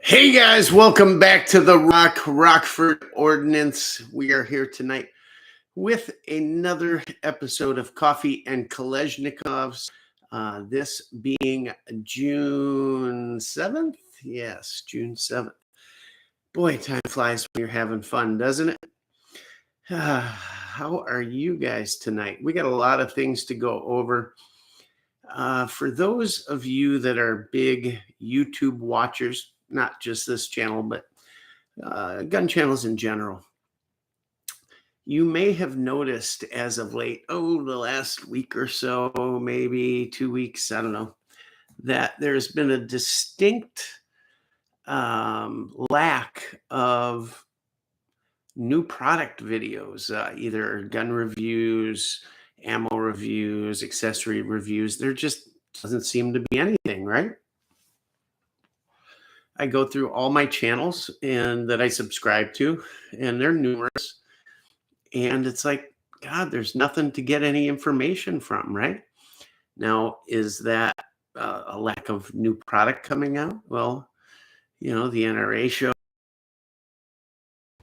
Hey guys, welcome back to the Rockford Ordinance. We are here tonight with another episode of Coffee and Kalashnikovs. This being June 7th. Yes, June 7th. Boy, time flies when you're having fun, doesn't it? How are you guys tonight? We got a lot of things to go over. For those of you that are big YouTube watchers, not just this channel, but gun channels in general, you may have noticed as of late, the last week or so, maybe 2 weeks, I don't know, that there's been a distinct lack of new product videos, either gun reviews, ammo reviews, accessory reviews. There just doesn't seem to be anything, right? I go through all my channels and that I subscribe to, and they're numerous. And it's like, God, there's nothing to get any information from, right? Now, is that a lack of new product coming out? Well, the NRA show,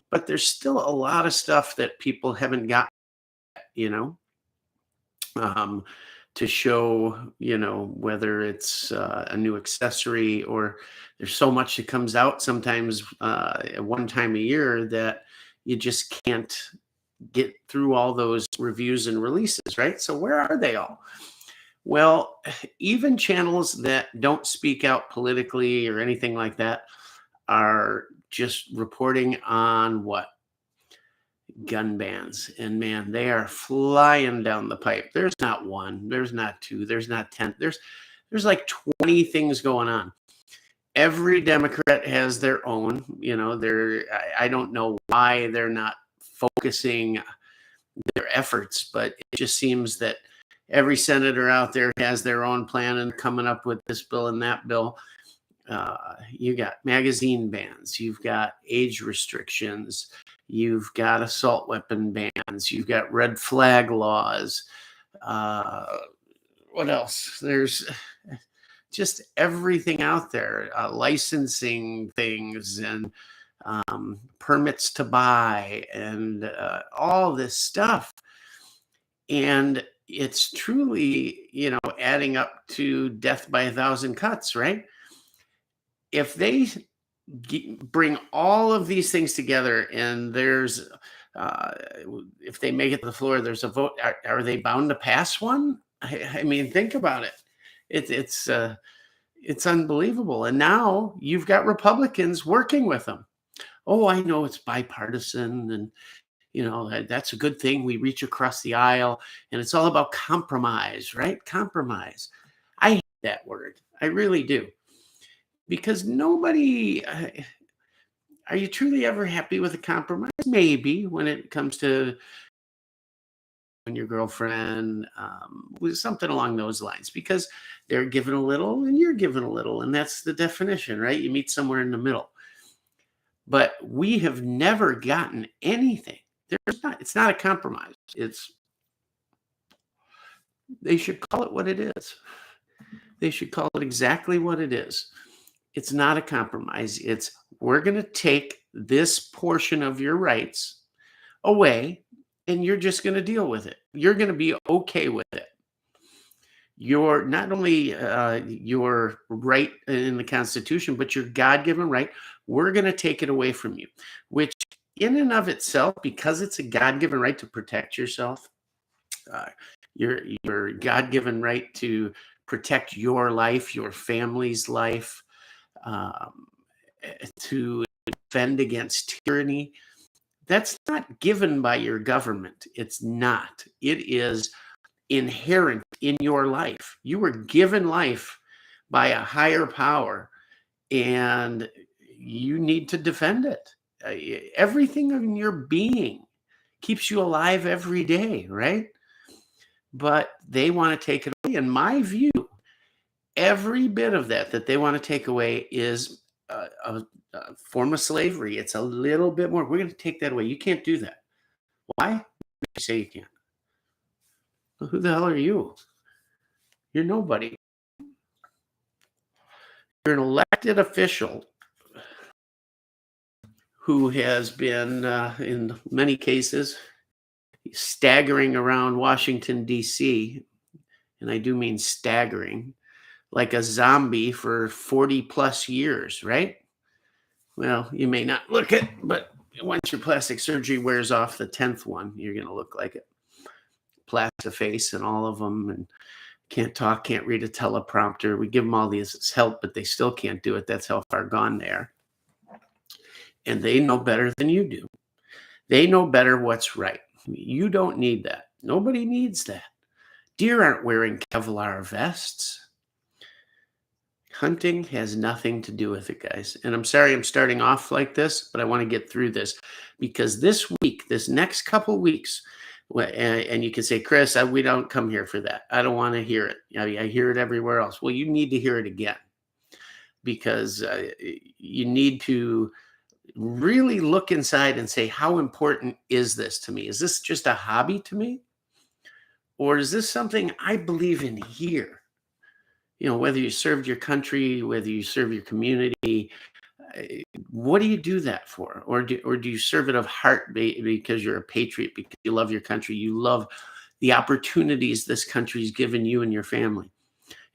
but there's still a lot of stuff that people haven't got, you know, um, to show, whether it's a new accessory or there's so much that comes out sometimes at one time a year that you just can't get through all those reviews and releases, right? So where are they all? Well, even channels that don't speak out politically or anything like that are just reporting on what? Gun bans. And man, they are flying down the pipe. There's not one, there's not two, there's not 10. There's like 20 things going on. Every Democrat has their own, I don't know why they're not focusing their efforts, but it just seems that every senator out there has their own plan and coming up with this bill and that bill. You got magazine bans, you've got age restrictions, you've got assault weapon bans, you've got red flag laws. What else? There's just everything out there, licensing things and permits to buy and all this stuff. And it's truly, adding up to death by a thousand cuts, right? If they bring all of these things together and there's, if they make it to the floor, there's a vote, are they bound to pass one? I mean, think about it. It's unbelievable. And now you've got Republicans working with them. Oh, I know it's bipartisan and, that's a good thing. We reach across the aisle and it's all about compromise, right? Compromise. I hate that word. I really do. Because nobody, are you truly ever happy with a compromise? Maybe when it comes to your girlfriend, with something along those lines, because they're given a little and you're given a little. And that's the definition, right? You meet somewhere in the middle. But we have never gotten anything. It's not a compromise. They should call it what it is. They should call it exactly what it is. It's not a compromise. It's, we're going to take this portion of your rights away and you're just going to deal with it. You're going to be okay with it. You're not only your right in the Constitution, but your God-given right, we're going to take it away from you, which in and of itself, because it's a God-given right to protect yourself, your God-given right to protect your life, your family's life, to defend against tyranny. That's not given by your government. It's not. It is inherent in your life. You were given life by a higher power, and you need to defend it. Everything in your being keeps you alive every day, right? But they want to take it away. In my view, every bit of that they want to take away is a form of slavery. It's a little bit more. We're going to take that away. You can't do that. Why? You say you can't. Well, who the hell are you? You're nobody. You're an elected official who has been, in many cases, staggering around Washington, D.C., and I do mean staggering, like a zombie for 40 plus years, right? Well, you may not look it, but once your plastic surgery wears off the 10th one, you're going to look like it. Plastic face and all of them, and can't talk, can't read a teleprompter. We give them all these help, but they still can't do it. That's how far gone they are. And they know better than you do. They know better what's right. You don't need that. Nobody needs that. Deer aren't wearing Kevlar vests. Hunting has nothing to do with it, guys. And I'm sorry I'm starting off like this, but I want to get through this because this week, this next couple weeks, and you can say, Chris, we don't come here for that. I don't want to hear it. I hear it everywhere else. Well, you need to hear it again because you need to really look inside and say, how important is this to me? Is this just a hobby to me? Or is this something I believe in here? You know, whether you served your country, whether you serve your community, what do you do that for? Or do you serve it of heart because you're a patriot, because you love your country, you love the opportunities this country's given you and your family,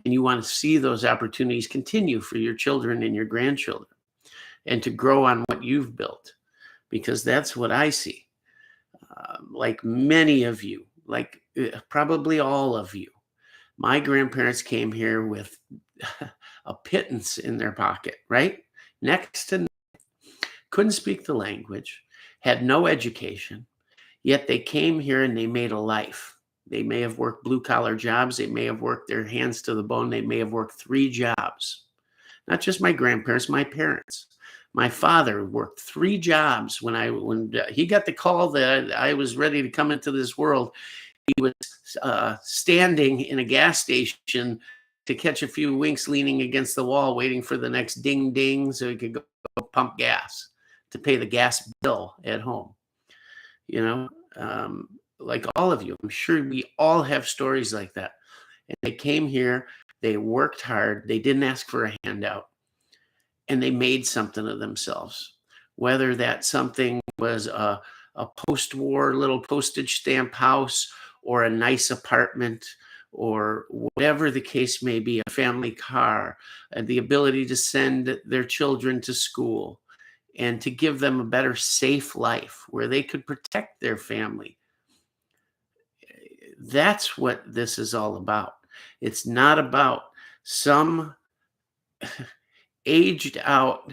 and you want to see those opportunities continue for your children and your grandchildren and to grow on what you've built? Because that's what I see. Like many of you, like probably all of you, my grandparents came here with a pittance in their pocket, right? Next to couldn't speak the language, had no education, yet they came here and they made a life. They may have worked blue collar jobs. They may have worked their hands to the bone. They may have worked 3 jobs. Not just my grandparents, my parents. My father worked 3 jobs when he got the call that I was ready to come into this world. He was standing in a gas station to catch a few winks, leaning against the wall, waiting for the next ding ding so he could go pump gas to pay the gas bill at home. You know, like all of you, I'm sure we all have stories like that. And they came here, they worked hard, they didn't ask for a handout, and they made something of themselves. Whether that something was a post-war little postage stamp house or a nice apartment or whatever the case may be, a family car, and the ability to send their children to school and to give them a better, safe life where they could protect their family. That's what this is all about. It's not about some aged out,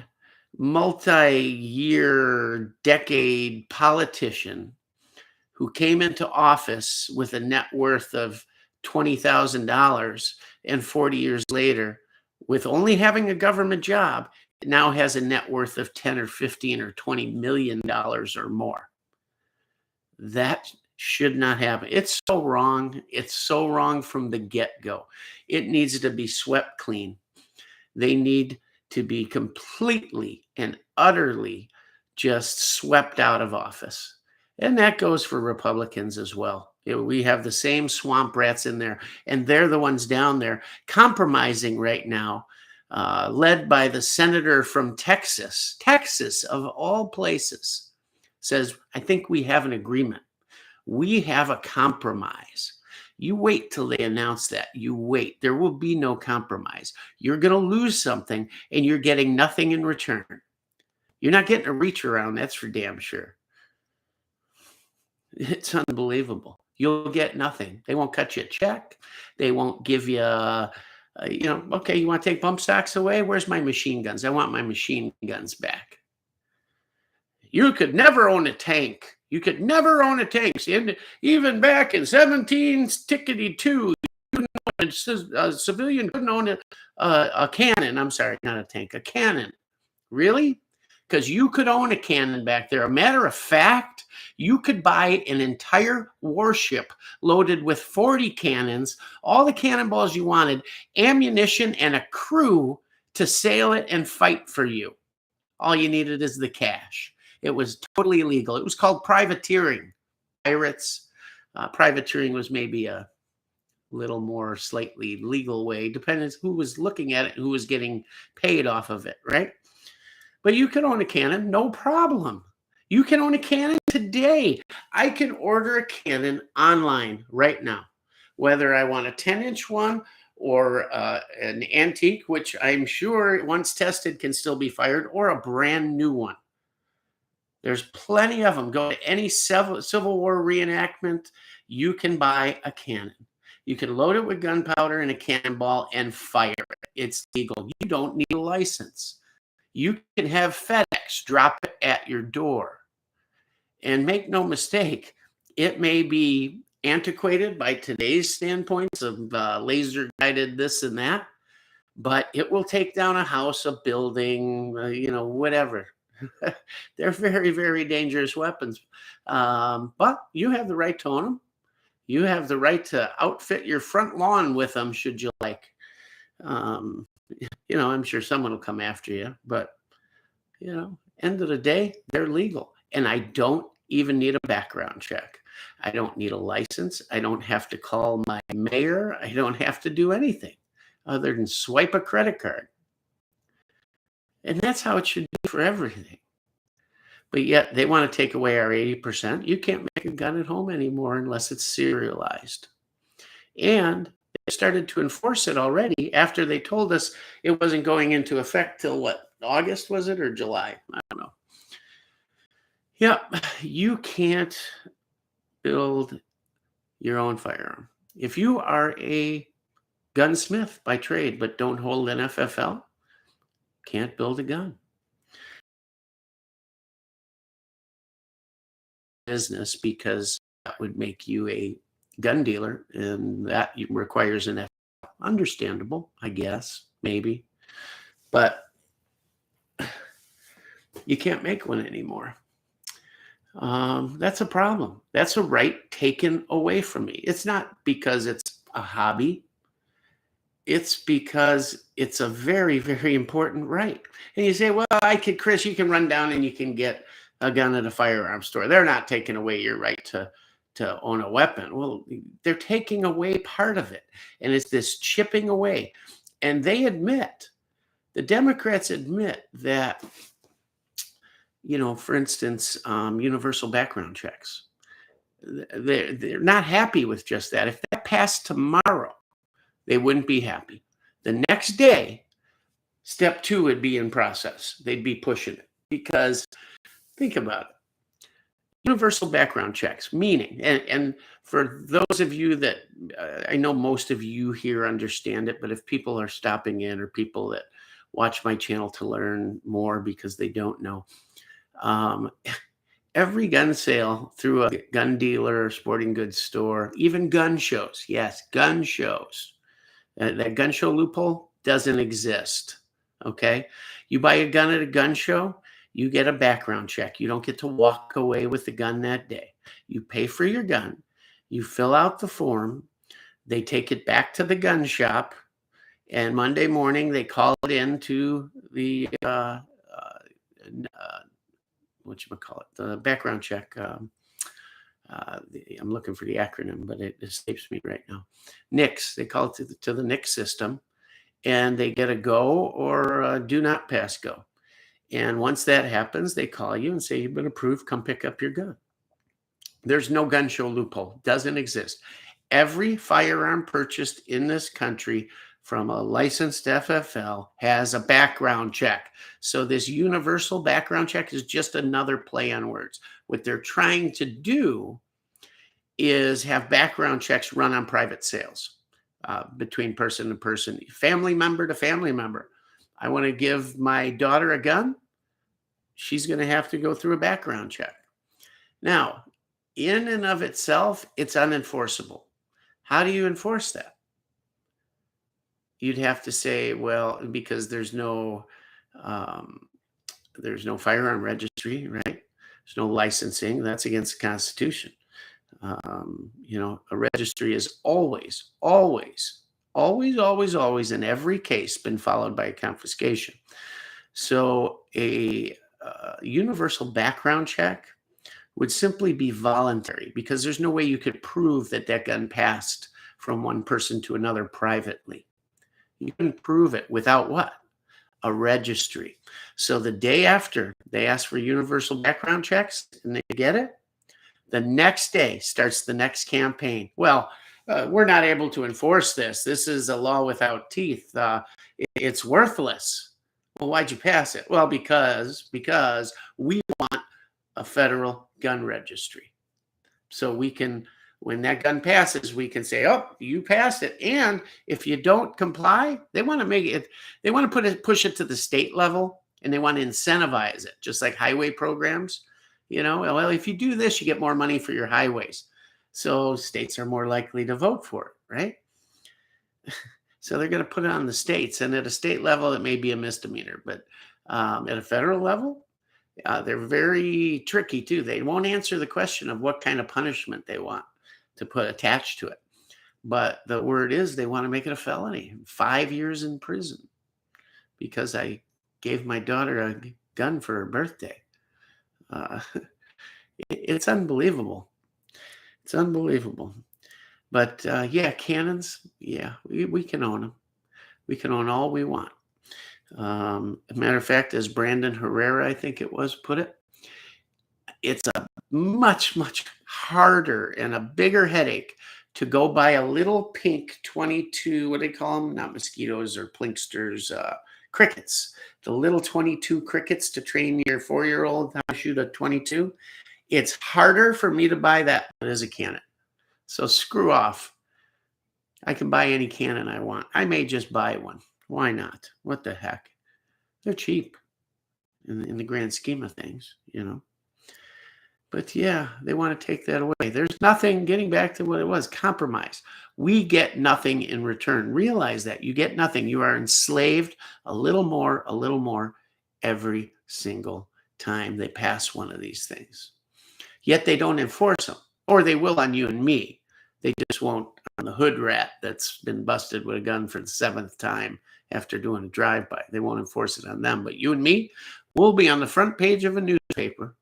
multi-year, decade politician who came into office with a net worth of $20,000 and 40 years later, with only having a government job, now has a net worth of 10 or 15 or $20 million or more. That should not happen. It's so wrong. It's so wrong from the get-go. It needs to be swept clean. They need to be completely and utterly just swept out of office. And that goes for Republicans as well. We have the same swamp rats in there, and they're the ones down there compromising right now, led by the senator from Texas. Texas, of all places, says, I think we have an agreement. We have a compromise. You wait till they announce that. You wait. There will be no compromise. You're going to lose something, and you're getting nothing in return. You're not getting a reach around, that's for damn sure. It's unbelievable. You'll get nothing. They won't cut you a check. They won't give you, okay, you want to take bump stocks away? Where's my machine guns? I want my machine guns back. You could never own a tank. You could never own a tank. See, even back in 1762, a civilian couldn't own a cannon. I'm sorry, not a tank, a cannon. Really? Because you could own a cannon back there. A matter of fact, you could buy an entire warship loaded with 40 cannons, all the cannonballs you wanted, ammunition, and a crew to sail it and fight for you. All you needed is the cash. It was totally illegal. It was called privateering. Pirates. Privateering was maybe a little more slightly legal way, depending on who was looking at it, who was getting paid off of it, right? But you can own a cannon, no problem. You can own a cannon today. I can order a cannon online right now, whether I want a 10-inch one or an antique, which I'm sure once tested can still be fired, or a brand new one. There's plenty of them. Go to any Civil War reenactment, you can buy a cannon. You can load it with gunpowder and a cannonball and fire it. It's legal. You don't need a license. You can have FedEx drop it at your door. And make no mistake, it may be antiquated by today's standpoints of laser guided this and that, but it will take down a house, a building, whatever. They're very, very dangerous weapons. But you have the right to own them. You have the right to outfit your front lawn with them, should you like. Um, I'm sure someone will come after you, but end of the day, they're legal. And I don't even need a background check. I don't need a license. I don't have to call my mayor. I don't have to do anything other than swipe a credit card. And that's how it should be for everything. But yet they want to take away our 80%. You can't make a gun at home anymore unless it's serialized. And they started to enforce it already after they told us it wasn't going into effect till what, August was it, or July? I don't know. Yeah, you can't build your own firearm. If you are a gunsmith by trade but don't hold an FFL, can't build a gun. Business, because that would make you a gun dealer, and that requires an FFL. Understandable, I guess, maybe. But you can't make one anymore. That's a problem. That's a right taken away from me. It's not because it's a hobby. It's because it's a very, very important right. And you say, well, Chris, you can run down and you can get a gun at a firearms store. They're not taking away your right to own a weapon. Well, they're taking away part of it. And it's this chipping away. And they admit, the Democrats admit that, for instance, universal background checks. They're not happy with just that. If that passed tomorrow, they wouldn't be happy. The next day, step 2 would be in process. They'd be pushing it because think about it. Universal background checks, meaning, and for those of you that, I know most of you here understand it, but if people are stopping in or people that watch my channel to learn more because they don't know, every gun sale through a gun dealer or sporting goods store, even gun shows, yes, gun shows, that gun show loophole doesn't exist, okay? You buy a gun at a gun show, you get a background check. You don't get to walk away with the gun that day. You pay for your gun. You fill out the form. They take it back to the gun shop. And Monday morning, they call it in to the, the background check. I'm looking for the acronym, but it escapes me right now. NICS. They call it to the NICS system. And they get a go or a do not pass go. And once that happens, they call you and say, you've been approved, come pick up your gun. There's no gun show loophole, doesn't exist. Every firearm purchased in this country from a licensed FFL has a background check. So this universal background check is just another play on words. What they're trying to do is have background checks run on private sales between person to person, family member to family member. I want to give my daughter a gun. She's going to have to go through a background check. Now, in and of itself, it's unenforceable. How do you enforce that? You'd have to say, well, because there's no firearm registry, right? There's no licensing. That's against the Constitution. A registry is always in every case been followed by a confiscation. So a universal background check would simply be voluntary because there's no way you could prove that gun passed from one person to another privately. You can prove it without what? a registry. So the day after they ask for universal background checks and they get it, the next day starts the next campaign. Well, we're not able to enforce this. This is a law without teeth. It's worthless. Well, why'd you pass it? Well, because we want a federal gun registry. So we can, when that gun passes, we can say, oh, you passed it. And if you don't comply, they want to make it, they want to push it to the state level, and they want to incentivize it, just like highway programs. You know, well, if you do this, you get more money for your highways. So states are more likely to vote for it, right? So they're going to put it on the states. And at a state level, it may be a misdemeanor. But at a federal level, they're very tricky too. They won't answer the question of what kind of punishment they want to put attached to it. But the word is they want to make it a felony, 5 years in prison, because I gave my daughter a gun for her birthday. It's unbelievable. It's unbelievable. But yeah, cannons, yeah, we can own them. We can own all we want. As a matter of fact, as Brandon Herrera, I think it was, put it, it's a much, much harder and a bigger headache to go buy a little pink 22, what do they call them? Not mosquitoes or plinksters, crickets. The little 22 crickets to train your 4-year-old how to shoot a 22. It's harder for me to buy that than as a cannon. So screw off. I can buy any cannon I want. I may just buy one. Why not? What the heck? They're cheap in the grand scheme of things, you know. But yeah, they want to take that away. There's nothing, getting back to what it was, compromise. We get nothing in return. Realize that. You get nothing. You are enslaved a little more every single time they pass one of these things. Yet they don't enforce them. Or they will on you and me. They just won't on the hood rat that's been busted with a gun for the 7th time after doing a drive-by. They won't enforce it on them. But you and me, we'll be on the front page of a newspaper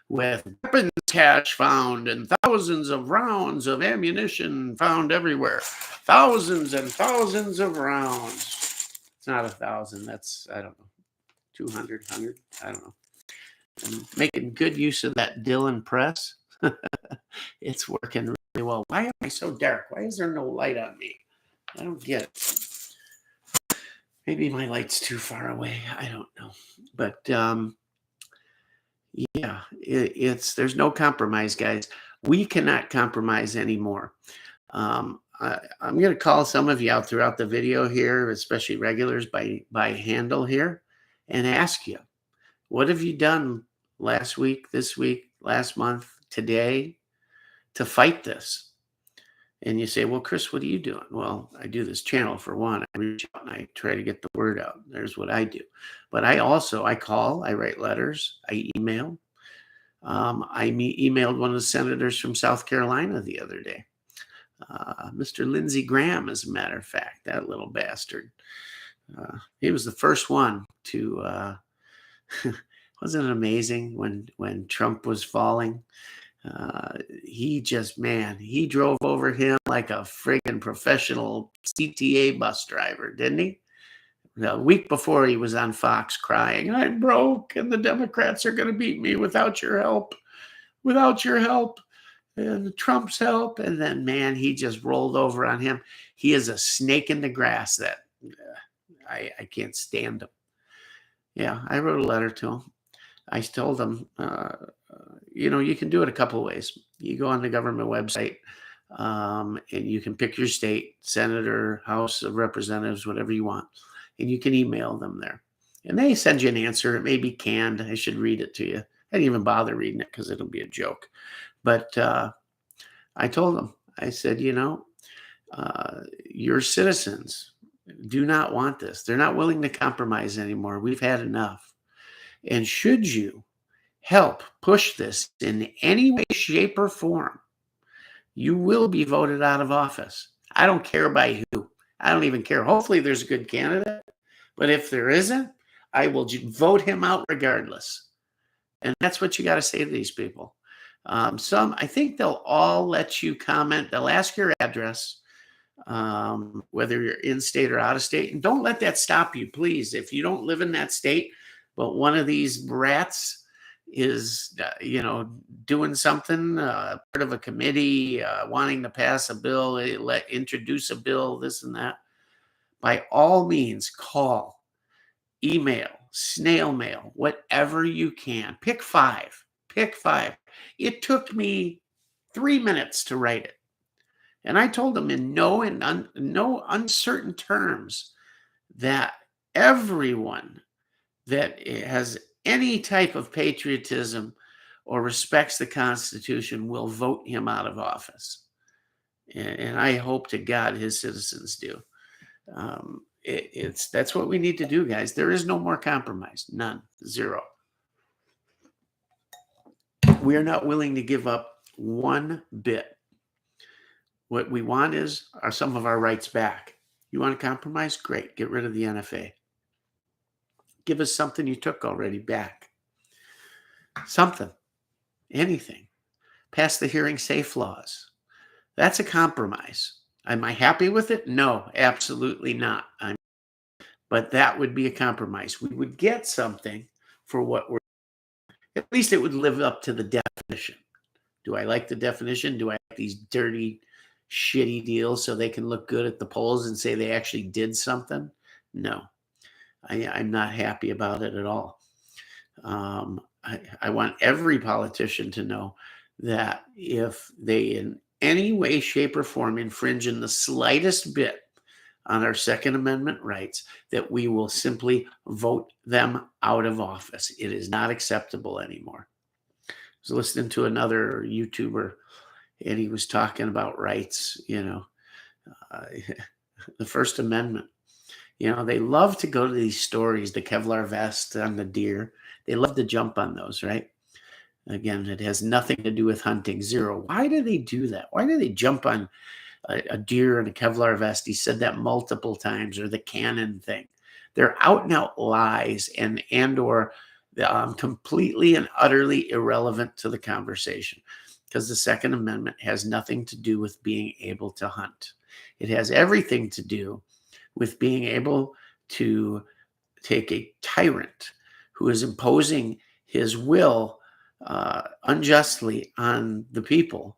with weapons cache found and thousands of rounds of ammunition found everywhere. Thousands and thousands of rounds. It's not 1,000. That's, I don't know, 200, 100. I don't know. I'm making good use of that Dylan press. It's working really well. Why am I so dark? Why is there no light on me? I don't get it. Maybe my light's too far away. I don't know. But yeah, there's no compromise, guys. We cannot compromise anymore. I'm going to call some of you out throughout the video here, especially regulars by handle here, and ask you, what have you done last week, this week, last month, today to fight this? And you say, well, Chris, what are you doing? Well, I do this channel for one. I reach out and I try to get the word out. There's what I do. But I call, I write letters, I email. I emailed one of the senators from South Carolina the other day. Mr. Lindsey Graham, as a matter of fact, that little bastard. He was the first one to, wasn't it amazing when Trump was falling? He drove over him like a friggin' professional CTA bus driver, didn't he? A week before, he was on Fox crying, I'm broke and the Democrats are going to beat me without your help, and Trump's help. And then, man, he just rolled over on him. He is a snake in the grass that I can't stand him. Yeah, I wrote a letter to him. I told him, you can do it a couple of ways. You go on the government website, and you can pick your state, senator, House of Representatives, whatever you want, and you can email them there. And they send you an answer. It may be canned. I should read it to you. I didn't even bother reading it because it'll be a joke. But I told them, I said, your citizens do not want this. They're not willing to compromise anymore. We've had enough. And should you help push this in any way, shape, or form, you will be voted out of office. I don't care by who. I don't even care. Hopefully there's a good candidate. But if there isn't, I will vote him out regardless. And that's what you got to say to these people. I think they'll all let you comment. They'll ask your address. whether you're in state or out of state. And don't let that stop you, please. If you don't live in that state, but one of these rats is, doing something, part of a committee, wanting to pass a bill, introduce a bill, this and that, by all means, call, email, snail mail, whatever you can. Pick five. Pick five. It took me 3 minutes to write it. And I told them in no uncertain terms that everyone that has any type of patriotism or respects the Constitution will vote him out of office. And I hope to God his citizens do. That's what we need to do, guys. There is no more compromise. None. Zero. We are not willing to give up one bit. What we want are some of our rights back. You want to compromise? Great. Get rid of the NFA. Give us something you took already back. Something. Anything. Pass the hearing safe laws. That's a compromise. Am I happy with it? No, absolutely not. But that would be a compromise. We would get something for what we're, at least it would live up to the definition. Do I like the definition? Do I like these dirty, shitty deals so they can look good at the polls and say they actually did something? No, I'm not happy about it at all. I want every politician to know that if they in any way, shape, or form infringe in the slightest bit on our Second Amendment rights, that we will simply vote them out of office. It is not acceptable anymore. I was listening to another YouTuber, and he was talking about rights, the First Amendment. They love to go to these stories, the Kevlar vest on the deer. They love to jump on those, right? Again, it has nothing to do with hunting. Zero. Why do they do that? Why do they jump on a deer in a Kevlar vest? He said that multiple times, or the cannon thing. They're out and out lies or completely and utterly irrelevant to the conversation, because the Second Amendment has nothing to do with being able to hunt. It has everything to do with being able to take a tyrant who is imposing his will unjustly on the people.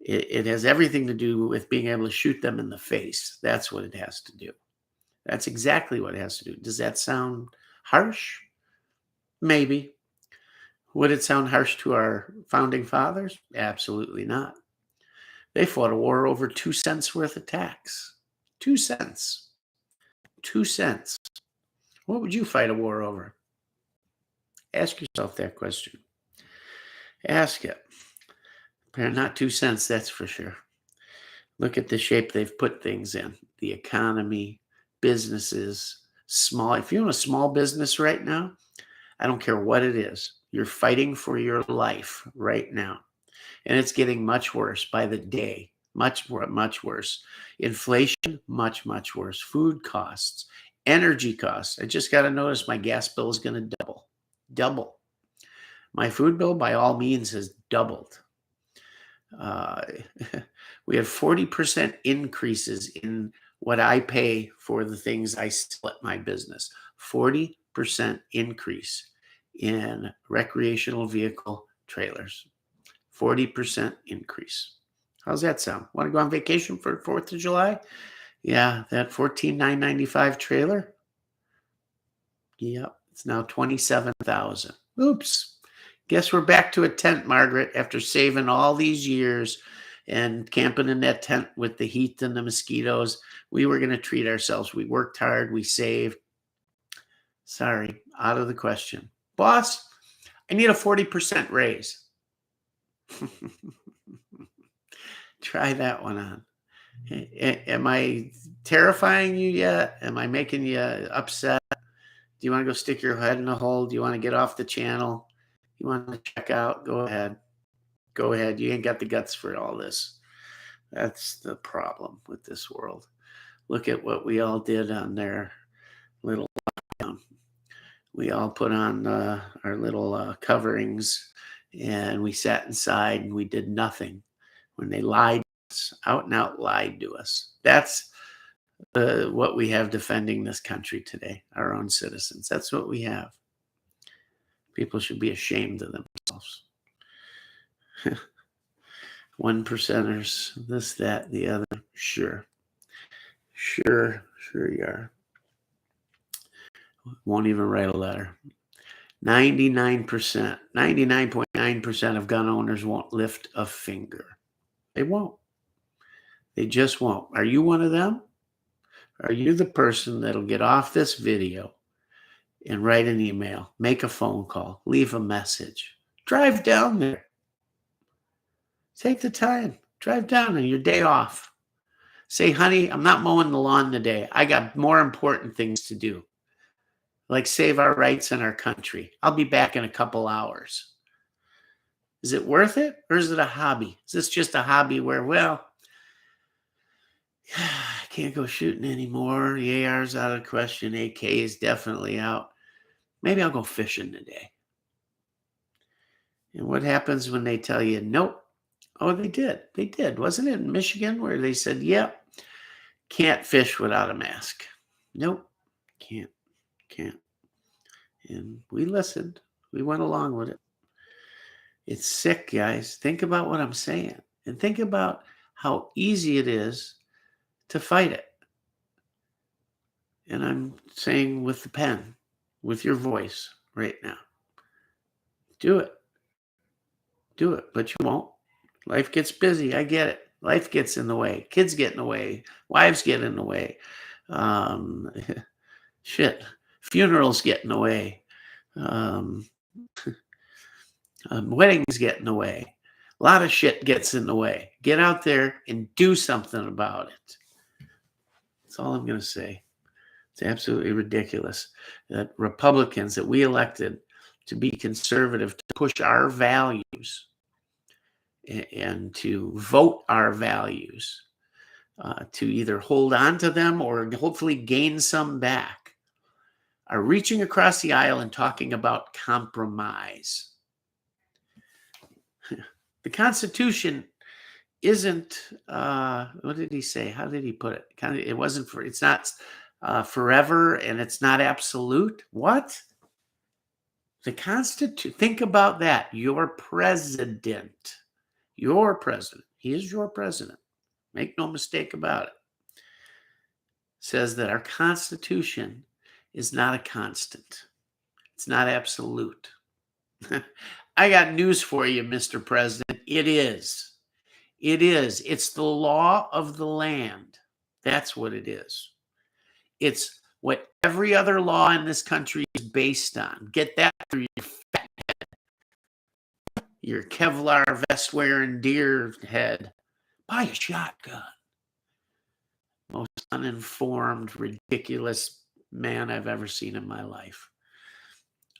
It has everything to do with being able to shoot them in the face. That's what it has to do. That's exactly what it has to do. Does that sound harsh? Maybe. Would it sound harsh to our founding fathers? Absolutely not. They fought a war over 2 cents worth of tax. 2 cents. 2 cents. What would you fight a war over? Ask yourself that question. Ask it. They're not 2 cents, that's for sure. Look at the shape they've put things in. The economy, businesses, small. If you own a small business right now, I don't care what it is, you're fighting for your life right now. And it's getting much worse by the day. Much worse. Inflation, much worse. Food costs, energy costs. I just got to notice my gas bill is going to double. My food bill, by all means, has doubled. We have 40% increases in what I pay for the things I sell at my business. 40% increase in recreational vehicle trailers. 40% increase. How's that sound? Want to go on vacation for 4th of July? Yeah, that $14,995 trailer. Yep, it's now $27,000. Oops. Guess we're back to a tent, Margaret, after saving all these years and camping in that tent with the heat and the mosquitoes. We were going to treat ourselves. We worked hard. We saved. Sorry, out of the question. Boss, I need a 40% raise. Try that one on. Am I terrifying you yet? Am I making you upset? Do you want to go stick your head in a hole? Do you want to get off the channel? You want to check out? Go ahead. Go ahead. You ain't got the guts for all this. That's the problem with this world. Look at what we all did on their little lockdown. We all put on our little coverings, and we sat inside and we did nothing when they lied to us. us, out and out lied to us. That's what we have defending this country today, our own citizens. That's what we have. People should be ashamed of themselves. One percenters, this, that, the other. Sure you are. Won't even write a letter. 99.9% of gun owners won't lift a finger. They won't. They just won't. Are you one of them? Are you the person that'll get off this video and write an email, make a phone call, leave a message, drive down there? Take the time. Drive down on your day off. Say, honey, I'm not mowing the lawn today. I got more important things to do, like save our rights in our country. I'll be back in a couple hours. Is it worth it, or is it a hobby? Is this just a hobby where, well, I can't go shooting anymore. The AR's out of the question. AK is definitely out. Maybe I'll go fishing today. And what happens when they tell you, nope? Oh, they did. They did. Wasn't it in Michigan where they said, yep, can't fish without a mask? Nope, can't. And we listened. We went along with it. It's sick, guys. Think about what I'm saying. And think about how easy it is to fight it. And I'm saying with the pen, with your voice right now. Do it. Do it, but you won't. Life gets busy. I get it. Life gets in the way. Kids get in the way. Wives get in the way. Funerals get in the way. Weddings get in the way. A lot of shit gets in the way. Get out there and do something about it. That's all I'm going to say. It's absolutely ridiculous that Republicans that we elected to be conservative, to push our values and to vote our values, to either hold on to them or hopefully gain some back, are reaching across the aisle and talking about compromise. The Constitution isn't, what did he say? How did he put it? It's not forever, and it's not absolute. What? The Constitution, think about that. Your president, he is your president. Make no mistake about it. Says that our Constitution is not a constant. It's not absolute. I got news for you, Mr. President. It is. It is. It's the law of the land. That's what it is. It's what every other law in this country is based on. Get that through your fat head. Your Kevlar vest wearing deer head. Buy a shotgun. Most uninformed, ridiculous man I've ever seen in my life.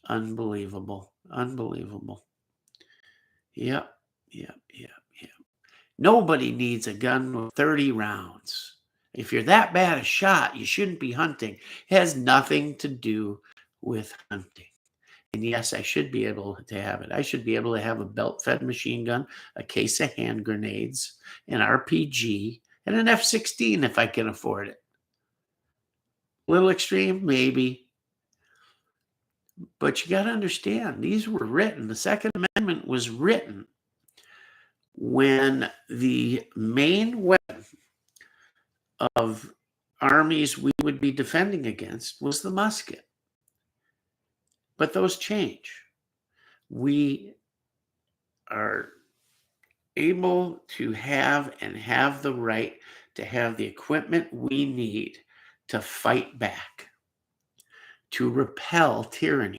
Unbelievable. Yep. Nobody needs a gun with 30 rounds. If you're that bad a shot, you shouldn't be hunting. It has nothing to do with hunting. And yes, I should be able to have it. I should be able to have a belt-fed machine gun, a case of hand grenades, an RPG, and an F-16 if I can afford it. A little extreme, maybe. But you got to understand, these were written. The Second Amendment was written when the main weapon of armies we would be defending against was the musket. But those change. We are able to have the right to have the equipment we need to fight back, to repel tyranny.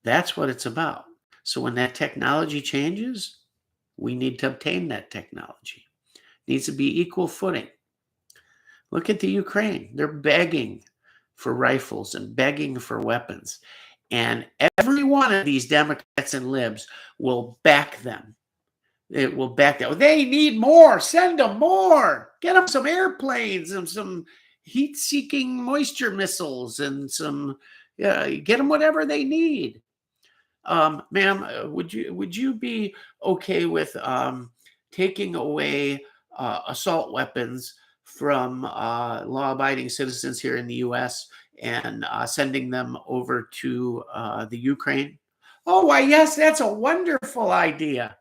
That's what it's about. So when that technology changes, we need to obtain that technology. It needs to be equal footing. Look at the Ukraine. They're begging for rifles and begging for weapons. And every one of these Democrats and libs will back them. It will back them. They need more. Send them more. Get them some airplanes and some heat-seeking moisture missiles and some, get them whatever they need. Ma'am, would you be okay with taking away assault weapons from law-abiding citizens here in the U.S. and sending them over to the Ukraine. Oh, why, yes, that's a wonderful idea.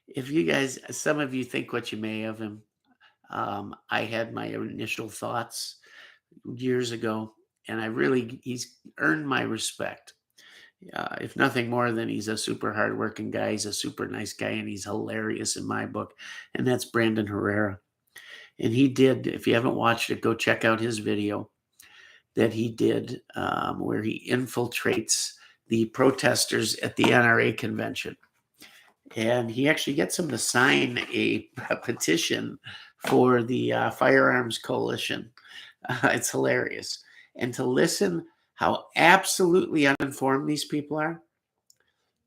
If you guys, some of you think what you may of him. I had my initial thoughts years ago, and he's earned my respect. If nothing more than he's a super hardworking guy, he's a super nice guy, and he's hilarious in my book. And that's Brandon Herrera. And he did, if you haven't watched it, go check out his video that he did where he infiltrates the protesters at the NRA convention. And he actually gets them to sign a petition for the Firearms Coalition. It's hilarious. And to listen how absolutely uninformed these people are,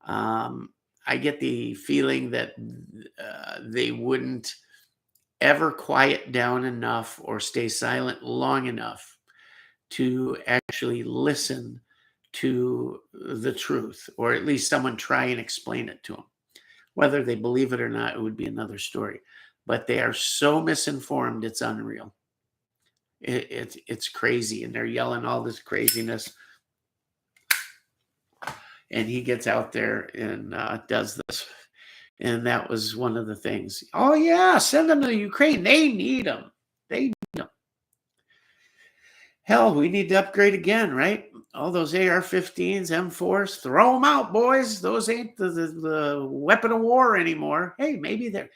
I get the feeling that they wouldn't ever quiet down enough or stay silent long enough to actually listen to the truth, or at least someone try and explain it to them. Whether they believe it or not, it would be another story. But they are so misinformed, it's unreal. It's crazy, and they're yelling all this craziness. And he gets out there and does this. And that was one of the things. Oh, yeah, send them to Ukraine. They need them. They need them. Hell, we need to upgrade again, right? All those AR-15s, M4s, throw them out, boys. Those ain't the weapon of war anymore. Hey, maybe they're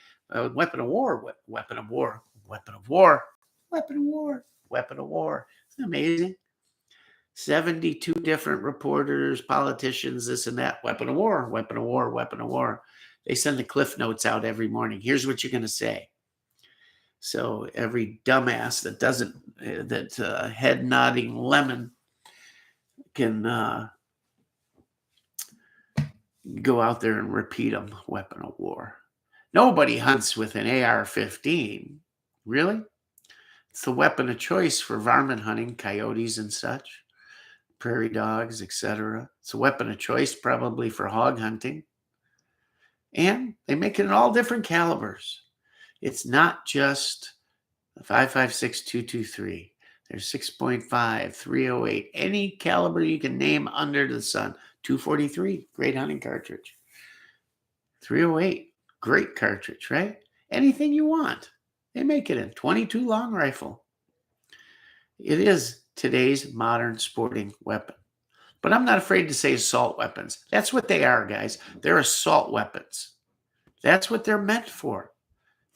weapon of war, weapon of war, weapon of war, weapon of war, weapon of war. Isn't it amazing? 72 different reporters, politicians, this and that. Weapon of war, weapon of war, weapon of war. They send the cliff notes out every morning. Here's what you're going to say. So every dumbass that doesn't, head nodding lemon can go out there and repeat them. Weapon of war. Nobody hunts with an AR-15. Really? It's the weapon of choice for varmint hunting, coyotes and such, prairie dogs, etc. It's a weapon of choice probably for hog hunting. And they make it in all different calibers. It's not just the 5.56 223. There's 6.5, 308, any caliber you can name under the sun. 243, great hunting cartridge. 308, great cartridge, right? Anything you want. They make it in 22 long rifle. It is today's modern sporting weapon. But I'm not afraid to say assault weapons. That's what they are, guys. They're assault weapons. That's what they're meant for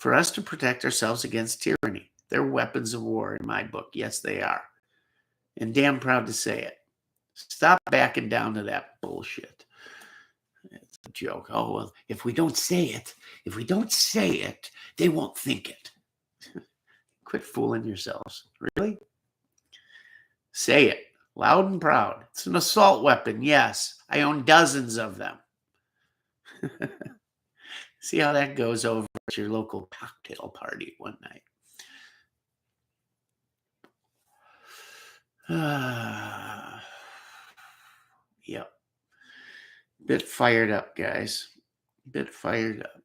us to protect ourselves against tyranny. They're weapons of war in my book. Yes, they are. And damn proud to say it. Stop backing down to that bullshit. It's a joke. Oh, well, if we don't say it, they won't think it. Quit fooling yourselves. Really? Say it loud and proud. It's an assault weapon. Yes, I own dozens of them. See how that goes over at your local cocktail party one night. Yep. Bit fired up, guys. Bit fired up.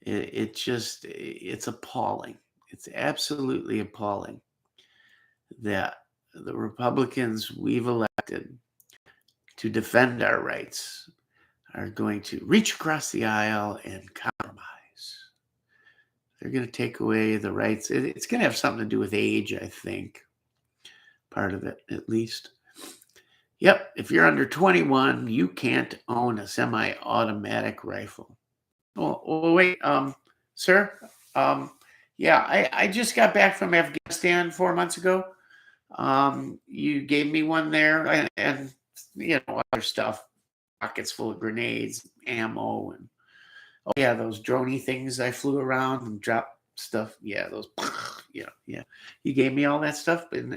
It's appalling. It's absolutely appalling that the Republicans we've elected to defend our rights are going to reach across the aisle and compromise. They're going to take away the rights. It's going to have something to do with age, I think. Part of it, at least. Yep, if you're under 21, you can't own a semi-automatic rifle. Oh wait, sir. Yeah, I just got back from Afghanistan 4 months ago. You gave me one there, and other stuff, pockets full of grenades, ammo, and oh yeah, those droney things I flew around and dropped stuff. Yeah, those. Yeah. You gave me all that stuff, and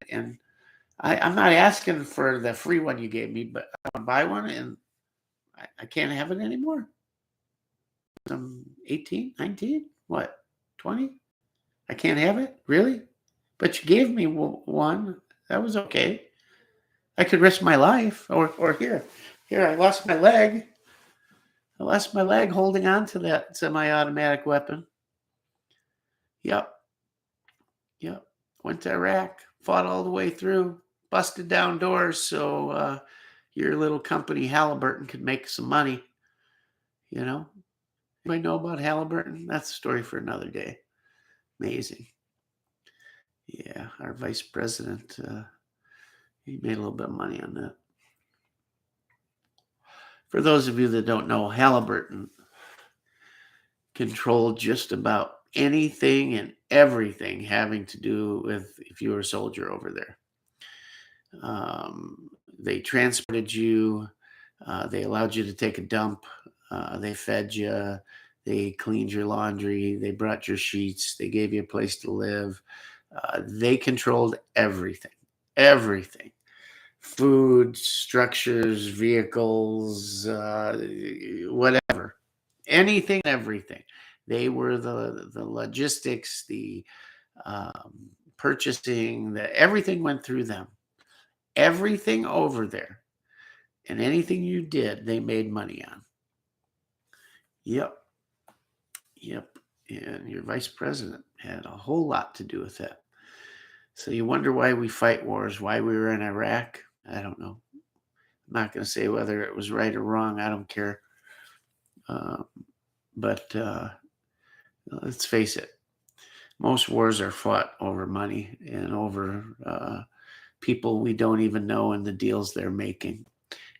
I'm not asking for the free one you gave me, but I want to buy one, and I can't have it anymore. I'm 18, 19, what, 20? I can't have it? Really? But you gave me one. That was okay. I could risk my life. Or here, I lost my leg. I lost my leg holding on to that semi-automatic weapon. Yep. Yep. Went to Iraq, fought all the way through, busted down doors so your little company Halliburton could make some money. You know, anybody know about Halliburton? That's a story for another day. Amazing. Yeah, our vice president, he made a little bit of money on that. For those of you that don't know, Halliburton controlled just about anything and everything having to do with if you were a soldier over there. They transported you. They allowed you to take a dump. They fed you. They cleaned your laundry. They brought your sheets. They gave you a place to live. They controlled everything, everything. Food, structures, vehicles, whatever. Anything, everything. They were the logistics, the purchasing, everything went through them. Everything over there. And anything you did, they made money on. Yep. Yep. And your vice president had a whole lot to do with that. So you wonder why we fight wars, why we were in Iraq? I don't know. I'm not going to say whether it was right or wrong. I don't care. But let's face it. Most wars are fought over money and over people we don't even know and the deals they're making.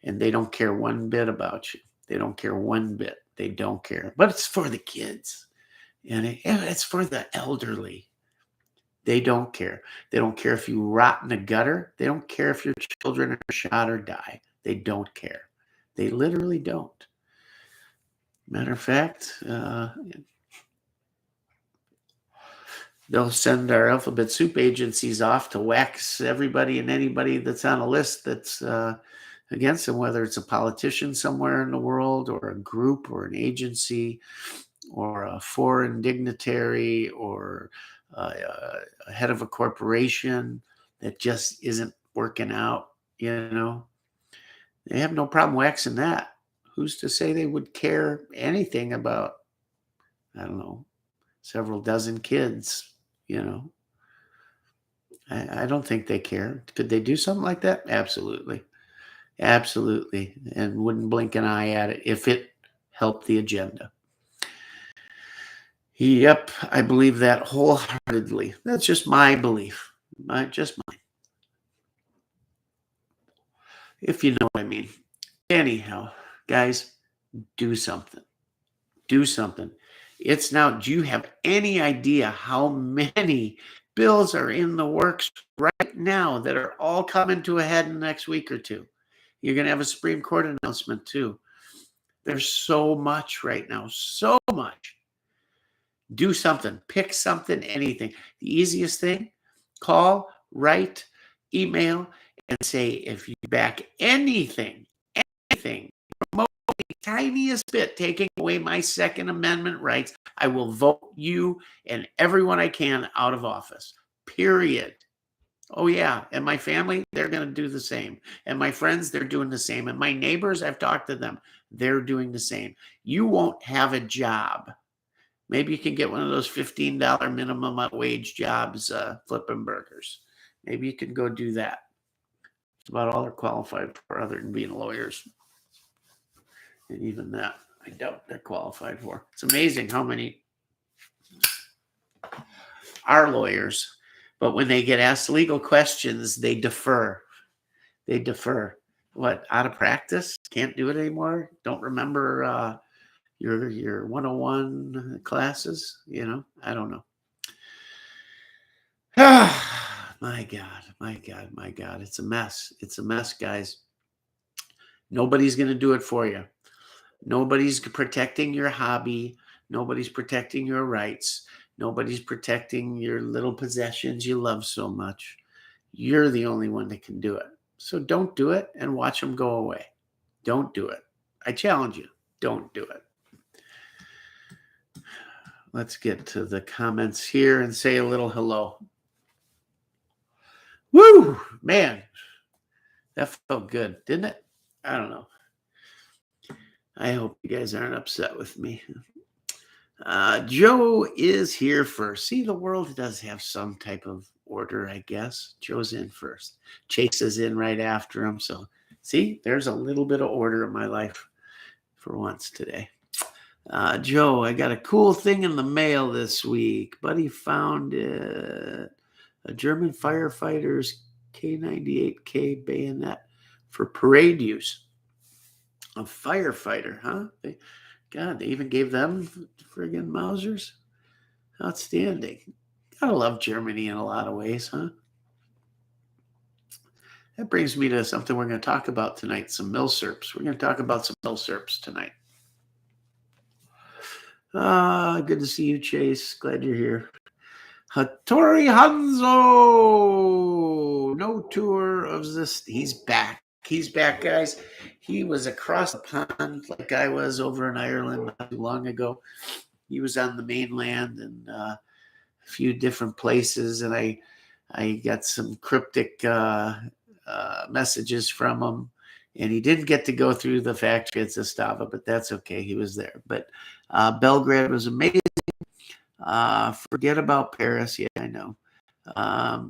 And they don't care one bit about you. They don't care one bit. They don't care. But it's for the kids. And it's for the elderly. They don't care. They don't care if you rot in the gutter. They don't care if your children are shot or die. They don't care. They literally don't. Matter of fact, they'll send our alphabet soup agencies off to wax everybody and anybody that's on a list that's against them, whether it's a politician somewhere in the world or a group or an agency or a foreign dignitary or a head of a corporation that just isn't working out. They have no problem waxing that. Who's to say they would care anything about, I don't know, several dozen kids? I don't think they care. Could they do something like that? Absolutely. Absolutely. And wouldn't blink an eye at it if it helped the agenda. Yep, I believe that wholeheartedly. That's just my belief. Just mine. If you know what I mean. Anyhow, guys, do something. Do something. It's now, do you have any idea how many bills are in the works right now that are all coming to a head in the next week or two? You're going to have a Supreme Court announcement too. There's so much right now, so much. Do something, pick something, anything. The easiest thing, call, write, email, and say, if you back anything, remotely, tiniest bit taking away my Second Amendment rights, I will vote you and everyone I can out of office, period. Oh, yeah. And my family, they're going to do the same. And my friends, they're doing the same. And my neighbors, I've talked to them. They're doing the same. You won't have a job. Maybe you can get one of those $15 minimum wage jobs, flipping burgers. Maybe you can go do that. It's about all they're qualified for other than being lawyers. And even that, I doubt they're qualified for. It's amazing how many are lawyers, but when they get asked legal questions, they defer. They defer. What, out of practice? Can't do it anymore? Don't remember your 101 classes? I don't know. My God. It's a mess. It's a mess, guys. Nobody's going to do it for you. Nobody's protecting your hobby. Nobody's protecting your rights. Nobody's protecting your little possessions you love so much. You're the only one that can do it. So don't do it and watch them go away. Don't do it. I challenge you. Don't do it. Let's get to the comments here and say a little hello. Woo, man. That felt good, didn't it? I don't know. I hope you guys aren't upset with me. Joe is here first. See, the world does have some type of order, I guess. Joe's in first. Chase is in right after him. So, see, there's a little bit of order in my life for once today. Joe, I got a cool thing in the mail this week. Buddy found it. A German firefighter's K98K bayonet for parade use. A firefighter, huh? God, they even gave them friggin' Mausers? Outstanding. Gotta love Germany in a lot of ways, huh? That brings me to something we're going to talk about tonight, some milsurps. We're going to talk about some milsurps tonight. Good to see you, Chase. Glad you're here. Hattori Hanzo! No tour of this. He's back. He's back, guys. He was across the pond like I was over in Ireland not too long ago. He was on the mainland and a few different places, and I got some cryptic messages from him, and he didn't get to go through the factory at Zastava, but that's okay. He was there. But Belgrade was amazing. Forget about Paris. Yeah, I know.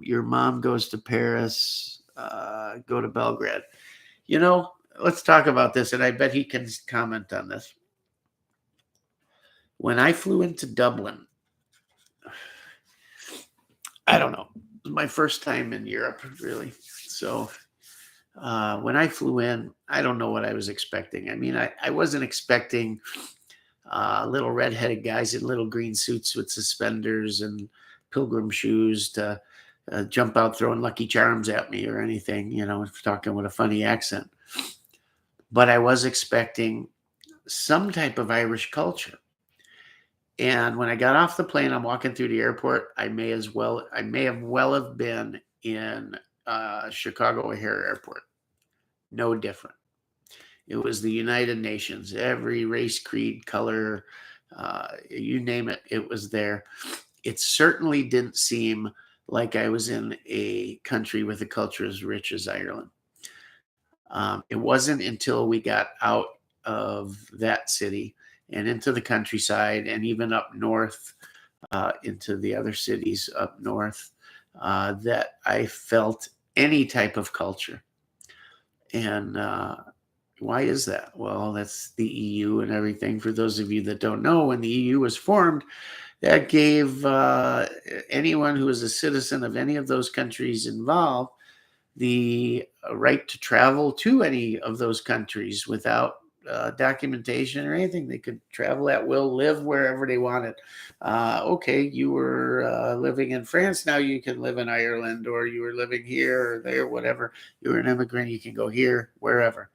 Your mom goes to Paris. Go to Belgrade. You know, let's talk about this, and I bet he can comment on this. When I flew into Dublin, I don't know. It was my first time in Europe, really. So when I flew in, I don't know what I was expecting. I mean, I wasn't expecting little redheaded guys in little green suits with suspenders and pilgrim shoes to jump out throwing Lucky Charms at me or anything, you know, talking with a funny accent. But I was expecting some type of Irish culture. And when I got off the plane, I'm walking through the airport. I may have been in Chicago O'Hare Airport. No different. It was the United Nations. Every race, creed, color, you name it, it was there. It certainly didn't seem like I was in a country with a culture as rich as Ireland. It wasn't until we got out of that city and into the countryside and even up north into the other cities up north that I felt any type of culture. And why is that? Well, that's the EU and everything. For those of you that don't know, when the EU was formed, that gave anyone who was a citizen of any of those countries involved the right to travel to any of those countries without documentation or anything. They could travel at will, live wherever they wanted. Okay, you were living in France, now you can live in Ireland, or you were living here or there, whatever. You were an immigrant, you can go here, wherever.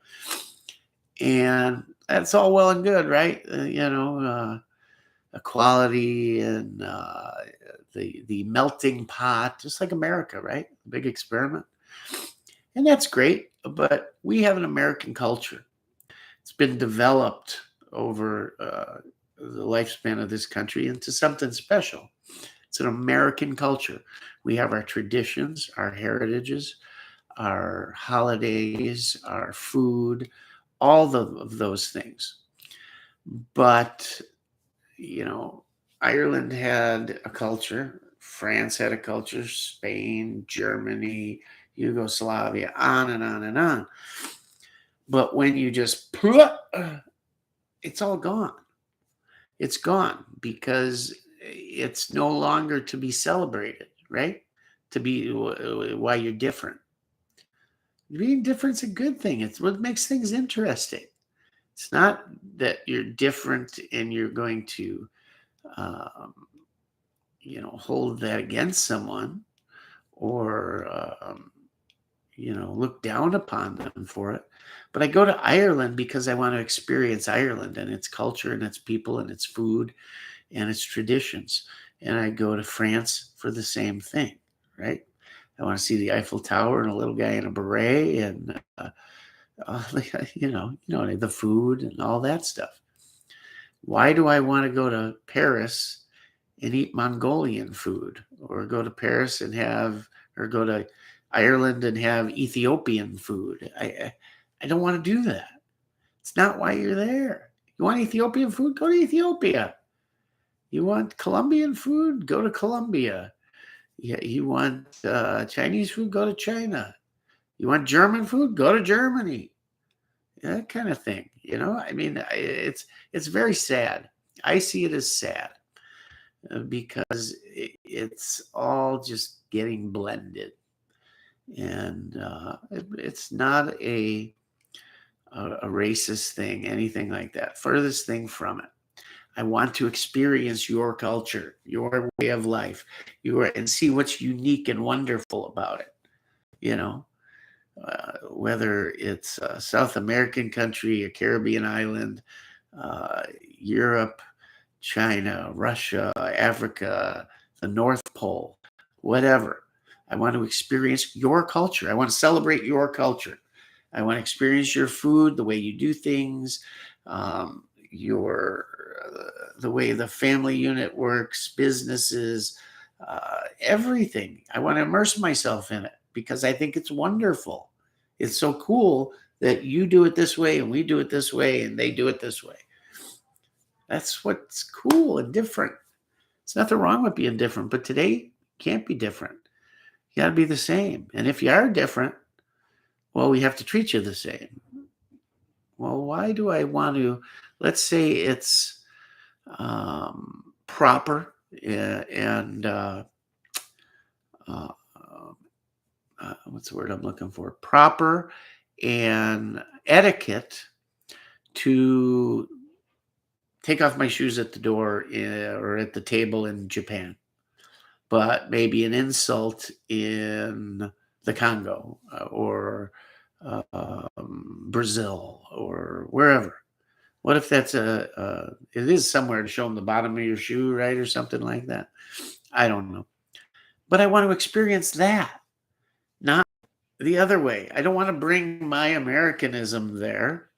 And that's all well and good, right? Equality and the melting pot, just like America, right? Big experiment. And that's great, but we have an American culture. It's been developed over the lifespan of this country into something special. It's an American culture. We have our traditions, our heritages, our holidays, our food, all of those things. But, you know, Ireland had a culture, France had a culture, Spain, Germany, Yugoslavia, on and on and on. But when you just it's all gone. It's gone because it's no longer to be celebrated, right? To be why you're different. Being different's a good thing. It's what makes things interesting. It's not that you're different and you're going to, um, hold that against someone or, look down upon them for it. But I go to Ireland because I want to experience Ireland and its culture and its people and its food and its traditions. And I go to France for the same thing, right? I want to see the Eiffel Tower and a little guy in a beret and, the food and all that stuff. Why do I want to go to Paris and eat Mongolian food or go to Paris and go to Ireland and have Ethiopian food? I don't want to do that. It's not why you're there. You want Ethiopian food? Go to Ethiopia. You want Colombian food? Go to Colombia. Yeah, you want Chinese food? Go to China. You want German food? Go to Germany. That kind of thing. I mean, it's very sad. I see it as sad because it's all just getting blended, and it's not a racist thing, anything like that. Furthest thing from it. I want to experience your culture, your way of life, and see what's unique and wonderful about it. You know, whether it's a South American country, a Caribbean island, Europe, China, Russia, Africa, the North Pole, whatever. I want to experience your culture. I want to celebrate your culture. I want to experience your food, the way you do things, your the way the family unit works, businesses, everything. I want to immerse myself in it because I think it's wonderful. It's so cool that you do it this way and we do it this way and they do it this way. That's what's cool and different. There's nothing wrong with being different, but today you can't be different. You got to be the same. And if you are different, well, we have to treat you the same. Well, why do I want to? Let's say it's proper and what's the word I'm looking for? Proper and etiquette to take off my shoes at the door or at the table in Japan, but maybe an insult in the Congo or Brazil or wherever. What if that's it is somewhere to show them the bottom of your shoe, right? Or something like that. I don't know. But I want to experience that, not the other way. I don't want to bring my Americanism there.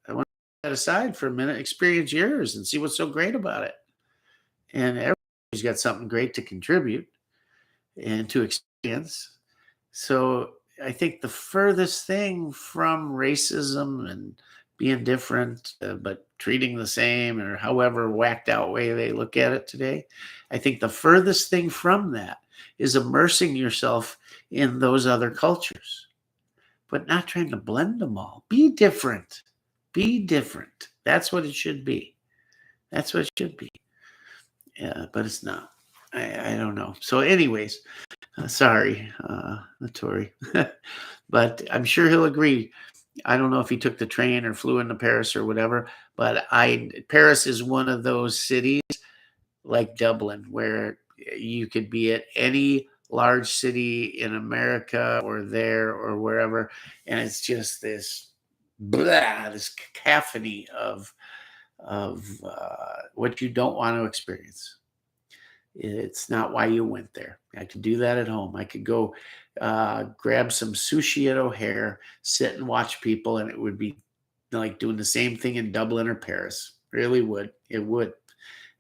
I want to put that aside for a minute, experience yours and see what's so great about it. And everybody's got something great to contribute and to experience. So I think the furthest thing from racism and being different, but treating the same or however whacked out way they look at it today, I think the furthest thing from that is immersing yourself in those other cultures, but not trying to blend them all. Be different. Be different. That's what it should be. That's what it should be. Yeah, but it's not. I don't know. So anyways, sorry, Tori. But I'm sure he'll agree. I don't know if he took the train or flew into Paris or whatever, but Paris is one of those cities like Dublin where you could be at any large city in America or there or wherever, and it's just this this cacophony of what you don't want to experience. It's not why you went there. I could do that at home. I could go grab some sushi at O'Hare, sit and watch people, and it would be like doing the same thing in Dublin or Paris. Really would. It would.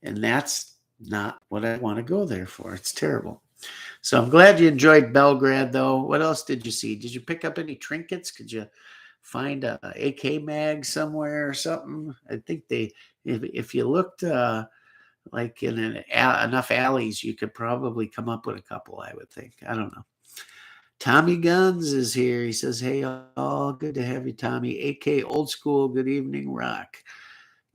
And that's not what I want to go there for. It's terrible. So I'm glad you enjoyed Belgrade, though. What else did you see? Did you pick up any trinkets? Could you find a AK mag somewhere or something? I think if you looked like in enough alleys, you could probably come up with a couple, I would think. I don't know. Tommy Guns is here. He says, hey, all good to have you, Tommy. AK Old School, good evening, Rock.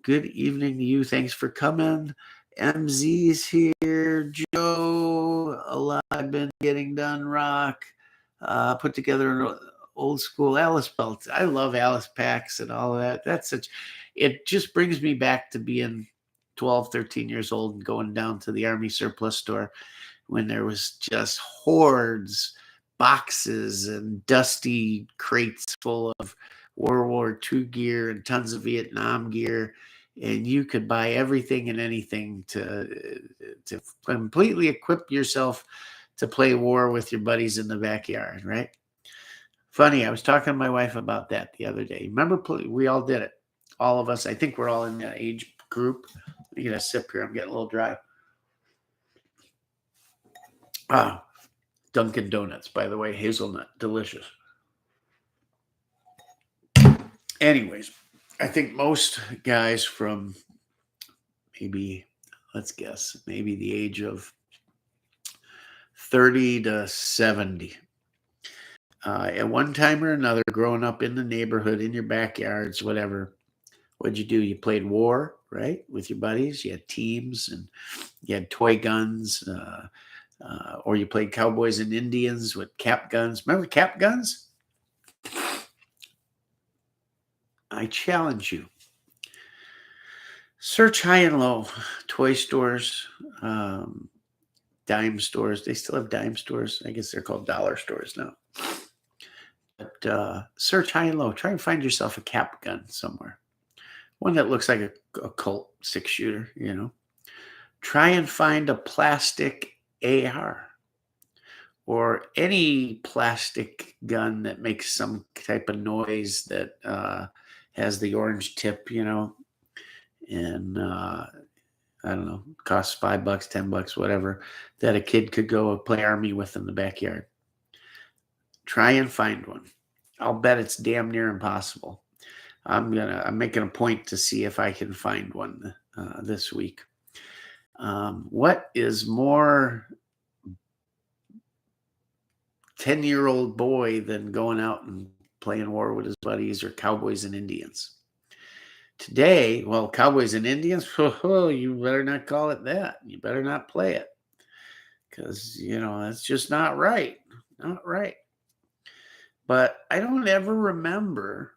Good evening to you. Thanks for coming. MZ's here. Joe, a lot I've been getting done, Rock. Put together an old school Alice belt. I love Alice packs and all of that. It just brings me back to being 12, 13 years old and going down to the Army surplus store when there was just hordes, boxes and dusty crates full of World War II gear and tons of Vietnam gear. And you could buy everything and anything to completely equip yourself to play war with your buddies in the backyard, right? Funny, I was talking to my wife about that the other day. Remember, we all did it. All of us. I think we're all in that age group. Let me get a sip here. I'm getting a little dry. Dunkin' Donuts, by the way, hazelnut, delicious. Anyways, I think most guys from maybe, let's guess, maybe the age of 30 to 70. At one time or another, growing up in the neighborhood, in your backyards, whatever, what'd you do? You played war, right? With your buddies. You had teams and you had toy guns, or you played cowboys and Indians with cap guns. Remember cap guns? I challenge you. Search high and low, toy stores, dime stores. They still have dime stores. I guess they're called dollar stores now. But search high and low. Try and find yourself a cap gun somewhere. One that looks like a Colt 6-shooter, you know. Try and find a plastic AR or any plastic gun that makes some type of noise that has the orange tip, you know, and I don't know, costs $5, $10, whatever, that a kid could go play army with in the backyard. Try and find one. I'll bet it's damn near impossible. I'm making a point to see if I can find one this week. What is more 10-year-old boy than going out and playing war with his buddies or cowboys and Indians? Today, well, cowboys and Indians, oh, you better not call it that. You better not play it because, you know, that's just not right. Not right. But I don't ever remember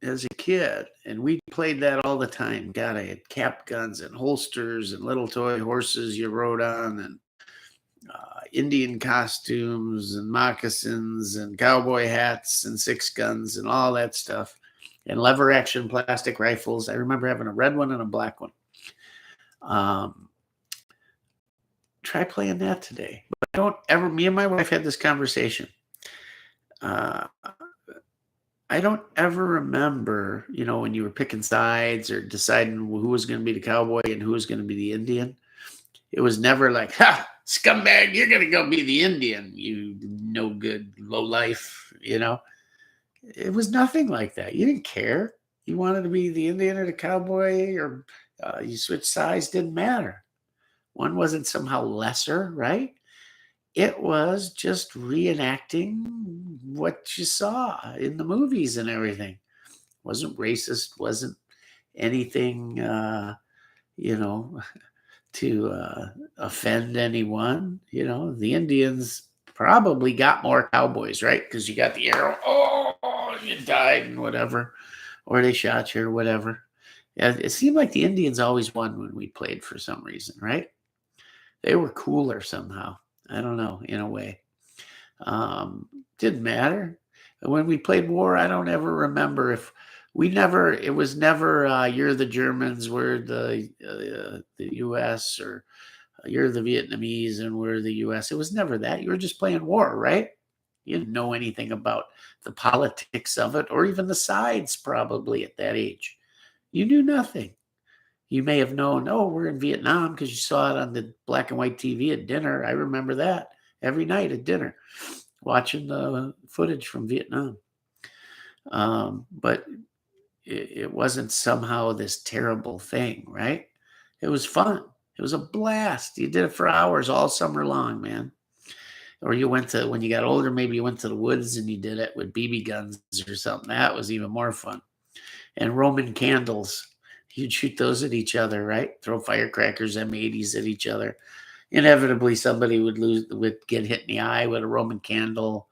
as a kid, and we played that all the time. God, I had cap guns and holsters and little toy horses you rode on and Indian costumes and moccasins and cowboy hats and 6 guns and all that stuff. And lever action plastic rifles. I remember having a red one and a black one. Try playing that today. But I don't ever, me and my wife had this conversation. I don't ever remember, you know, when you were picking sides or deciding who was going to be the cowboy and who was going to be the Indian. It was never like, ha, scumbag, you're going to go be the Indian, you no good, low life, you know. It was nothing like that. You didn't care. You wanted to be the Indian or the cowboy, or you switched sides, didn't matter. One wasn't somehow lesser, right? It was just reenacting what you saw in the movies and everything. Wasn't racist, wasn't anything, you know, to offend anyone. You know, the Indians probably got more cowboys, right? Because you got the arrow, oh, you died and whatever, or they shot you or whatever. Yeah, it seemed like the Indians always won when we played for some reason, right? They were cooler somehow. I don't know, in a way. Didn't matter. When we played war, I don't ever remember if we never, it was never, you're the Germans, we're the U.S., or you're the Vietnamese and we're the U.S. It was never that. You were just playing war, right? You didn't know anything about the politics of it or even the sides probably at that age. You knew nothing. You may have known, oh, we're in Vietnam because you saw it on the black and white TV at dinner. I remember that every night at dinner, watching the footage from Vietnam. But it wasn't somehow this terrible thing, right? It was fun. It was a blast. You did it for hours all summer long, man. Or you went to, when you got older, maybe you went to the woods and you did it with BB guns or something. That was even more fun. And Roman candles. You'd shoot those at each other, right? Throw firecrackers, M80s at each other. Inevitably, somebody would get hit in the eye with a Roman candle,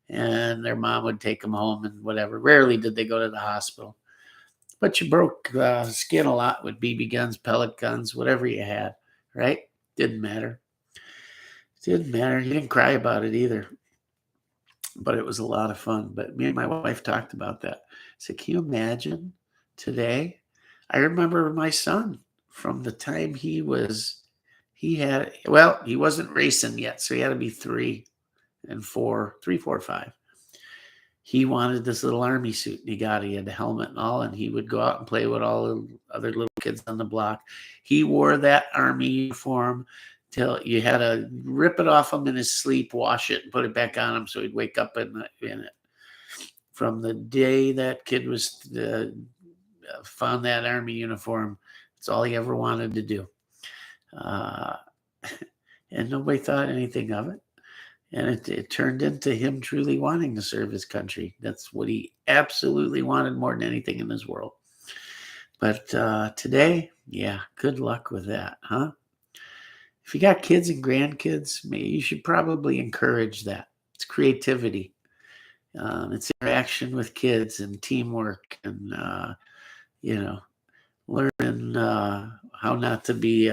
and their mom would take them home and whatever. Rarely did they go to the hospital. But you broke skin a lot with BB guns, pellet guns, whatever you had, right? Didn't matter. Didn't matter. You didn't cry about it either. But it was a lot of fun. But me and my wife talked about that. I said, can you imagine today? I remember my son from the time he wasn't racing yet. So he had to be 3, 4, 5. He wanted this little army suit and he had the helmet and all, and he would go out and play with all the other little kids on the block. He wore that army uniform till you had to rip it off him in his sleep, wash it, and put it back on him so he'd wake up in it. From the day that kid was found that Army uniform. It's all he ever wanted to do. And nobody thought anything of it. And it turned into him truly wanting to serve his country. That's what he absolutely wanted more than anything in this world. But today, yeah, good luck with that, huh? If you got kids and grandkids, maybe you should probably encourage that. It's creativity. It's interaction with kids and teamwork and, learning how not to be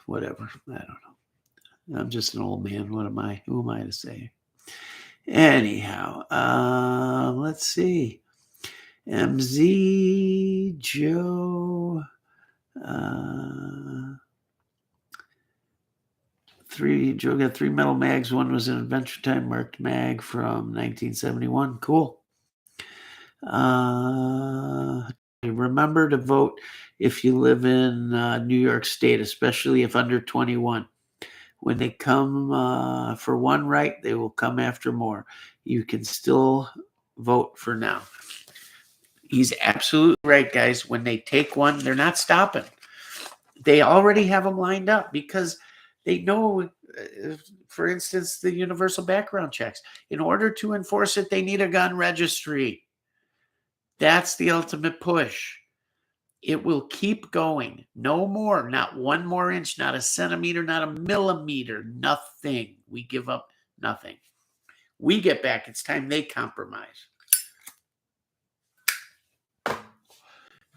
whatever. I don't know. I'm just an old man. What am I? Who am I to say? Anyhow, let's see. MZ Joe. Joe got 3 metal mags. One was an Adventure Time marked mag from 1971. Cool. Remember to vote if you live in New York State, especially if under 21. When they come for one right, they will come after more. You can still vote for now. He's absolutely right, guys. When they take one, they're not stopping. They already have them lined up because they know, for instance, the universal background checks. In order to enforce it, they need a gun registry. That's the ultimate push. It will keep going. No more, not 1 more inch, not a centimeter, not a millimeter, nothing. We give up nothing. We get back. It's time they compromise.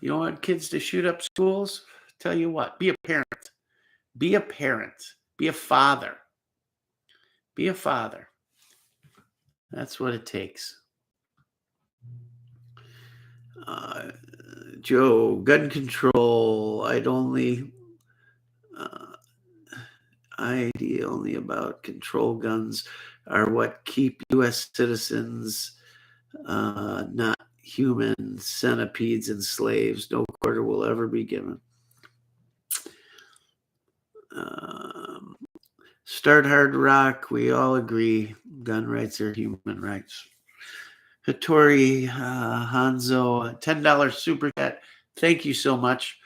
You don't want kids to shoot up schools? Tell you what, be a parent. Be a parent. Be a father. Be a father. That's what it takes. Joe, gun control. Idea only about control guns are what keep U.S. citizens not human centipedes and slaves. No quarter will ever be given. Start Hard Rock. We all agree gun rights are human rights. Hattori Hanzo, $10 super chat. Thank you so much.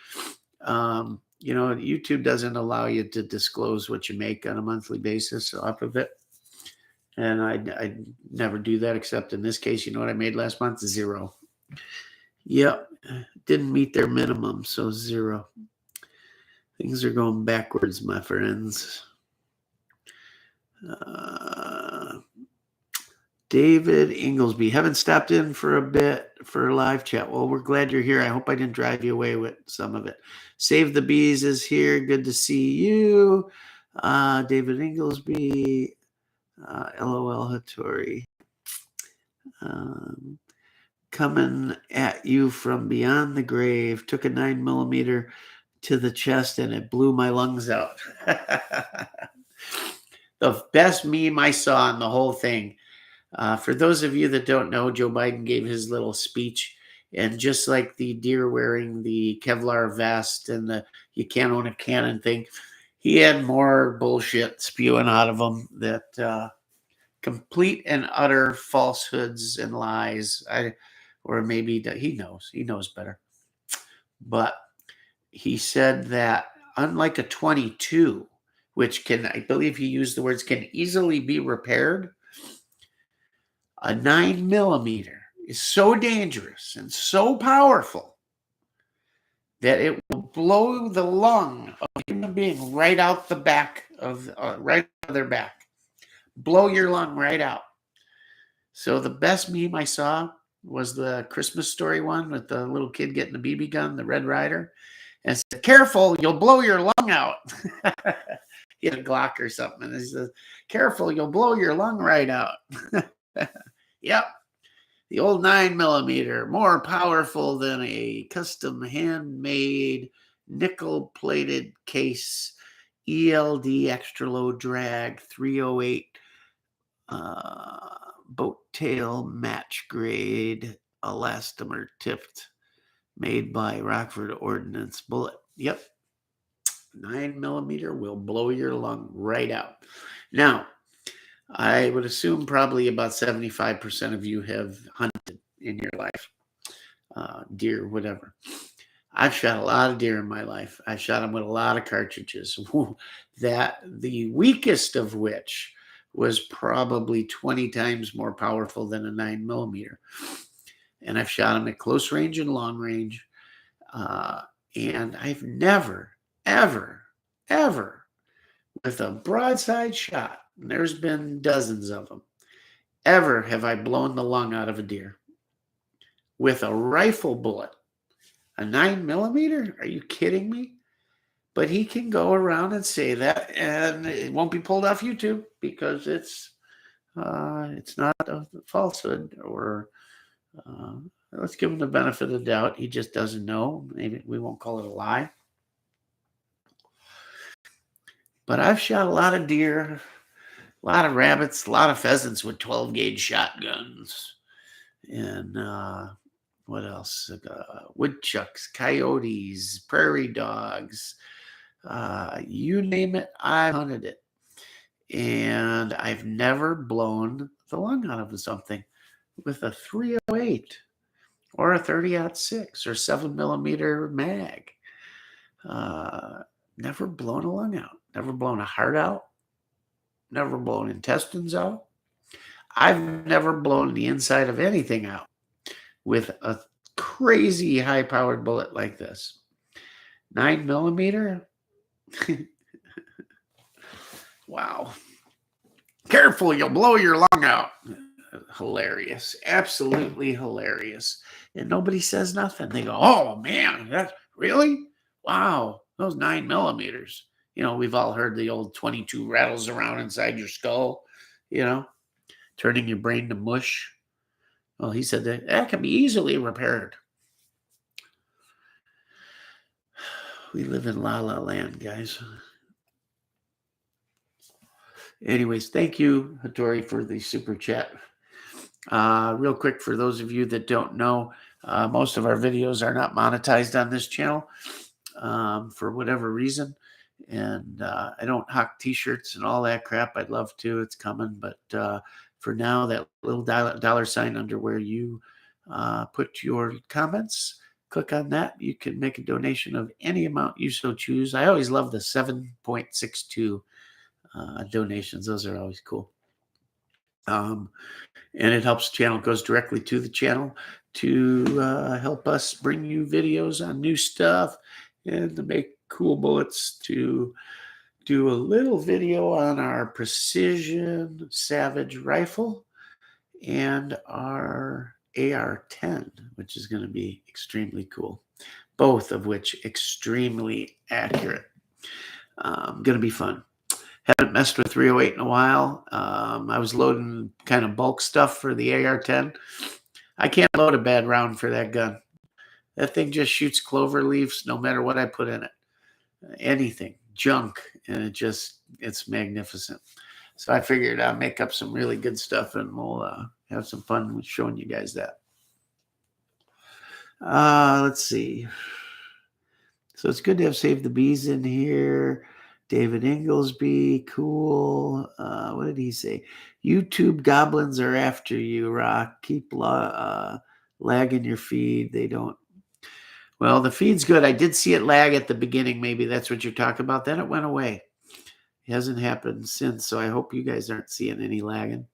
YouTube doesn't allow you to disclose what you make on a monthly basis off of it. And I never do that, except in this case. You know what I made last month? 0. Yep. Didn't meet their minimum, so 0. Things are going backwards, my friends. David Inglesby, haven't stopped in for a bit for a live chat. Well, we're glad you're here. I hope I didn't drive you away with some of it. Save the Bees is here. Good to see you. David Inglesby, LOL Hattori. Coming at you from beyond the grave. Took a 9mm to the chest and it blew my lungs out. The best meme I saw in the whole thing. For those of you that don't know, Joe Biden gave his little speech, and just like the deer wearing the Kevlar vest and the you can't own a cannon thing, he had more bullshit spewing out of him that complete and utter falsehoods and lies. Or maybe he knows better. But he said that unlike a 22, which can, I believe he used the words, can easily be repaired, a 9mm is so dangerous and so powerful that it will blow the lung of a human being right out the back of their back. Blow your lung right out. So the best meme I saw was the Christmas Story one with the little kid getting the BB gun, the Red Ryder, and said, "Careful, you'll blow your lung out." He had a Glock or something, and he says, "Careful, you'll blow your lung right out." Yep. The old 9mm, more powerful than a custom handmade nickel-plated case, ELD extra low drag 308 boat tail match grade elastomer tipped, made by Rockford Ordnance bullet. Yep. 9mm will blow your lung right out. Now, I would assume probably about 75% of you have hunted in your life. deer, whatever. I've shot a lot of deer in my life. I shot them with a lot of cartridges. That the weakest of which was probably 20 times more powerful than a 9mm. And I've shot them at close range and long range. Uh, and I've never, ever, ever, with a broadside shot, and there's been dozens of them, ever have I blown the lung out of a deer. With a rifle bullet, a 9mm? Are you kidding me? But he can go around and say that, and it won't be pulled off YouTube because it's not a falsehood. Or let's give him the benefit of the doubt. He just doesn't know. Maybe we won't call it a lie. But I've shot a lot of deer, a lot of rabbits, a lot of pheasants with 12-gauge shotguns, and what else? Woodchucks, coyotes, prairie dogs. You name it, I hunted it. And I've never blown the lung out of something with a 308 or a 30-06 or 7mm mag. Never blown a lung out. Never blown a heart out. Never blown intestines out. I've never blown the inside of anything out with a crazy high-powered bullet like this. 9mm? Wow. Careful, you'll blow your lung out. Hilarious. Absolutely hilarious. And nobody says nothing. They go, oh, man, that's really? Wow, those 9mm. You know, we've all heard the old 22 rattles around inside your skull, you know, turning your brain to mush. Well, he said that can be easily repaired. We live in La La Land, guys. Anyways, thank you, Hattori, for the super chat. Real quick, for those of you that don't know, most of our videos are not monetized on this channel for whatever reason. And I don't hawk t-shirts and all that crap. I'd love to. It's coming. But for now, that little dollar sign under where you put your comments, click on that. You can make a donation of any amount you so choose. I always love the 7.62 donations. Those are always cool. And it helps the channel, goes directly to the channel to help us bring you videos on new stuff and to make cool bullets, to do a little video on our Precision Savage rifle and our AR-10, which is going to be extremely cool. Both of which extremely accurate. Going to be fun. Haven't messed with 308 in a while. I was loading kind of bulk stuff for the AR-10. I can't load a bad round for that gun. That thing just shoots clover leaves no matter what I put in it. Anything, junk, and it's magnificent. So I figured I'll make up some really good stuff and we'll have some fun with showing you guys that. Let's see. So it's good to have Save the Bees in here. David Inglesby, cool. What did he say? YouTube goblins are after you, Rock. Keep lagging your feed. They don't. Well, the feed's good. I did see it lag at the beginning. Maybe that's what you're talking about. Then it went away. It hasn't happened since, so I hope you guys aren't seeing any lagging.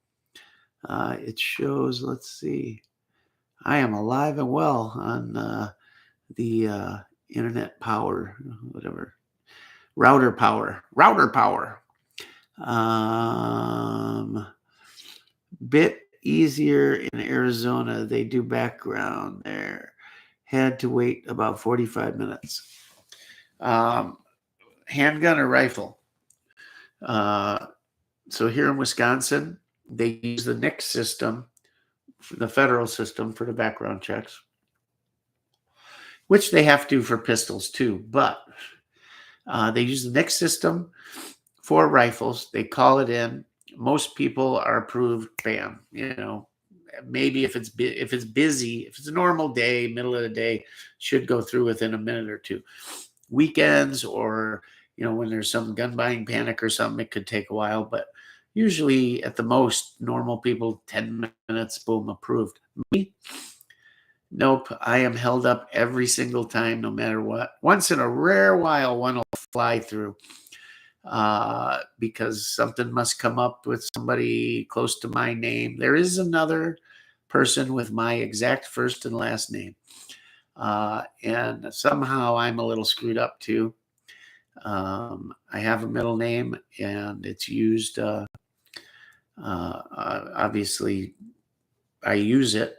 It shows, let's see. I am alive and well on the internet power, whatever. Router power. Bit easier in Arizona. They do background there. Had to wait about 45 minutes. Handgun or rifle? So here in Wisconsin, they use the NICS system, the federal system, for the background checks, which they have to for pistols too. But they use the NICS system for rifles. They call it in. Most people are approved. Bam. You know, maybe if it's busy, if it's a normal day, middle of the day, should go through within a minute or two. Weekends or, you know, when there's some gun buying panic or something, it could take a while. But usually, at the most, normal people, 10 minutes, boom, approved. Me, Nope, I am held up every single time, no matter what. Once in a rare while, one will fly through because something must come up with somebody close to my name. There is another person with my exact first and last name. And somehow I'm a little screwed up too. I have a middle name and it's used, obviously, I use it.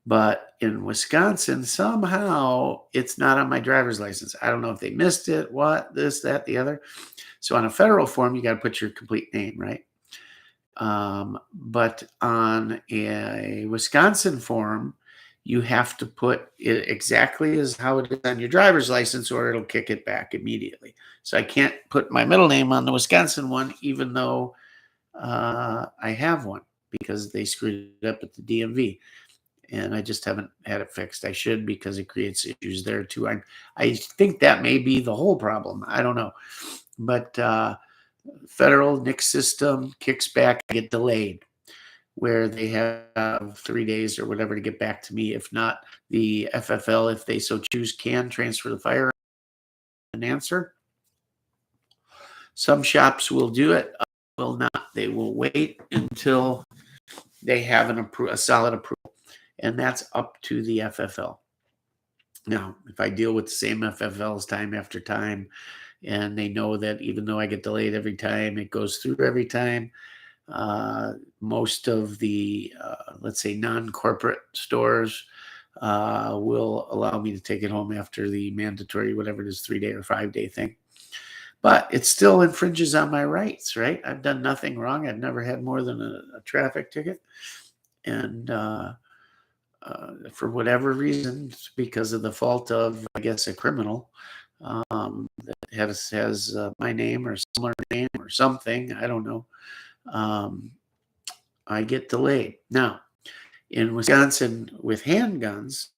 But in Wisconsin, somehow it's not on my driver's license. I don't know if they missed it, what, this, that, the other. So on a federal form, you got to put your complete name, right? But on a Wisconsin form, you have to put it exactly as how it is on your driver's license, or it'll kick it back immediately. So I can't put my middle name on the Wisconsin one, even though I have one, because they screwed it up at the DMV. And I just haven't had it fixed. I should, because it creates issues there too. I think that may be the whole problem. I don't know. But federal NICS system kicks back, get delayed, where they have 3 days or whatever to get back to me. If not, the FFL, if they so choose, can transfer the firearm and answer. Some shops will do it, will not. They will wait until they have a solid approval. And that's up to the FFL. Now, if I deal with the same FFLs time after time, and they know that even though I get delayed every time, it goes through every time, most of the, let's say, non-corporate stores will allow me to take it home after the mandatory, whatever it is, 3-day or 5-day thing. But it still infringes on my rights, right? I've done nothing wrong. I've never had more than a traffic ticket. And for whatever reason, because of the fault of, I guess, a criminal that has my name or similar name or something, I don't know, I get delayed. Now, in Wisconsin with handguns,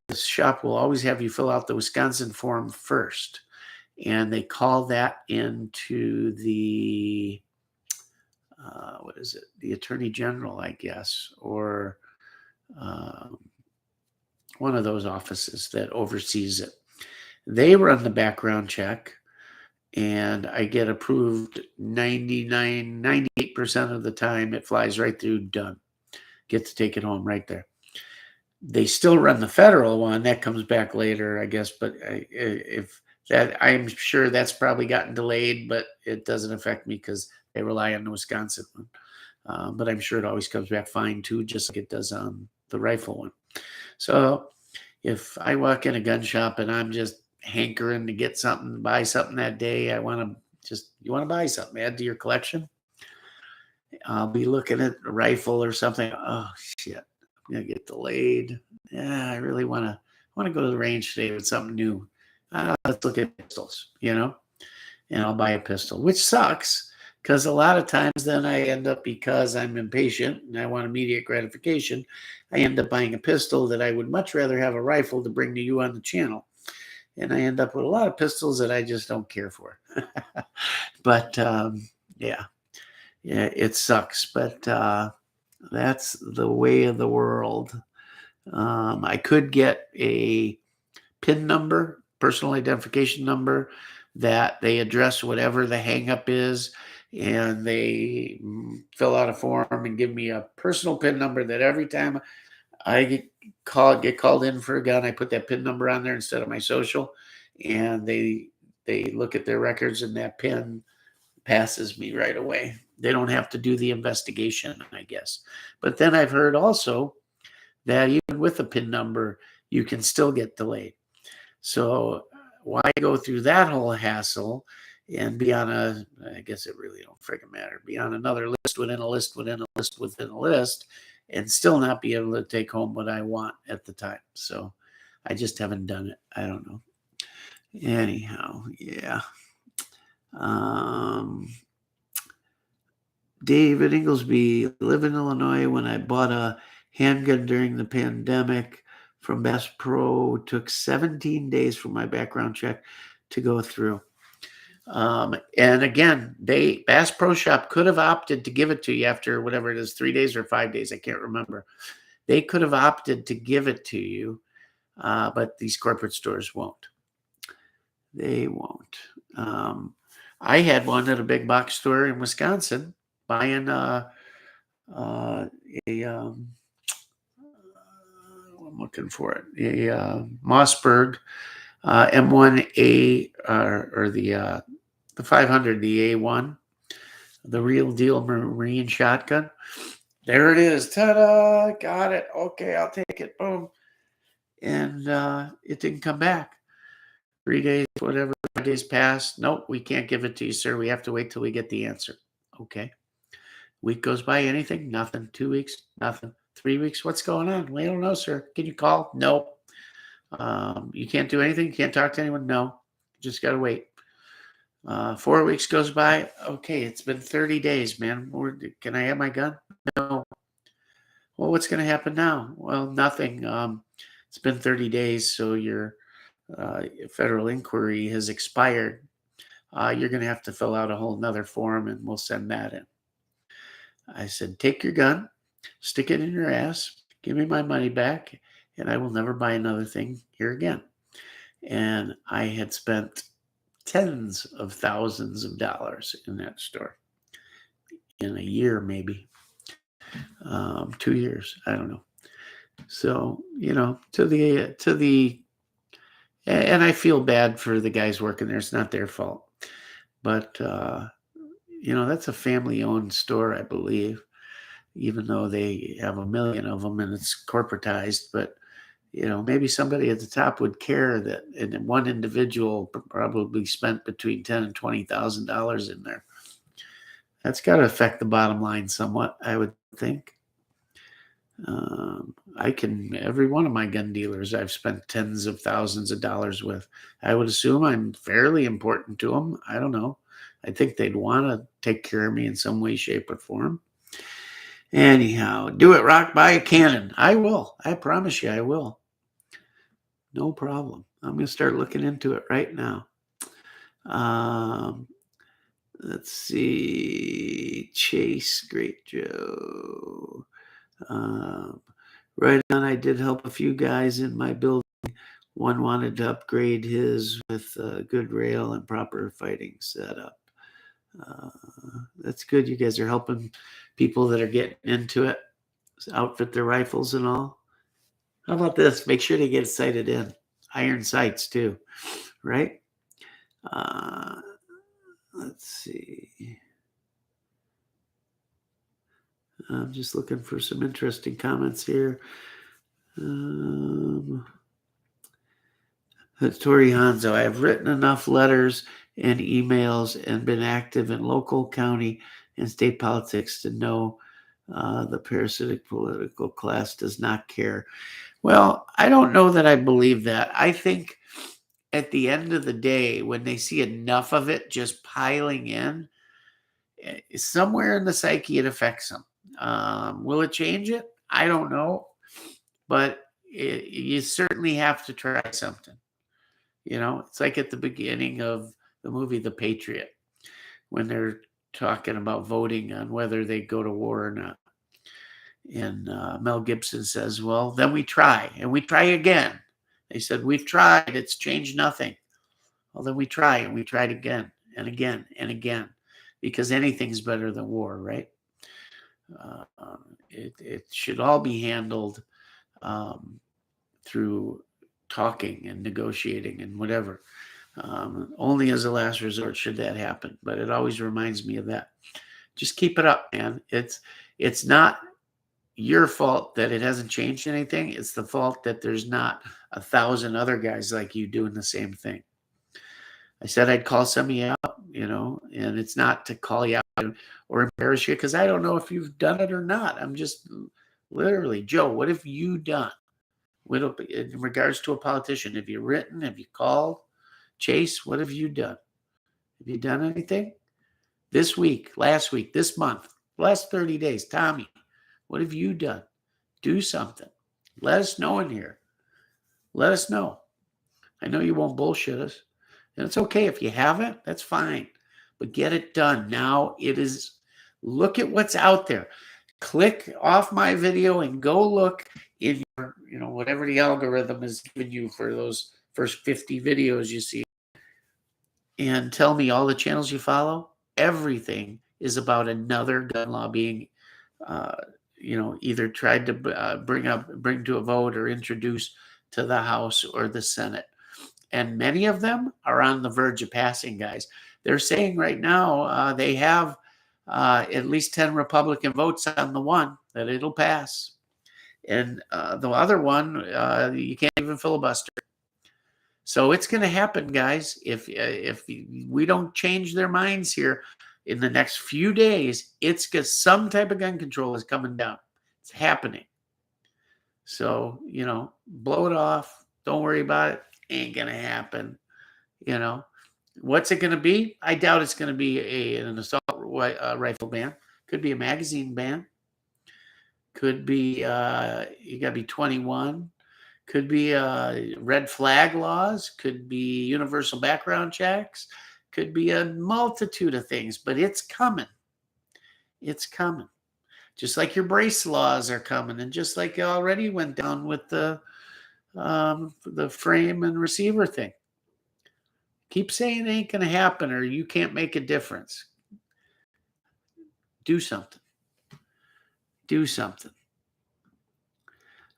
this shop will always have you fill out the Wisconsin form first, and they call that into the what is it? The Attorney General, I guess, or one of those offices that oversees it. They run the background check, and I get approved 98% of the time. It flies right through, done. Get to take it home right there. They still run the federal one. That comes back later, I guess. But if that, I'm sure that's probably gotten delayed, but it doesn't affect me because they rely on the Wisconsin one. But I'm sure it always comes back fine too, just like it does on the rifle one. So if I walk in a gun shop and I'm just hankering to get something, buy something that day, you want to buy something, add to your collection, I'll be looking at a rifle or something. Oh shit, I'm gonna get delayed. Yeah, I really want to go to the range today with something new. Let's look at pistols, and I'll buy a pistol, which sucks because a lot of times then I end up, because I'm impatient and I want immediate gratification, I end up buying a pistol that I would much rather have a rifle to bring to you on the channel. And I end up with a lot of pistols that I just don't care for. But yeah, it sucks. But that's the way of the world. I could get a PIN number, personal identification number, that they address whatever the hangup is, and they fill out a form and give me a personal PIN number that every time I get called in for a gun, I put that PIN number on there instead of my social, and they look at their records, and that PIN passes me right away. They don't have to do the investigation, I guess. But then I've heard also that even with a PIN number, you can still get delayed. So why go through that whole hassle and be on I guess it really don't freaking matter, be on another list within a list within a list within a list and still not be able to take home what I want at the time. So I just haven't done it. I don't know. Anyhow, yeah. David Inglesby, live in Illinois. When I bought a handgun during the pandemic from Bass Pro, took 17 days for my background check to go through. And again, Bass Pro Shop could have opted to give it to you after whatever it is, 3 days or 5 days. I can't remember. They could have opted to give it to you, but these corporate stores won't. They won't. I had one at a big box store in Wisconsin buying a I'm looking for it, a Mossberg M1A, or the 500, the A1, the real deal Marine shotgun. There it is. Ta-da! Got it. Okay, I'll take it. Boom. And it didn't come back. 3 days, whatever, 5 days passed. Nope, we can't give it to you, sir. We have to wait till we get the answer. Okay. Week goes by, anything? Nothing. 2 weeks? Nothing. 3 weeks? What's going on? We don't know, sir. Can you call? Nope. You can't do anything? You can't talk to anyone? No. Just got to wait. 4 weeks goes by. Okay, it's been 30 days, man. Can I have my gun? No. Well, what's going to happen now? Well, nothing. It's been 30 days, so your federal inquiry has expired. You're going to have to fill out a whole nother form, and we'll send that in. I said, take your gun, stick it in your ass, give me my money back, and I will never buy another thing here again. And I had spent tens of thousands of dollars in that store in a year, maybe 2 years. I don't know. So, and I feel bad for the guys working there. It's not their fault, but that's a family-owned store, I believe, even though they have a million of them and it's corporatized. But maybe somebody at the top would care that, and one individual probably spent between $10,000 and $20,000 in there. That's got to affect the bottom line somewhat, I would think. Every one of my gun dealers I've spent tens of thousands of dollars with. I would assume I'm fairly important to them. I don't know. I think they'd want to take care of me in some way, shape, or form. Anyhow, do it, Rock. Buy a cannon. I will. I promise you I will. No problem. I'm going to start looking into it right now. Let's see. Chase, Great Joe. Right on, I did help a few guys in my building. One wanted to upgrade his with good rail and proper fighting setup. That's good. You guys are helping people that are getting into it, outfit their rifles and all. How about this? Make sure they get sighted in. Iron sights too, right? Let's see. I'm just looking for some interesting comments here. Tori Hanzo, I have written enough letters and emails and been active in local, county, and state politics to know the parasitic political class does not care. Well, I don't know that I believe that. I think at the end of the day, when they see enough of it just piling in, somewhere in the psyche, it affects them. Will it change it? I don't know. But you certainly have to try something. It's like at the beginning of the movie The Patriot, when they're talking about voting on whether they go to war or not. And Mel Gibson says, well, then we try, and we try again. They said, we've tried, it's changed nothing. Well, then we try, and we tried again and again and again, because anything's better than war, right? It should all be handled through talking and negotiating and whatever. Only as a last resort should that happen. But it always reminds me of that. Just keep it up, man. It's not your fault that it hasn't changed anything. It's the fault that there's not 1,000 other guys like you doing the same thing. I said I'd call some of you out, and it's not to call you out or embarrass you, because I don't know if you've done it or not. I'm just literally, Joe, what have you done? In regards to a politician, have you written? Have you called? Chase, what have you done? Have you done anything? This week, last week, this month, last 30 days, Tommy, what have you done? Do something. Let us know in here. Let us know. I know you won't bullshit us. And it's okay if you haven't, that's fine. But get it done. Now look at what's out there. click off my video and go look in your, whatever the algorithm is giving you for those first 50 videos you see, and tell me all the channels you follow. Everything is about another gun law being, uh, either tried to bring to a vote or introduce to the House or the Senate. And many of them are on the verge of passing, guys. They're saying right now they have at least 10 Republican votes on the one that it'll pass. And the other one, you can't even filibuster. So it's going to happen, guys. If we don't change their minds here in the next few days, it's because some type of gun control is coming down. It's happening. So, blow it off. Don't worry about it. Ain't going to happen. What's it going to be? I doubt it's going to be an assault rifle ban. Could be a magazine ban. Could be, you got to be 21. Could be red flag laws. Could be universal background checks. Could be a multitude of things, but it's coming. It's coming. Just like your brace laws are coming, and just like you already went down with the frame and receiver thing. Keep saying it ain't going to happen or you can't make a difference. Do something. Do something.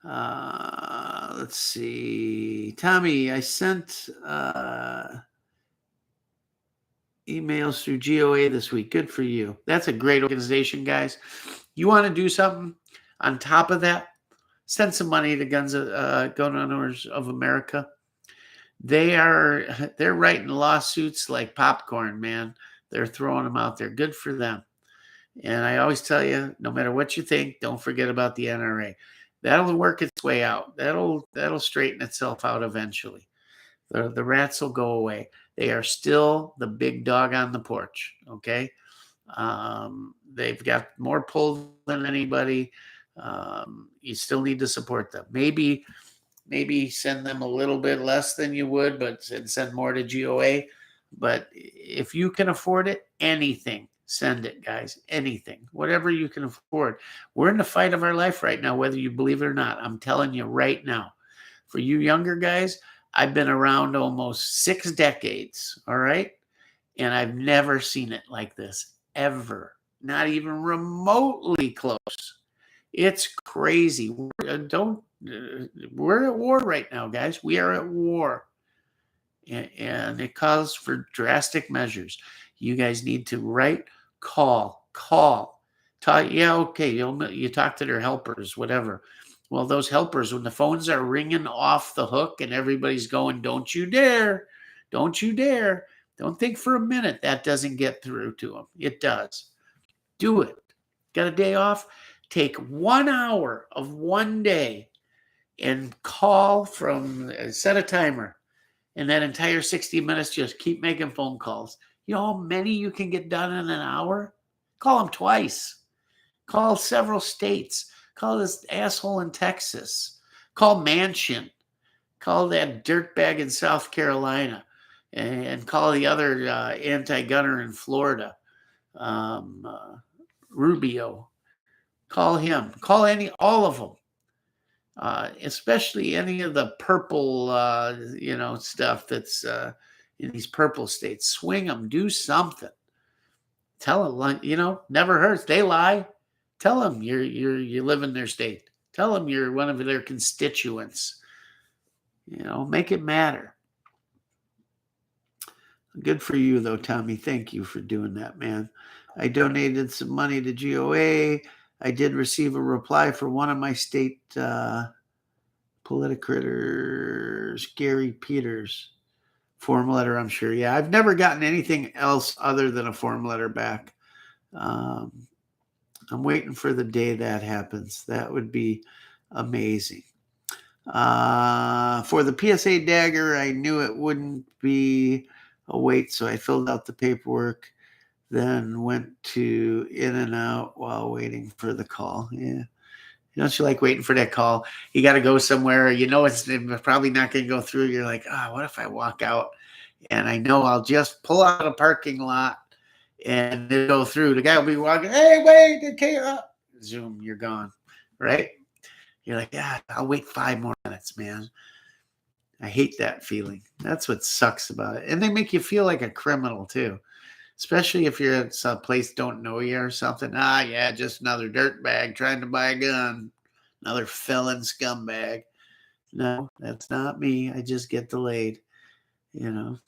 Let's see. Tommy, I sent emails through GOA this week. Good for you. That's a great organization, guys. You want to do something on top of that? Send some money to Gun Owners of America. They're writing lawsuits like popcorn, man. They're throwing them out there. Good for them. And I always tell you, no matter what you think, don't forget about the NRA. That'll work its way out. That'll straighten itself out eventually. The rats will go away. They are still the big dog on the porch. Okay, they've got more pull than anybody. You still need to support them. Maybe send them a little bit less than you would, but send more to GOA. But if you can afford it, anything, send it, guys. Anything, whatever you can afford. We're in the fight of our life right now, whether you believe it or not. I'm telling you right now. For you younger guys, I've been around almost 6 decades, all right? And I've never seen it like this, ever. Not even remotely close. It's crazy. We're at war right now, guys. We are at war. And it calls for drastic measures. You guys need to call. Talk. Yeah, okay. You talk to their helpers, whatever. Well, those helpers, when the phones are ringing off the hook and everybody's going, don't you dare. Don't you dare. Don't think for a minute that doesn't get through to them. It does. Do it. Got a day off? Take 1 hour of one day and set a timer. And that entire 60 minutes, just keep making phone calls. You know how many you can get done in an hour? Call them twice. Call several states. Call this asshole in Texas. Call Manchin. Call that dirtbag in South Carolina. And call the other anti-gunner in Florida, Rubio. Call him. Call all of them. Especially any of the purple, stuff that's in these purple states. Swing them. Do something. Tell them, never hurts. They lie. Tell them you live in their state. Tell them you're one of their constituents. Make it matter. Good for you, though, Tommy. Thank you for doing that, man. I donated some money to GOA. I did receive a reply for one of my state politicrators, Gary Peters. Form letter, I'm sure. Yeah, I've never gotten anything else other than a form letter back. I'm waiting for the day that happens. That would be amazing. For the PSA dagger, I knew it wouldn't be a wait, so I filled out the paperwork, then went to in and out while waiting for the call. Yeah. Don't you like waiting for that call? You got to go somewhere. It's probably not going to go through. You're like, what if I walk out and I know I'll just pull out a parking lot and it'll go through. The guy will be walking, hey, wait, Zoom, you're gone, right? You're like, yeah, I'll wait 5 more minutes, man. I hate that feeling. That's what sucks about it. And they make you feel like a criminal too, especially if you're at some place don't know you or something. Ah, yeah, just another dirtbag trying to buy a gun, another felon scumbag. No, that's not me. I just get delayed. You know,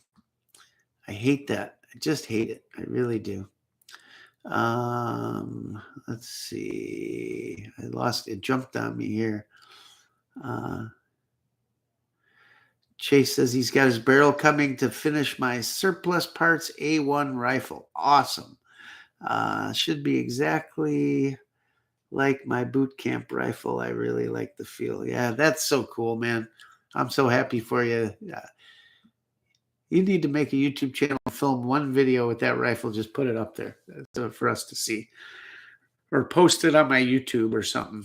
I hate that. I just hate it. I really do. Let's see. I lost it. Jumped on me here. Uh, Chase says he's got his barrel coming to finish my surplus parts A1 rifle. Awesome. Should be exactly like my boot camp rifle. I really like the feel. Yeah, that's so cool, man. I'm so happy for you. You need to make a YouTube channel, film one video with that rifle, just put it up there for us to see, or post it on my YouTube or something.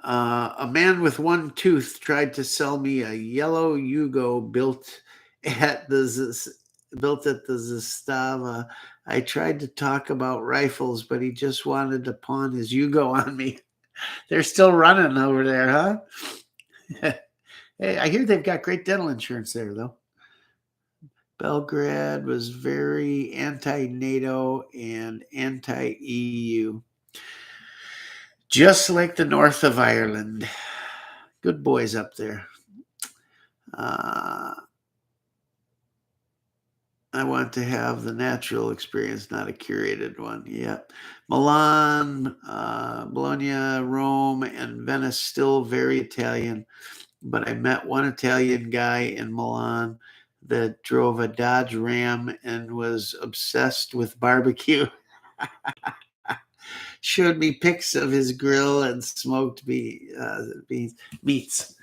A man with one tooth tried to sell me a yellow Yugo built at the Zastava. I tried to talk about rifles, but he just wanted to pawn his Yugo on me. They're still running over there, huh? Hey, I hear they've got great dental insurance there, though. Belgrade was very anti-NATO and anti-EU. Just like the north of Ireland. Good boys up there. I want to have the natural experience, not a curated one. Yep. Milan, Bologna, Rome, and Venice, still very Italian. But I met one Italian guy in Milan that drove a Dodge Ram and was obsessed with barbecue. Showed me pics of his grill and smoked meats.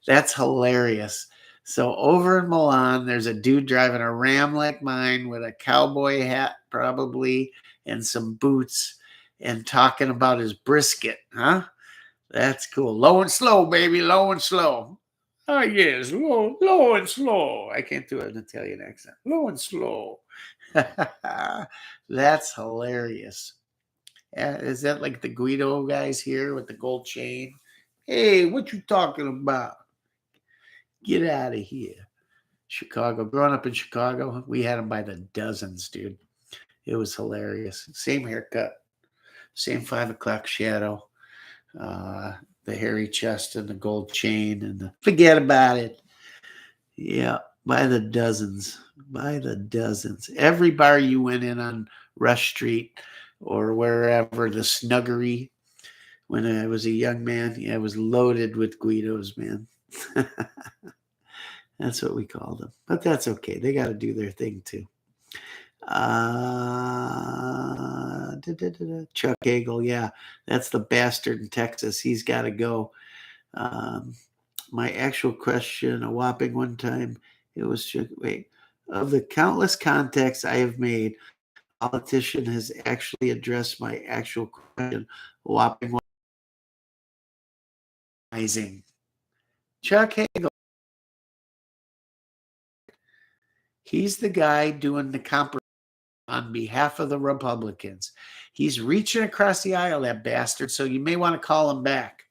That's hilarious. So over in Milan, there's a dude driving a Ram like mine with a cowboy hat, probably, and some boots, and talking about his brisket, huh? That's cool. Low and slow, baby. Low and slow. Oh, yes. Low and slow. I can't do an Italian accent. Low and slow. That's hilarious. Yeah, is that like the Guido guys here with the gold chain? Hey, what you talking about? Get out of here. Chicago. Growing up in Chicago, we had them by the dozens, dude. It was hilarious. Same haircut, same 5 o'clock shadow, the hairy chest and the gold chain, and forget about it. Yeah, by the dozens, by the dozens. Every bar you went in on Rush Street or wherever, the Snuggery, when I was a young man, yeah, it was loaded with Guidos, man. That's what we call them. But that's okay. They got to do their thing too. Chuck Hagel, yeah, that's the bastard in Texas. He's got to go. My actual question, a whopping one time, it was wait. Of the countless contacts I have made, a politician has actually addressed my actual question. A whopping one. Amazing. Chuck Hagel. He's the guy doing the compromise on behalf of the Republicans. He's reaching across the aisle, that bastard. So you may want to call him back.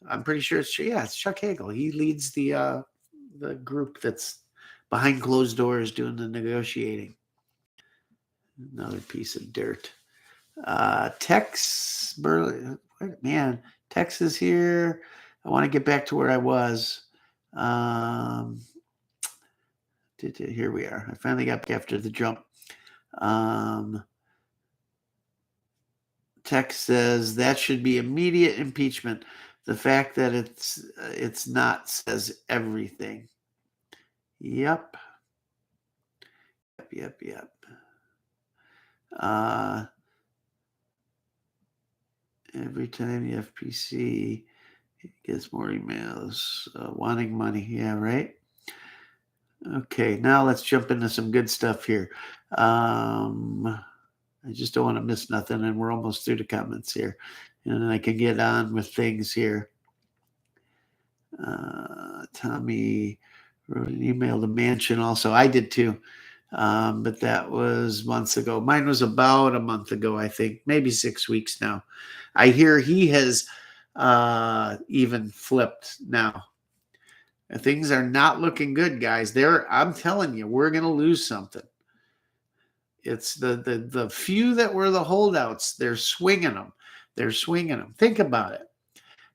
I'm pretty sure it's Chuck Hagel. He leads the group that's behind closed doors doing the negotiating. Another piece of dirt. Tex Burley, man, Texas here. I want to get back to where I was. Here we are. I finally got back after the jump. Tex says that should be immediate impeachment. The fact that it's not says everything. Yep. Every time the FPC gets more emails wanting money. Yeah, right. Okay, now let's jump into some good stuff here. I just don't want to miss nothing, and we're almost through the comments here, and I can get on with things here. Tommy wrote an email to Mansion also. I did too. But that was months ago. Mine was about a month ago, I think, maybe 6 weeks now. I hear he has even flipped now. Things are not looking good, guys. I'm telling you, we're going to lose something. It's the few that were the holdouts. They're swinging them. They're swinging them. Think about it.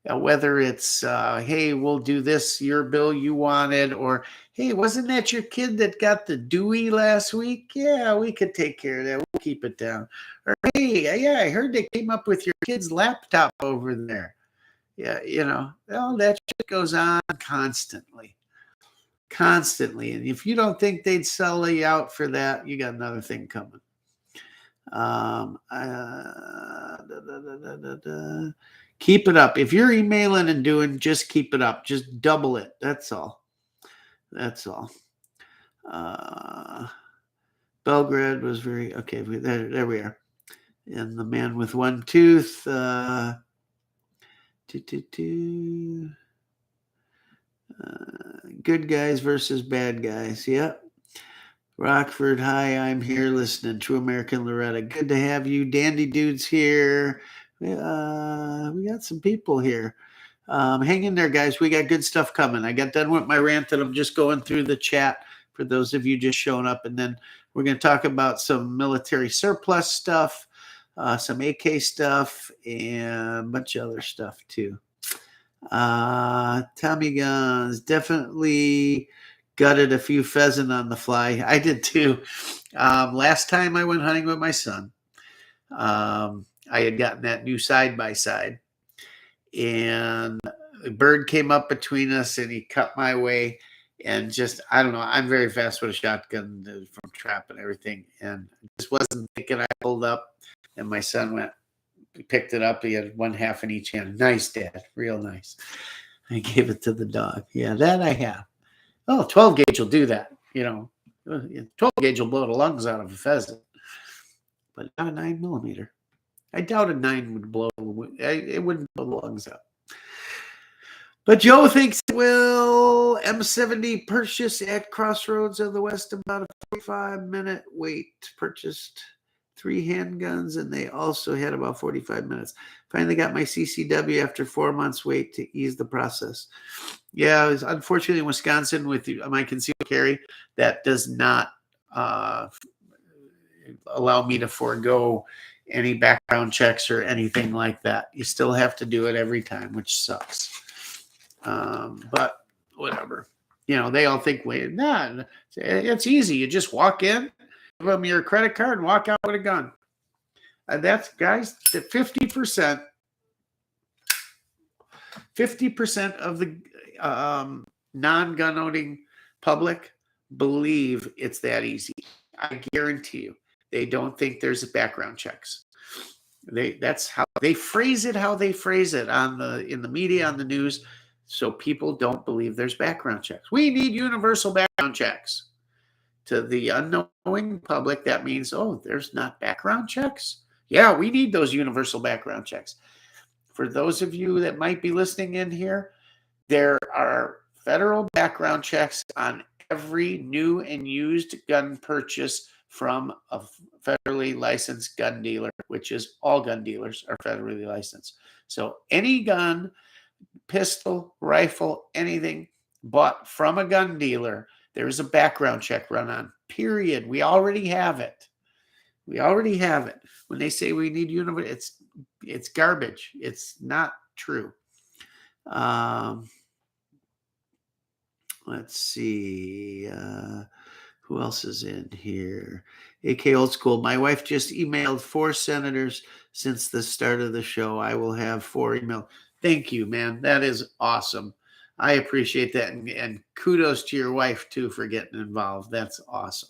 Whether it's, hey, we'll do this, your bill you wanted, or, hey, wasn't that your kid that got the Dewey last week? Yeah, we could take care of that. We'll keep it down. Or, hey, yeah, I heard they came up with your kid's laptop over there. Yeah, well, that shit goes on constantly. Constantly. And if you don't think they'd sell you out for that, you got another thing coming. Keep it up. If you're emailing and doing, just keep it up. Just double it. That's all. That's all. Belgrade was very okay. There we are. And the man with one tooth. Good guys versus bad guys. Yep. Rockford, hi, I'm here listening. True American Loretta. Good to have you. Dandy Dude's here. We got some people here. Hang in there, guys. We got good stuff coming. I got done with my rant and I'm just going through the chat for those of you just showing up. And then we're going to talk about some military surplus stuff, some AK stuff, and a bunch of other stuff too. Tommy guns, definitely gutted a few pheasant on the fly. I did too. Last time I went hunting with my son, I had gotten that new side-by-side, and a bird came up between us and he cut my way, and just, I don't know, I'm very fast with a shotgun from trap and everything, and just wasn't thinking. I pulled up and my son went, he picked it up. He had one half in each hand. Nice, Dad. Real nice. I gave it to the dog. Yeah, that I have. Oh, 12 gauge will do that. 12 gauge will blow the lungs out of a pheasant, but not a 9mm. I doubt a 9 would blow. It wouldn't blow the lungs out. But Joe thinks it will. M70 purchase at Crossroads of the West, about a 45-minute wait. Purchased 3 handguns, and they also had about 45 minutes. Finally got my CCW after 4 months wait to ease the process. Yeah, unfortunately in Wisconsin with my concealed carry, that does not allow me to forego any background checks or anything like that. You still have to do it every time, which sucks. But whatever. They all think, nah, it's easy. You just walk in, give them your credit card, and walk out with a gun. That's, guys, 50%. 50% of the non-gun owning public believe it's that easy. I guarantee you, they don't think there's background checks. That's how they phrase it. How they phrase it in the media, on the news, so people don't believe there's background checks. We need universal background checks. To the unknowing public, that means, oh, there's not background checks? Yeah, we need those universal background checks. For those of you that might be listening in here, there are federal background checks on every new and used gun purchase from a federally licensed gun dealer, which is all gun dealers are federally licensed. So any gun, pistol, rifle, anything bought from a gun dealer, there's a background check run on, period. We already have it. We already have it. When they say we need universal, it's garbage. It's not true. Let's see. Who else is in here? AK Old School. My wife just emailed 4 senators since the start of the show. I will have 4 email. Thank you, man. That is awesome. I appreciate that. And kudos to your wife, too, for getting involved. That's awesome.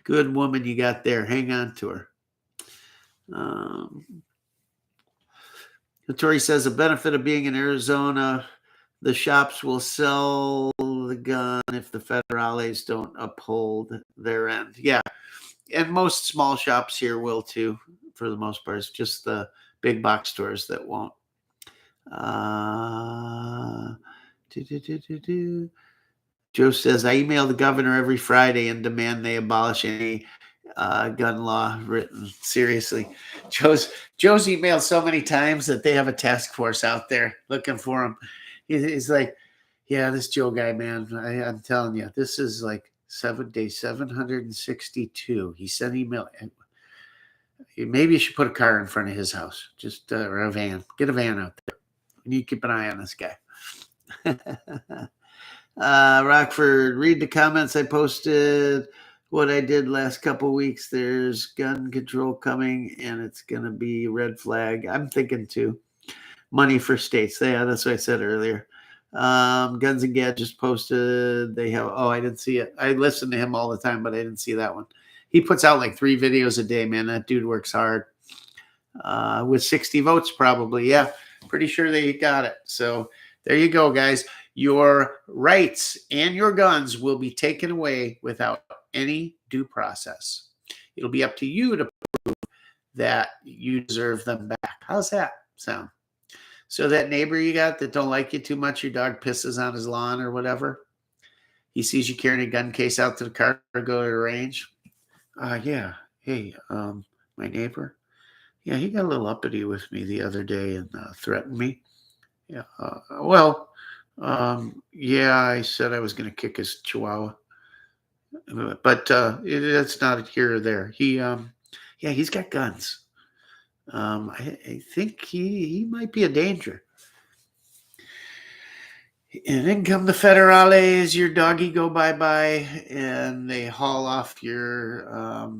Good woman you got there. Hang on to her. Tori says the benefit of being in Arizona, the shops will sell the gun if the federales don't uphold their end. Yeah. And most small shops here will too, for the most part. It's just the big box stores that won't. Joe says, I email the governor every Friday and demand they abolish any gun law written. Seriously. Joe's emailed so many times that they have a task force out there looking for him. He's like, yeah, this Joe guy, man, I'm telling you, this is like day 762. He sent email. Maybe you should put a car in front of his house, just or a van. Get a van out there. You need to keep an eye on this guy. Rockford, read the comments I posted. What I did last couple weeks. There's gun control coming, and it's gonna be red flag. I'm thinking too. Money for states. Yeah, that's what I said earlier. Guns and Gadgets posted. They have. Oh, I didn't see it. I listen to him all the time, but I didn't see that one. He puts out like 3 videos a day, man. That dude works hard. With 60 votes, probably. Yeah, pretty sure they got it. So there you go, guys. Your rights and your guns will be taken away without any due process. It'll be up to you to prove that you deserve them back. How's that sound? So that neighbor you got that don't like you too much, your dog pisses on his lawn or whatever, he sees you carrying a gun case out to the car or go to the range. Yeah. Hey, my neighbor. Yeah, he got a little uppity with me the other day and threatened me. Yeah. Yeah, I said I was going to kick his chihuahua, but it's not here or there. Yeah, he's got guns. I think he might be a danger. And then come the federales, your doggy go bye-bye, and they haul off your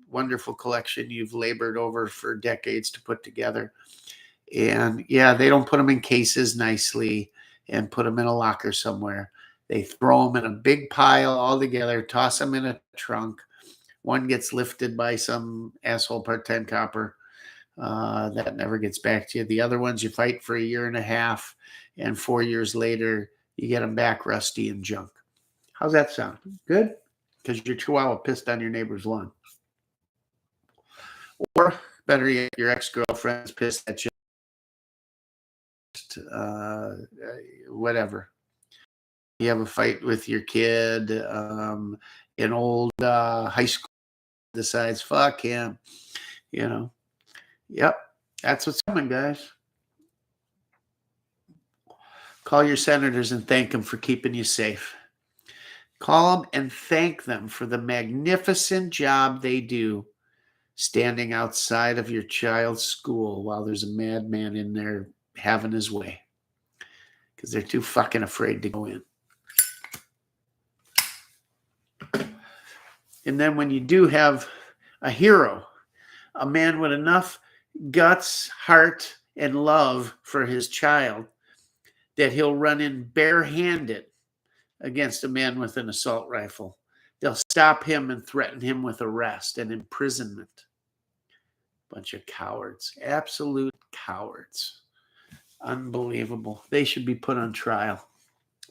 wonderful collection you've labored over for decades to put together. And yeah, they don't put them in cases nicely and put them in a locker somewhere. They throw them in a big pile all together, toss them in a trunk. One gets lifted by some asshole part-time copper that never gets back to you. The other ones you fight for 1.5 years, and 4 years later, you get them back rusty and junk. How's that sound? Good? Because your chihuahua pissed on your neighbor's lawn. Or better yet, your ex-girlfriend's pissed at you. Whatever. You have a fight with your kid. An old high school decides, fuck him. You know. Yep. That's what's coming, guys. Call your senators and thank them for keeping you safe. Call them and thank them for the magnificent job they do standing outside of your child's school while there's a madman in there having his way. Because they're too fucking afraid to go in. And then when you do have a hero, a man with enough guts, heart, and love for his child, that he'll run in barehanded against a man with an assault rifle. They'll stop him and threaten him with arrest and imprisonment. Bunch of cowards. Absolute cowards. Unbelievable. They should be put on trial.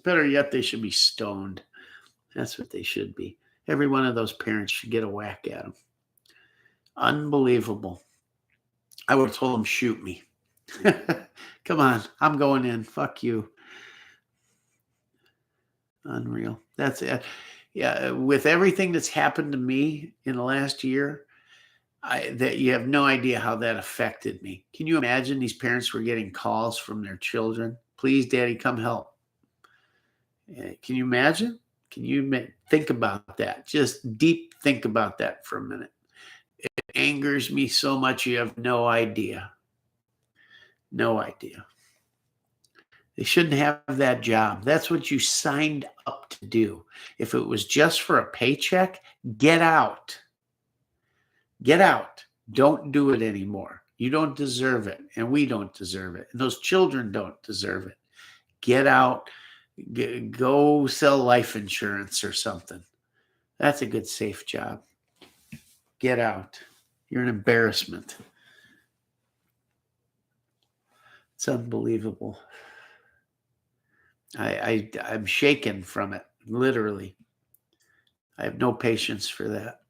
Better yet, they should be stoned. That's what they should be. Every one of those parents should get a whack at them. Unbelievable. I would have told them, shoot me. Come on, I'm going in. Fuck you. Unreal. That's it. Yeah, with everything that's happened to me in the last year, that you have no idea how that affected me. Can you imagine these parents were getting calls from their children? Please, Daddy, come help. Can you imagine? Can you think about that? Just deep think about that for a minute. It angers me so much you have no idea. No idea. They shouldn't have that job. That's what you signed up to do. If it was just for a paycheck, get out. Get out. Don't do it anymore. You don't deserve it, and we don't deserve it, and those children don't deserve it. Get out. Go sell life insurance or something. That's a good, safe job. Get out. You're an embarrassment. It's unbelievable. I'm shaken from it, literally. I have no patience for that.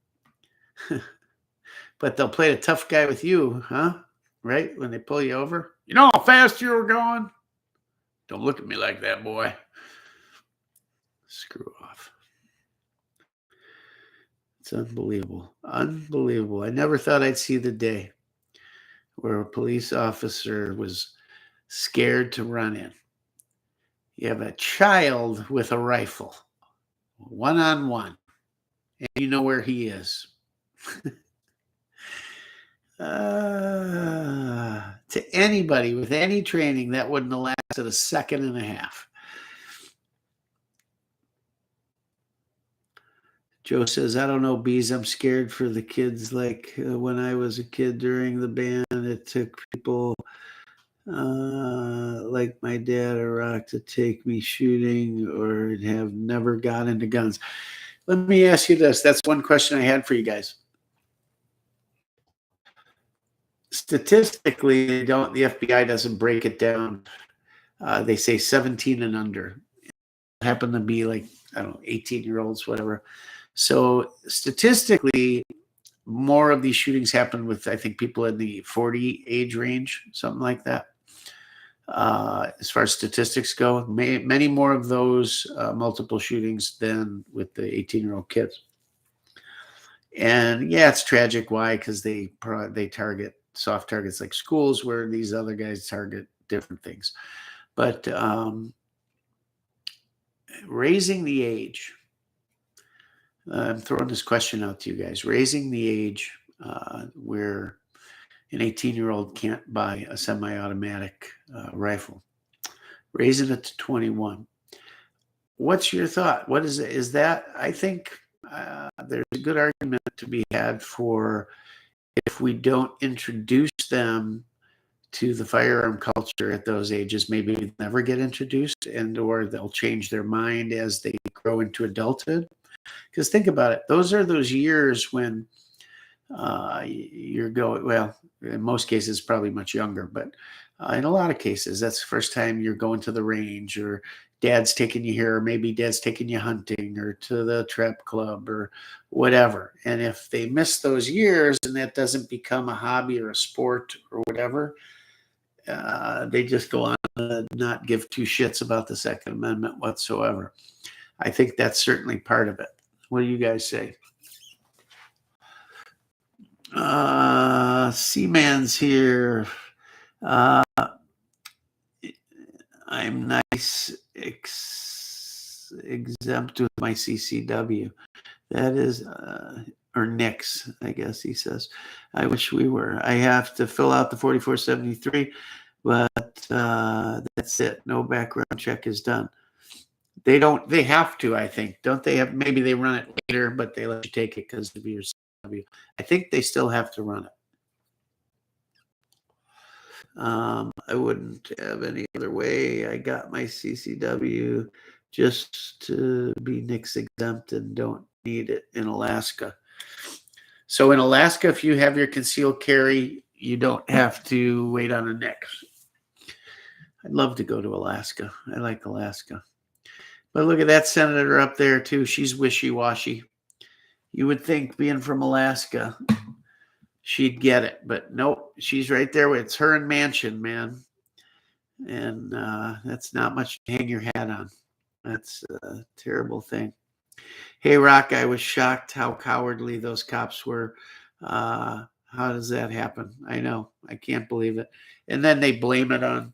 But they'll play the tough guy with you, huh? Right? When they pull you over. You know how fast you were going? Don't look at me like that, boy. Screw off. It's unbelievable. Unbelievable. I never thought I'd see the day where a police officer was scared to run in. You have a child with a rifle, one on one, and you know where he is. To anybody with any training, that wouldn't have lasted a second and a half. Joe says, I don't know, bees. I'm scared for the kids. Like when I was a kid during the band, it took people like my dad or Rock to take me shooting or have never got into guns. Let me ask you this. That's one question I had for you guys. Statistically, the FBI doesn't break it down. They say 17 and under. Happen to be like, I don't know, 18-year-olds, whatever. So statistically, more of these shootings happen with, I think, people in the 40 age range, something like that. As far as statistics go, many more of those multiple shootings than with the 18-year-old kids. And yeah, it's tragic. Why? Because they target soft targets like schools, where these other guys target different things. But raising the age, I'm throwing this question out to you guys. Raising the age where an 18-year-old can't buy a semi-automatic rifle, raising it to 21. What's your thought? What is it? Is that, I think there's a good argument to be had for, if we don't introduce them to the firearm culture at those ages, maybe they never get introduced, and or they'll change their mind as they grow into adulthood. Because think about it, those are those years when you're going, well, in most cases probably much younger, but in a lot of cases that's the first time you're going to the range, or dad's taking you here, or maybe dad's taking you hunting or to the trap club or whatever. And if they miss those years and that doesn't become a hobby or a sport or whatever, they just go on to not give two shits about the Second Amendment whatsoever. I think that's certainly part of it. What do you guys say? Seaman's here. I'm nice exempt with my CCW. That is, or Nix, I guess he says. I wish we were. I have to fill out the 4473, but that's it. No background check is done. They have to, I think. Don't they have, maybe they run it later, but they let you take it because of your CCW. I think they still have to run it. I wouldn't have any other way. I got my CCW just to be NICS exempt and don't need it in Alaska. So in Alaska, if you have your concealed carry, you don't have to wait on a NICS. I'd love to go to Alaska. I like Alaska. But look at that senator up there too. She's wishy-washy. You would think, being from Alaska, she'd get it, but nope, she's right there. It's her and Manchin, man. And that's not much to hang your hat on. That's a terrible thing. Hey, Rock, I was shocked how cowardly those cops were. How does that happen? I know. I can't believe it. And then they blame it on,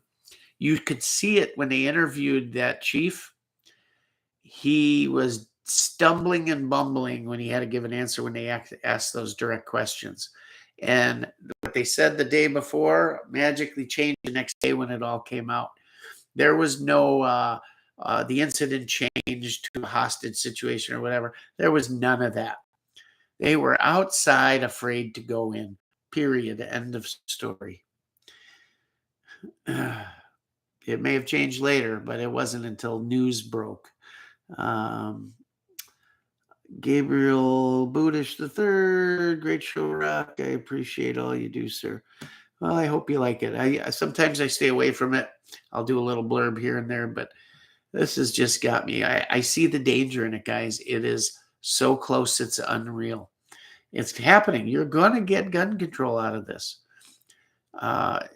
you could see it when they interviewed that chief. He was stumbling and bumbling when he had to give an answer when they asked those direct questions. And what they said the day before magically changed the next day when it all came out. There was no, the incident changed to a hostage situation or whatever. There was none of that. They were outside afraid to go in, period. End of story. It may have changed later, but it wasn't until news broke. Gabriel Budish III, great show, Rock. I appreciate all you do, sir. Well, I hope you like it. I sometimes I stay away from it. I'll do a little blurb here and there, but this has just got me. I see the danger in it, guys. It is so close, it's unreal. It's happening. You're going to get gun control out of this. I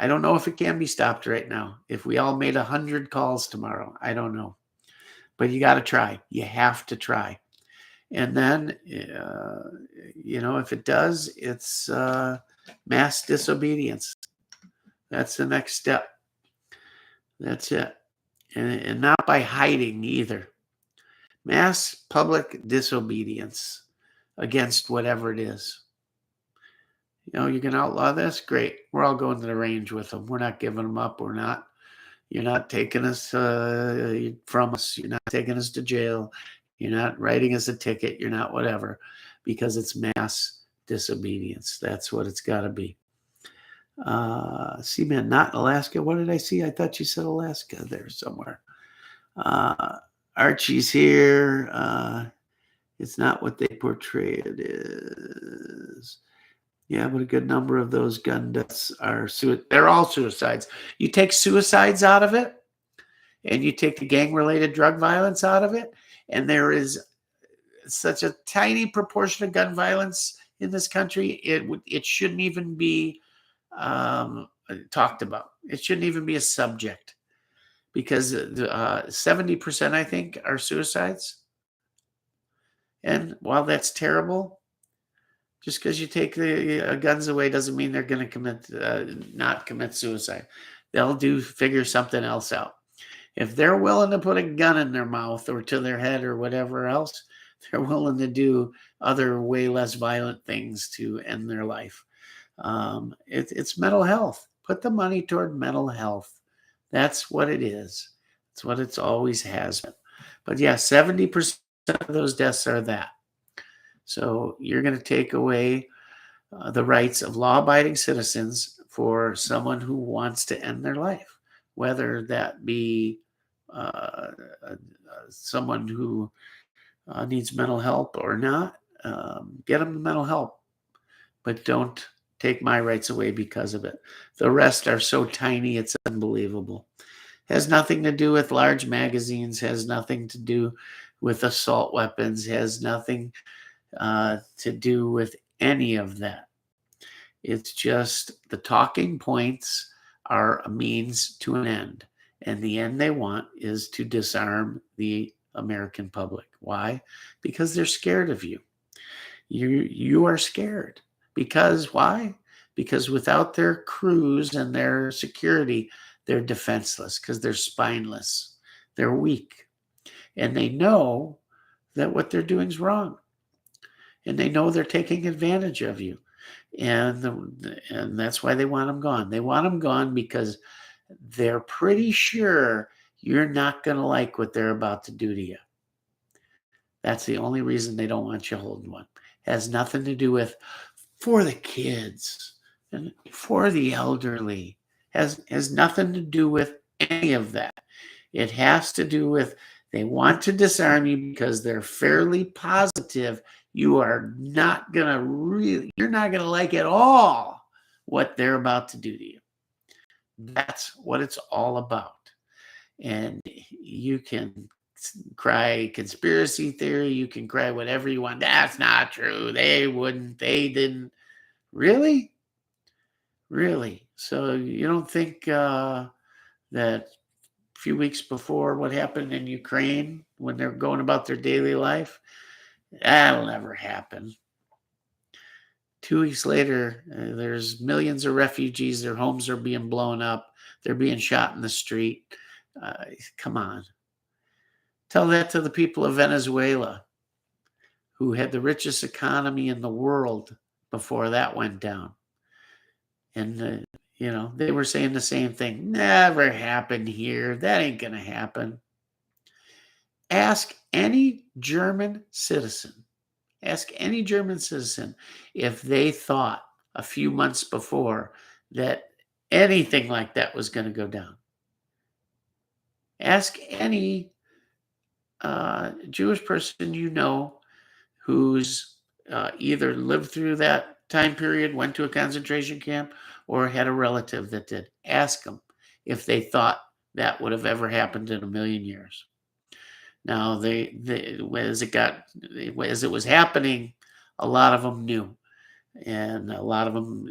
don't know if it can be stopped right now. If we all made 100 calls tomorrow, I don't know. but you got to try. You have to try. And then, if it does, it's mass disobedience. That's the next step. That's it. And not by hiding either. Mass public disobedience against whatever it is. You can outlaw this? Great. We're all going to the range with them. We're not giving them up. You're not taking us from us. You're not taking us to jail. You're not writing us a ticket. You're not whatever, because it's mass disobedience. That's what it's got to be. See, man, not Alaska. What did I see? I thought you said Alaska there somewhere. Archie's here. It's not what they portray it is. Yeah, but a good number of those gun deaths are they're all suicides. You take suicides out of it, and you take the gang-related drug violence out of it, and there is such a tiny proportion of gun violence in this country, it shouldn't even be talked about. It shouldn't even be a subject, because 70%, I think, are suicides. And while that's terrible, just because you take the guns away doesn't mean they're going to not commit suicide. They'll figure something else out. If they're willing to put a gun in their mouth or to their head or whatever else, they're willing to do other way less violent things to end their life. It's mental health. Put the money toward mental health. That's what it is. It's what it's always has been. But yeah, 70% of those deaths are that. So you're going to take away the rights of law-abiding citizens for someone who wants to end their life, whether that be someone who needs mental help or not. Get them mental help, but don't take my rights away because of it. The rest are so tiny, it's unbelievable. Has nothing to do with large magazines, has nothing to do with assault weapons, has nothing to do with any of that. It's just the talking points are a means to an end. And the end they want is to disarm the American public. Why? Because they're scared of you. You are scared. Because why? Because without their crews and their security, they're defenseless, because they're spineless. They're weak. And they know that what they're doing is wrong. And they know they're taking advantage of you. And that's why they want them gone. They want them gone because they're pretty sure you're not going to like what they're about to do to you. That's the only reason they don't want you holding one. It has nothing to do with for the kids and for the elderly. Has nothing to do with any of that. It has to do with they want to disarm you because they're fairly positive you're not going to like at all what they're about to do to you. That's what it's all about. And you can cry conspiracy theory. You can cry whatever you want. That's not true. They wouldn't. They didn't. Really? Really? So you don't think that a few weeks before what happened in Ukraine, when they're going about their daily life, that'll never happen. 2 weeks later, there's millions of refugees. Their homes are being blown up. They're being shot in the street. Come on. Tell that to the people of Venezuela, who had the richest economy in the world before that went down. And, they were saying the same thing. Never happened here. That ain't going to happen. Ask any German citizen if they thought a few months before that anything like that was going to go down. Ask any Jewish person who's either lived through that time period, went to a concentration camp, or had a relative that did. Ask them if they thought that would have ever happened in a million years. Now, as it was happening, a lot of them knew, and a lot of them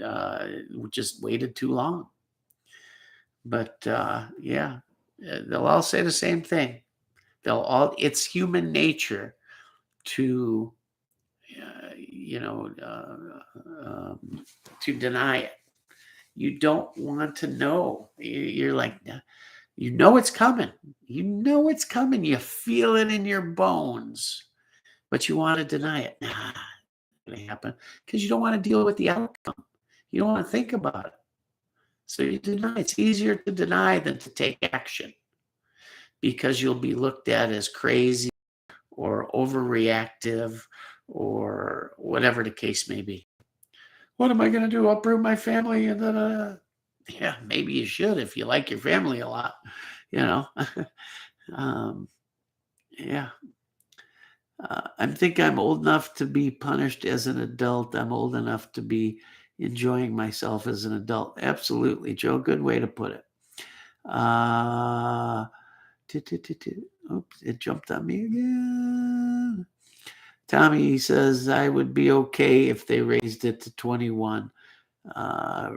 just waited too long. But yeah, they'll all say the same thing. It's human nature to, to deny it. You don't want to know. You're like, you know it's coming. You know it's coming. You feel it in your bones, but you want to deny it. Nah, it's going to happen because you don't want to deal with the outcome. You don't want to think about it. So you deny. It's easier to deny than to take action because you'll be looked at as crazy or overreactive or whatever the case may be. What am I going to do? Uproot my family? And then, yeah, maybe you should if you like your family a lot, you know. Yeah. I think I'm old enough to be punished as an adult. I'm old enough to be enjoying myself as an adult. Absolutely, Joe. Good way to put it. Oops, it jumped on me again. Tommy says, I would be okay if they raised it to 21.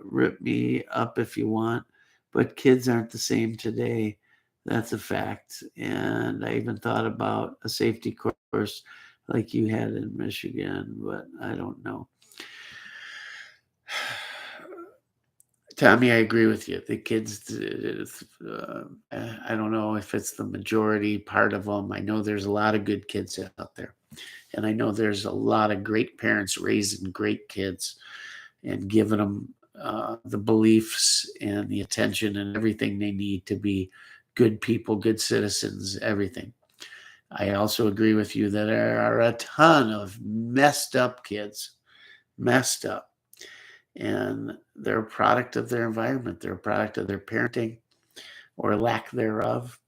Rip me up if you want, but kids aren't the same today. That's a fact. And I even thought about a safety course like you had in Michigan, but I don't know. Tommy, I agree with you. The kids, I don't know if it's the majority part of them. I know there's a lot of good kids out there. And I know there's a lot of great parents raising great kids and giving them the beliefs and the attention and everything they need to be good people, good citizens, everything. I also agree with you that there are a ton of messed up kids, messed up. And they're a product of their environment. They're a product of their parenting or lack thereof.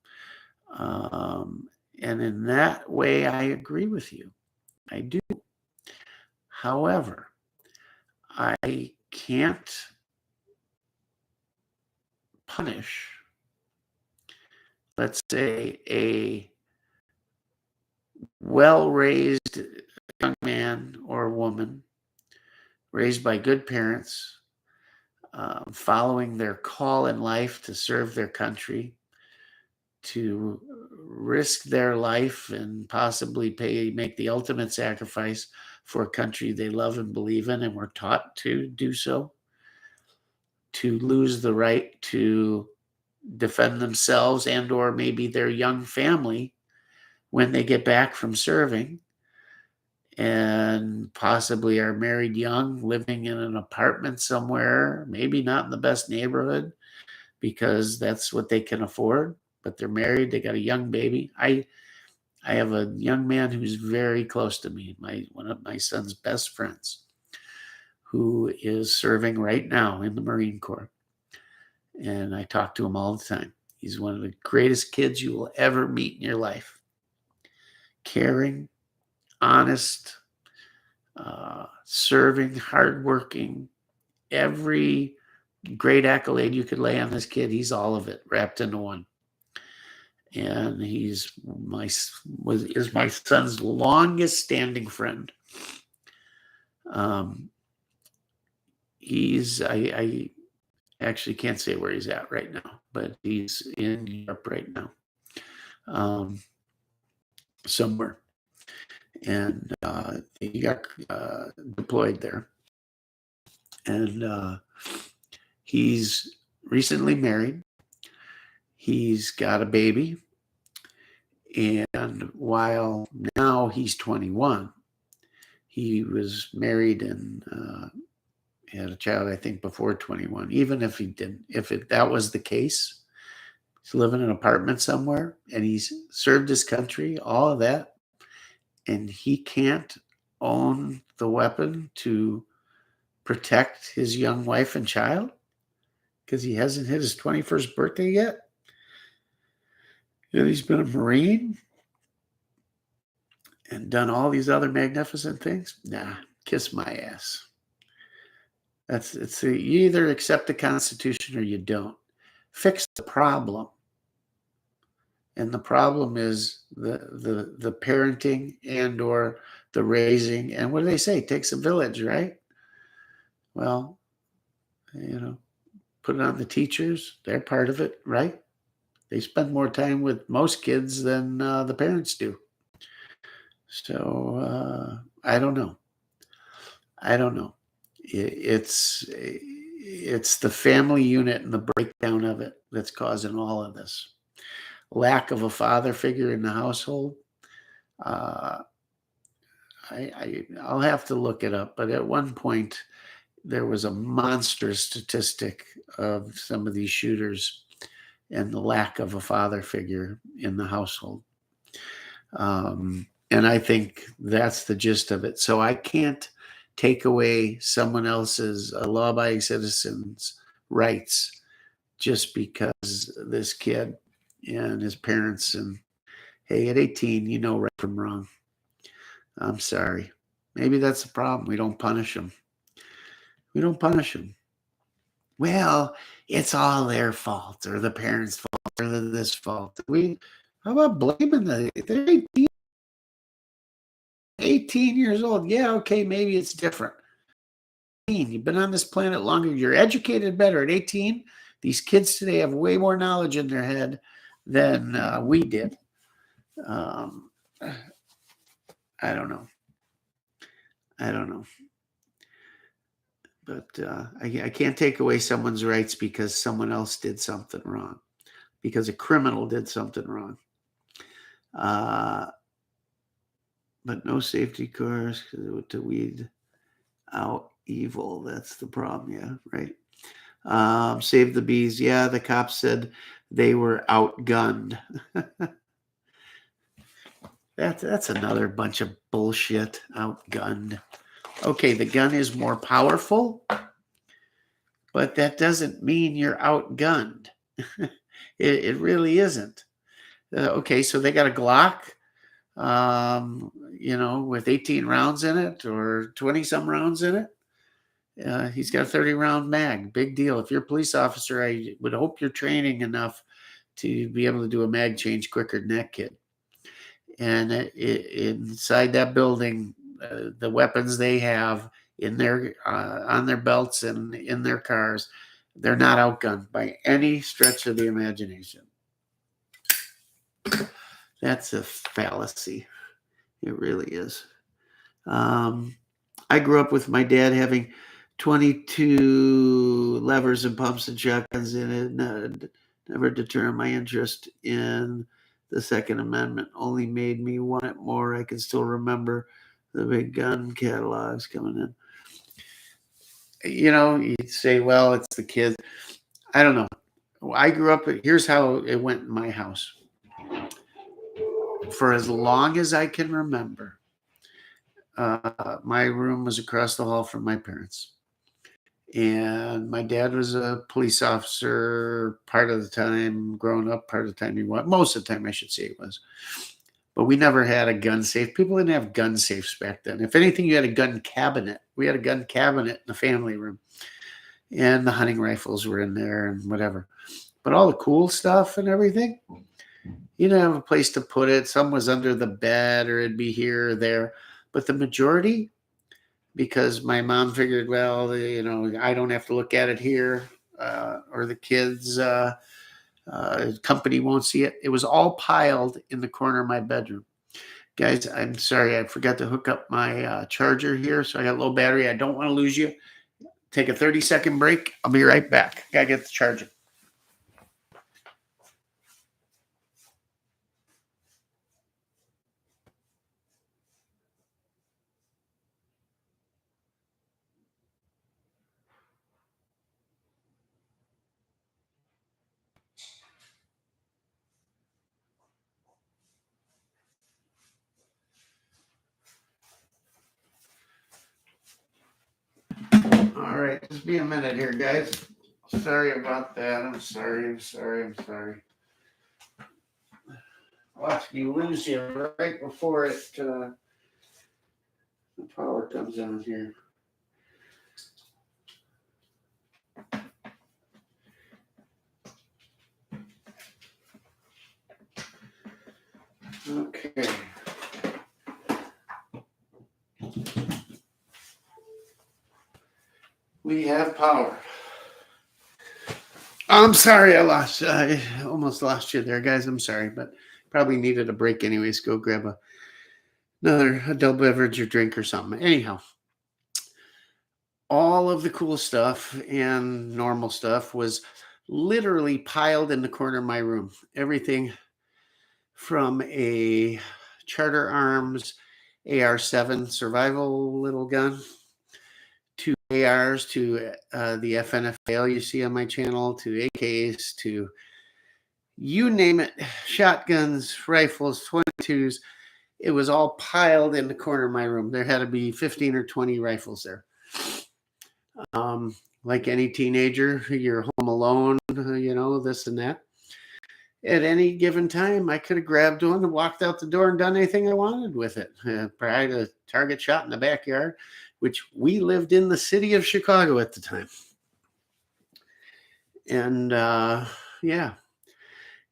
And in that way, I agree with you. I do. However, I can't punish, let's say, a well-raised young man or woman raised by good parents, following their call in life to serve their country, to risk their life and possibly make the ultimate sacrifice for a country they love and believe in and were taught to do so, to lose the right to defend themselves and or maybe their young family when they get back from serving, and possibly are married young, living in an apartment somewhere, maybe not in the best neighborhood because that's what they can afford, but they're married, they got a young baby. I have a young man who's very close to me, one of my son's best friends, who is serving right now in the Marine Corps. And I talk to him all the time. He's one of the greatest kids you will ever meet in your life. Caring, honest, serving, hardworking, every great accolade you could lay on this kid, he's all of it wrapped into one. And he's my son's longest standing friend. I actually can't say where he's at right now, but he's in Europe right now, somewhere. And he got deployed there. And he's recently married. He's got a baby. And while now he's 21, he was married and had a child, I think, before 21. Even if he didn't, that was the case, he's living in an apartment somewhere and he's served his country, all of that, and he can't own the weapon to protect his young wife and child because he hasn't hit his 21st birthday yet. And he's been a Marine and done all these other magnificent things. Nah, kiss my ass. You either accept the Constitution or you don't. Fix the problem. And the problem is the parenting and or the raising. And what do they say? It takes a village, right? Well, put it on the teachers. They're part of it, right? They spend more time with most kids than the parents do. So I don't know. I don't know. It's the family unit and the breakdown of it that's causing all of this. Lack of a father figure in the household. Uh, I'll have to look it up, but at one point there was a monster statistic of some of these shooters and the lack of a father figure in the household. And I think that's the gist of it. So I can't take away someone else's law-abiding citizen's rights just because this kid and his parents, and hey, at 18, you know right from wrong. I'm sorry. Maybe that's the problem. We don't punish them. We don't punish them. Well, it's all their fault or the parents' fault or this fault. How about blaming they're 18 years old? Yeah, okay, maybe it's different. You've been on this planet longer. You're educated better at 18. These kids today have way more knowledge in their head than we did. I don't know. I don't know. But I can't take away someone's rights because someone else did something wrong, because a criminal did something wrong. But no safety cars to weed out evil. That's the problem. Yeah, right. Save the bees. Yeah, the cops said they were outgunned. That's another bunch of bullshit. Outgunned. Okay, the gun is more powerful, but that doesn't mean you're outgunned. It really isn't. Okay, so they got a Glock, with 18 rounds in it or 20 some rounds in it. He's got a 30 round mag. Big deal. If you're a police officer, I would hope you're training enough to be able to do a mag change quicker than that kid. And inside that building, the weapons they have in their on their belts and in their cars, they're not outgunned by any stretch of the imagination. That's a fallacy. It really is. I grew up with my dad having 22 levers and pumps and shotguns in it. Never deterred my interest in the Second Amendment. Only made me want it more. I can still remember the big gun catalogs coming in. You'd say, well, it's the kids. I don't know. I grew up, here's how it went in my house. For as long as I can remember, my room was across the hall from my parents. And my dad was a police officer part of the time, growing up, part of the time he was. Most of the time, I should say he was. But we never had a gun safe. People didn't have gun safes back then. If anything, you had a gun cabinet. We had a gun cabinet in the family room. And the hunting rifles were in there and whatever. But all the cool stuff and everything, you didn't have a place to put it. Some was under the bed or it'd be here or there. But the majority, because my mom figured, well, I don't have to look at it here, or the kids' company won't see it. It was all piled in the corner of my bedroom. Guys, I'm sorry, I forgot to hook up my charger here, so I got low battery. I don't want to lose you. Take a 30-second break. I'll be right back. Gotta get the charger. All right, just be a minute here, guys. Sorry about that. I'm sorry. Watch me lose you right before the power comes on here. Okay. We have power. I'm sorry I lost. I almost almost lost you there, guys. I'm sorry, but probably needed a break anyways. Go grab another adult beverage or drink or something. Anyhow, all of the cool stuff and normal stuff was literally piled in the corner of my room. Everything from a Charter Arms AR-7 survival little gun to ARs to the FNFL you see on my channel, to AKs, to you name it, shotguns, rifles, 22s. It was all piled in the corner of my room. There had to be 15 or 20 rifles there. Like any teenager, you're home alone, this and that. At any given time, I could have grabbed one and walked out the door and done anything I wanted with it. Probably a target shot in the backyard, which we lived in the city of Chicago at the time. And yeah,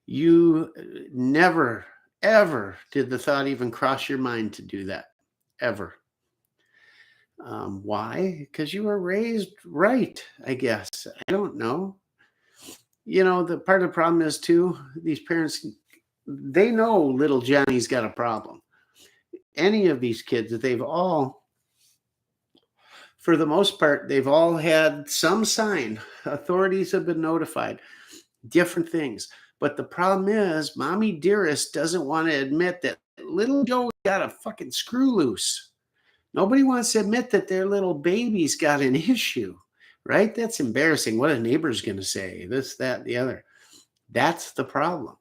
you never, ever did the thought even cross your mind to do that, ever. Why? Because you were raised right, I guess. I don't know. The part of the problem is too, these parents, they know little Johnny's got a problem. Any of these kids, for the most part, they've all had some sign. Authorities have been notified, different things. But the problem is, Mommy Dearest doesn't want to admit that little Joe got a fucking screw loose. Nobody wants to admit that their little baby's got an issue, right? That's embarrassing. What a neighbor's going to say, this, that, the other. That's the problem.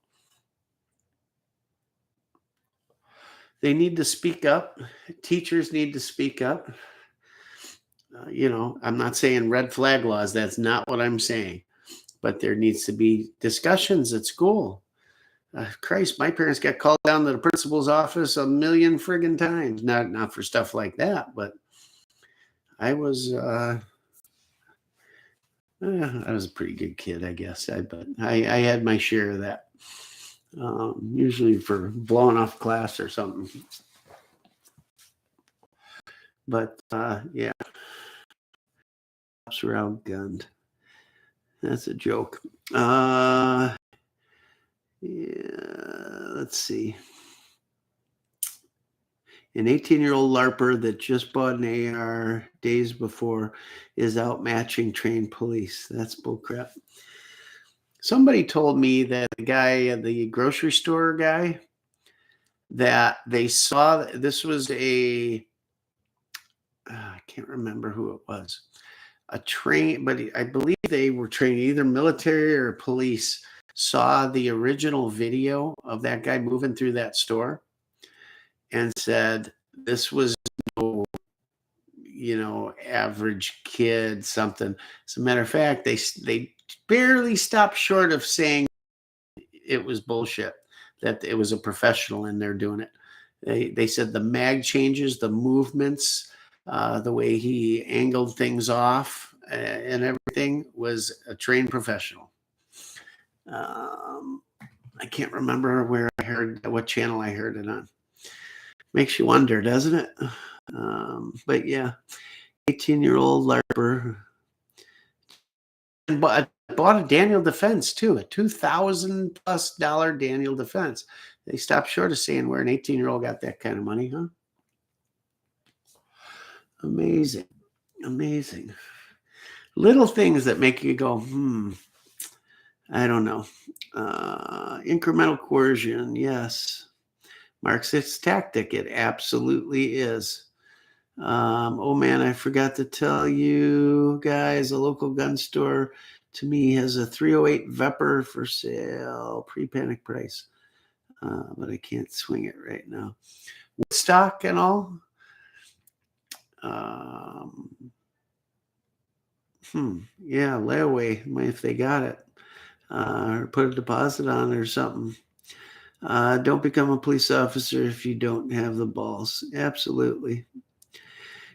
They need to speak up. Teachers need to speak up. I'm not saying red flag laws. That's not what I'm saying. But there needs to be discussions at school. Christ, my parents got called down to the principal's office a million friggin' times. Not for stuff like that, but I was a pretty good kid, I guess. But I had my share of that. Usually for blowing off class or something. But yeah, cops were outgunned. That's a joke. Yeah, let's see. An 18-year-old LARPer that just bought an AR days before is outmatching trained police. That's bullcrap. Somebody told me that the grocery store guy, that they saw, this was I can't remember who it was, but I believe they were trained, either military or police, saw the original video of that guy moving through that store and said, this was no, average kid, something. As a matter of fact, they barely stopped short of saying it was bullshit, that it was a professional in there doing it. They said the mag changes, the movements, the way he angled things off and everything was a trained professional. I can't remember where I heard, what channel I heard it on. Makes you wonder, doesn't it? But yeah, 18-year-old LARPer. But bought a Daniel Defense too, a $2,000+ Daniel Defense. They stopped short of saying where an 18-year-old got that kind of money, huh? Amazing. Amazing. Little things that make you go, I don't know. Incremental coercion, yes. Marxist tactic, it absolutely is. Oh man, I forgot to tell you guys, a local gun store to me has a 308 Vepr for sale, pre-panic price. But I can't swing it right now. Woodstock and all. Yeah, layaway if they got it. Or put a deposit on it or something. Don't become a police officer if you don't have the balls. Absolutely.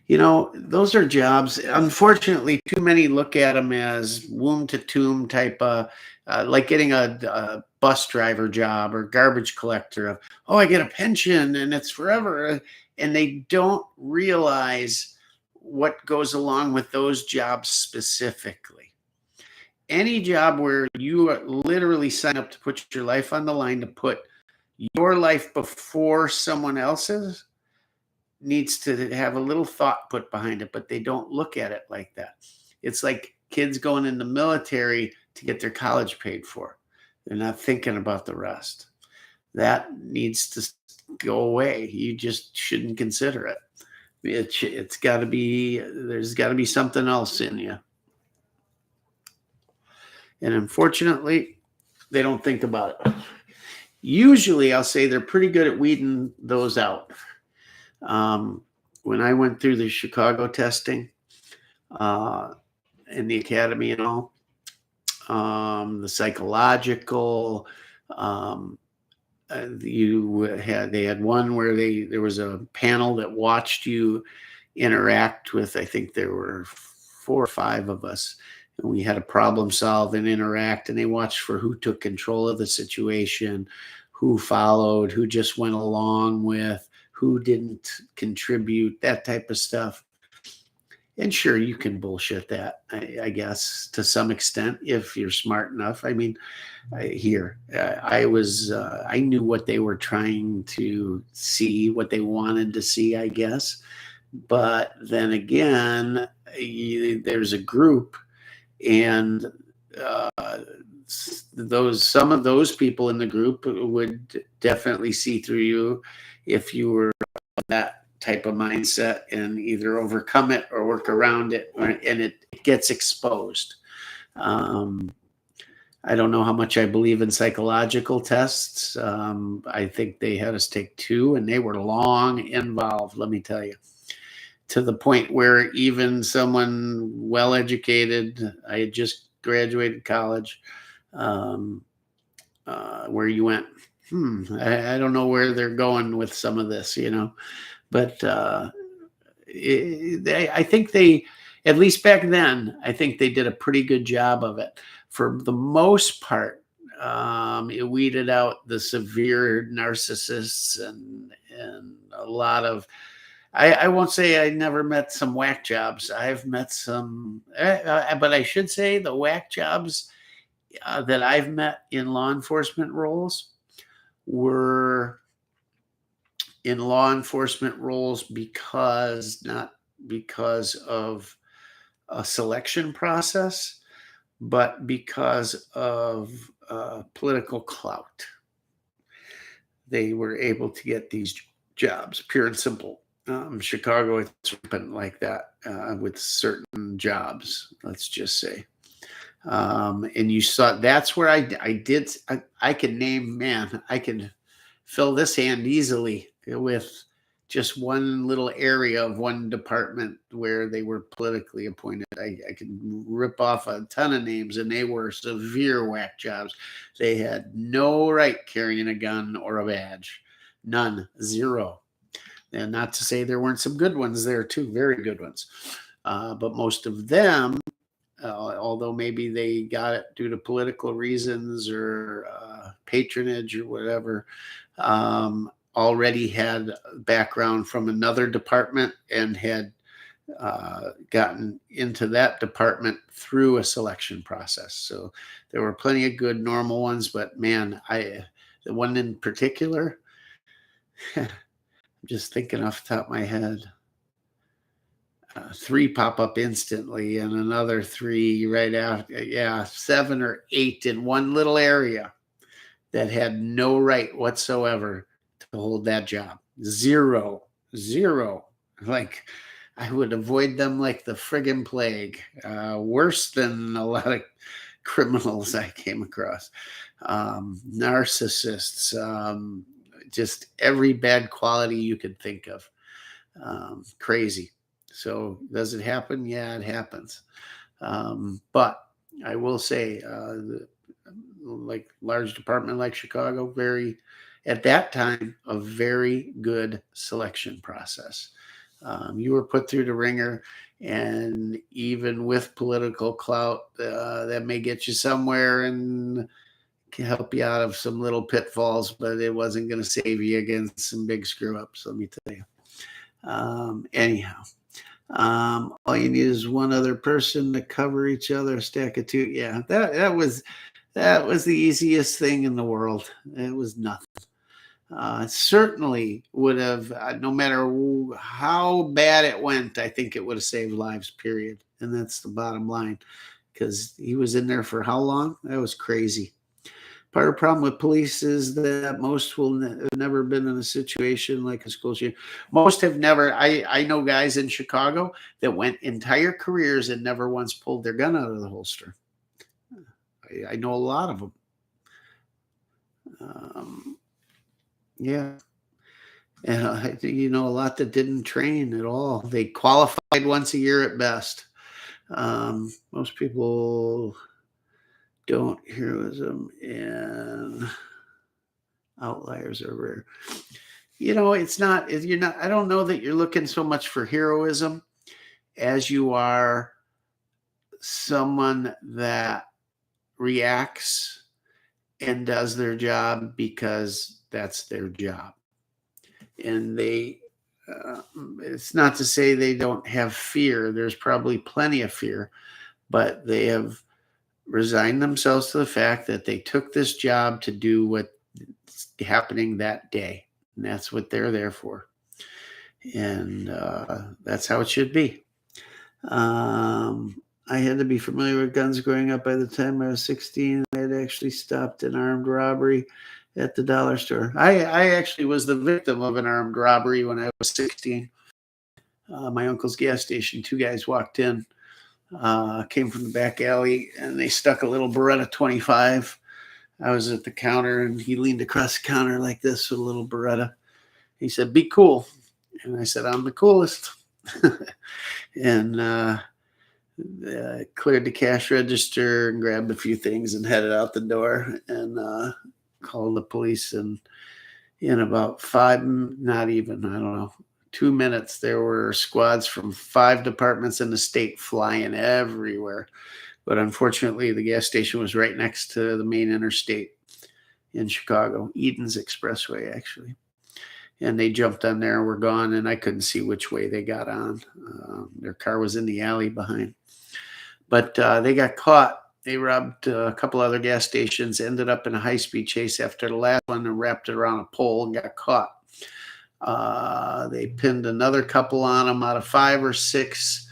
Those are jobs. Unfortunately, too many look at them as womb to tomb type, like getting a bus driver job or garbage collector. I get a pension and it's forever. And they don't realize what goes along with those jobs specifically. any job where you literally sign up to put your life on the line, to put your life before someone else's, needs to have a little thought put behind it, but they don't look at it like that. It's like kids going in the military to get their college paid for. They're not thinking about the rest. That needs to go away. You just shouldn't consider it. It's got to be, there's got to be something else in you. And unfortunately, they don't think about it. Usually, I'll say they're pretty good at weeding those out. When I went through the Chicago testing in the academy and all, the psychological, they had one where there was a panel that watched you interact with, I think there were 4 or 5 of us, and we had to problem solve and interact, and they watched for who took control of the situation, who followed, who just went along with, who didn't contribute, that type of stuff. And sure, you can bullshit that, I guess, to some extent, if you're smart enough. I mean, I knew what they were trying to see, what they wanted to see, I guess. But then again, there's a group, and some of those people in the group would definitely see through you if you were that type of mindset, and either overcome it or work around it, and it gets exposed. I don't know how much I believe in psychological tests. I think they had us take 2, and they were long involved, let me tell you, to the point where even someone well-educated, I had just graduated college, where you went, I don't know where they're going with some of this, but I think they, at least back then, I think they did a pretty good job of it. For the most part, it weeded out the severe narcissists and a lot of, I won't say I never met some whack jobs. I've met some, but I should say the whack jobs that I've met in law enforcement roles were in law enforcement roles not because of a selection process, but because of political clout. They were able to get these jobs, pure and simple. Chicago, it's been like that with certain jobs, let's just say. And you saw, that's where I can name, man, I can fill this hand easily with just one little area of one department where they were politically appointed. I can rip off a ton of names, and they were severe whack jobs. They had no right carrying a gun or a badge. None. Zero. And not to say there weren't some good ones there too, very good ones. But most of them, although maybe they got it due to political reasons or patronage or whatever, already had background from another department and had gotten into that department through a selection process. So there were plenty of good normal ones, but man, the one in particular, I'm just thinking off the top of my head, 3 pop up instantly, and another 3 right after. Yeah, 7 or 8 in one little area that had no right whatsoever to hold that job. Zero. Like, I would avoid them like the friggin' plague. Worse than a lot of criminals I came across. Narcissists, just every bad quality you could think of. Crazy. So does it happen? Yeah, it happens. But I will say, like large department like Chicago, at that time, a very good selection process. You were put through the ringer, and even with political clout, that may get you somewhere and can help you out of some little pitfalls, but it wasn't going to save you against some big screw ups, let me tell you. Anyhow, All you need is one other person to cover each other, a stack of two. Yeah, that was the easiest thing in the world. It was nothing. Certainly would have, no matter how bad it went, I think it would have saved lives, period. And that's the bottom line, because he was in there for how long? That was crazy. Part of the problem with police is that most will have never been in a situation like a school shooting. Most have never. I know guys in Chicago that went entire careers and never once pulled their gun out of the holster. I know a lot of them. Um, yeah. And I think a lot that didn't train at all. They qualified once a year at best. Most people don't. Heroism and outliers are rare. It's not. You're not. I don't know that you're looking so much for heroism as you are someone that reacts and does their job because that's their job. And it's not to say they don't have fear. There's probably plenty of fear, but they have resigned themselves to the fact that they took this job to do what's happening that day. And that's what they're there for. And that's how it should be. I had to be familiar with guns growing up. By the time I was 16, I had actually stopped an armed robbery at the dollar store. I actually was the victim of an armed robbery when I was 16. My uncle's gas station, two guys walked in, came from the back alley, and they stuck a little Beretta 25. I was at the counter, and he leaned across the counter like this with a little Beretta. He said, "Be cool." And I said, "I'm the coolest." And cleared the cash register and grabbed a few things and headed out the door and called the police. And in about not even, I don't know, 2 minutes, there were squads from 5 departments in the state flying everywhere. But unfortunately, the gas station was right next to the main interstate in Chicago, Eden's Expressway, actually. And they jumped on there and were gone, and I couldn't see which way they got on. Their car was in the alley behind. But they got caught. They robbed a couple other gas stations, ended up in a high-speed chase after the last one and wrapped it around a pole and got caught. They pinned another couple on them out of 5 or 6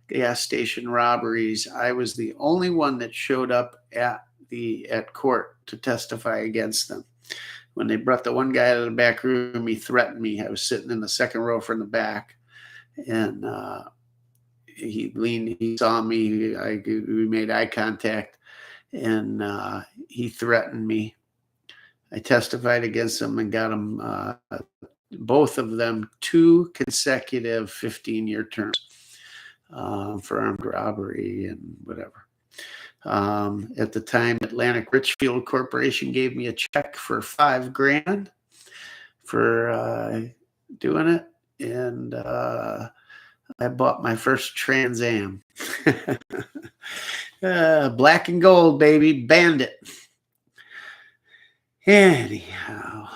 gas station robberies. I was the only one that showed up at court to testify against them. When they brought the one guy out of the back room, he threatened me. I was sitting in the second row from the back, and he leaned, he saw me, we made eye contact, and he threatened me. I testified against him and got him, both of them, 2 consecutive 15-year terms for armed robbery and whatever. At the time, Atlantic Richfield Corporation gave me a check for $5,000 for doing it, and I bought my first Trans Am. Black and gold, baby, Bandit. Anyhow,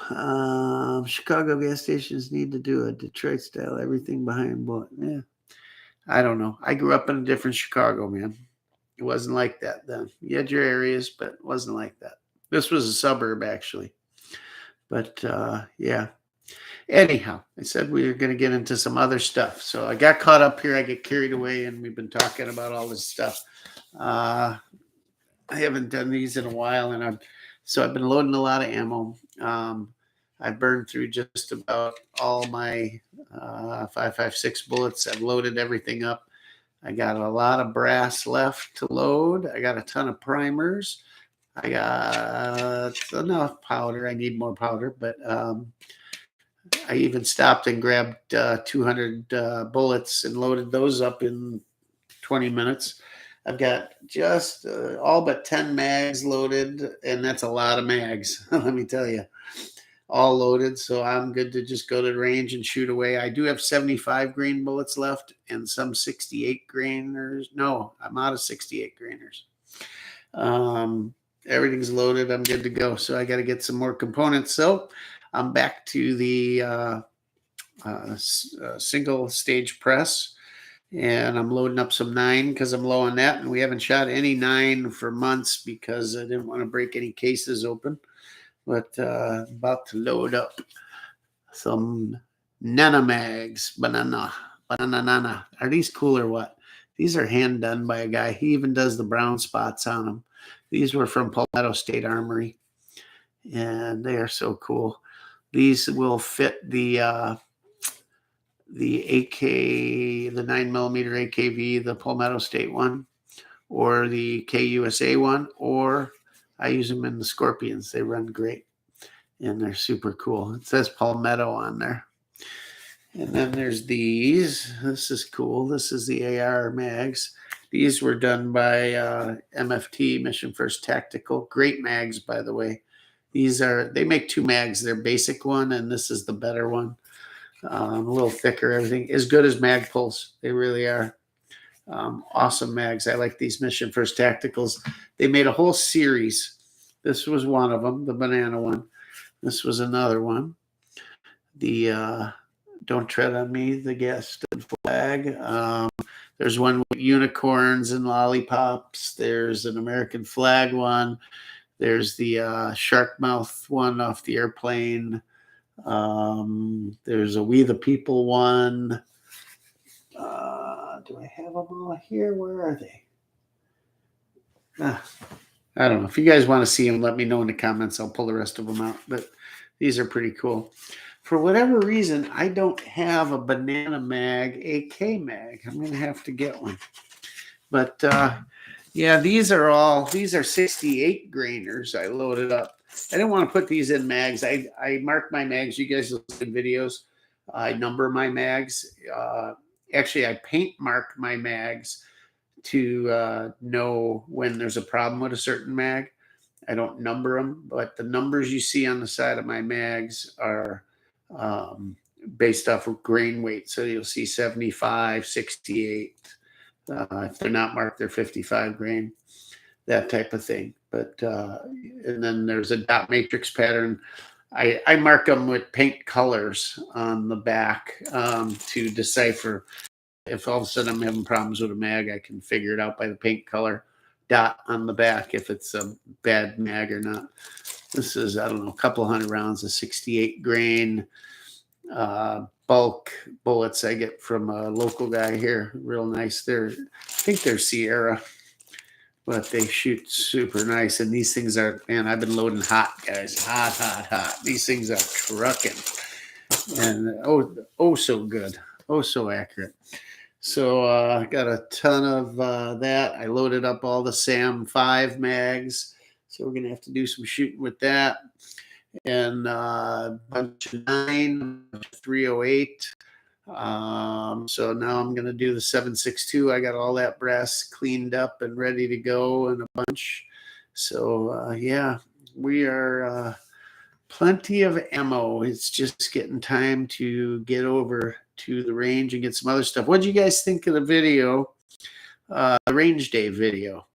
Chicago gas stations need to do a Detroit style everything behind bullet. Yeah, I don't know. I grew up in a different Chicago, man. It wasn't like that then. You had your areas, but it wasn't like that. This was a suburb, actually. But yeah. Anyhow, I said we were going to get into some other stuff. So I got caught up here. I get carried away, and we've been talking about all this stuff. I haven't done these in a while, and I've been loading a lot of ammo. I've burned through just about all my 5.56 bullets. I've loaded everything up. I got a lot of brass left to load. I got a ton of primers. I got enough powder. I need more powder, but I even stopped and grabbed 200 bullets and loaded those up in 20 minutes. I've got just all but 10 mags loaded, and that's a lot of mags, let me tell you. All loaded, so I'm good to just go to the range and shoot away. I do have 75 grain bullets left and some 68 grainers. No, I'm out of 68 grainers. Everything's loaded. I'm good to go. So I got to get some more components. So I'm back to the single stage press. And I'm loading up some 9 because I'm low on that. And we haven't shot any 9 for months because I didn't want to break any cases open. But about to load up some Nana mags. Banana. Nana. Are these cool or what? These are hand done by a guy. He even does the brown spots on them. These were from Palmetto State Armory. And they are so cool. These will fit the AK, the 9mm AKV, the Palmetto State one, or the KUSA one, or I use them in the Scorpions. They run great and they're super cool. It says Palmetto on there. And then there's these. This is cool. This is the AR mags. These were done by MFT, Mission First Tactical. Great mags, by the way. They make 2 mags. Their basic one, and this is the better one. A little thicker, everything. As good as Magpuls. They really are. Awesome mags. I like these Mission First Tacticals. They made a whole series. This was one of them, the banana one. This was another one. The Don't Tread on Me, the Gaston flag. There's one with unicorns and lollipops. There's an American flag one. There's the shark mouth one off the airplane. There's a We the People one. Do I have them all here? Where are they? I don't know. If you guys want to see them, let me know in the comments. I'll pull the rest of them out. But these are pretty cool. For whatever reason, I don't have a banana mag AK mag. I'm going to have to get one. But yeah, these are 68 grainers I loaded up. I didn't want to put these in mags. I mark my mags. You guys will see videos. I number my mags. Actually, I paint mark my mags to know when there's a problem with a certain mag. I don't number them, but the numbers you see on the side of my mags are based off of grain weight. So you'll see 75, 68. If they're not marked, they're 55 grain, that type of thing. But and then there's a dot matrix pattern. I mark them with paint colors on the back to decipher. If all of a sudden I'm having problems with a mag, I can figure it out by the paint color dot on the back if it's a bad mag or not. This is, I don't know, a couple hundred rounds of 68 grain bulk bullets I get from a local guy here. Real nice. I think they're Sierra, but they shoot super nice. And these things are, man, I've been loading hot, guys. Hot. These things are trucking. And oh, so good. Oh, so accurate. So I got a ton of that. I loaded up all the SAM 5 mags. So we're going to have to do some shooting with that. And a bunch of 9, 308. So now I'm going to do the 7.62. I got all that brass cleaned up and ready to go and a bunch. So yeah, we are plenty of ammo. It's just getting time to get over to the range and get some other stuff. What did you guys think of the video? The range day video.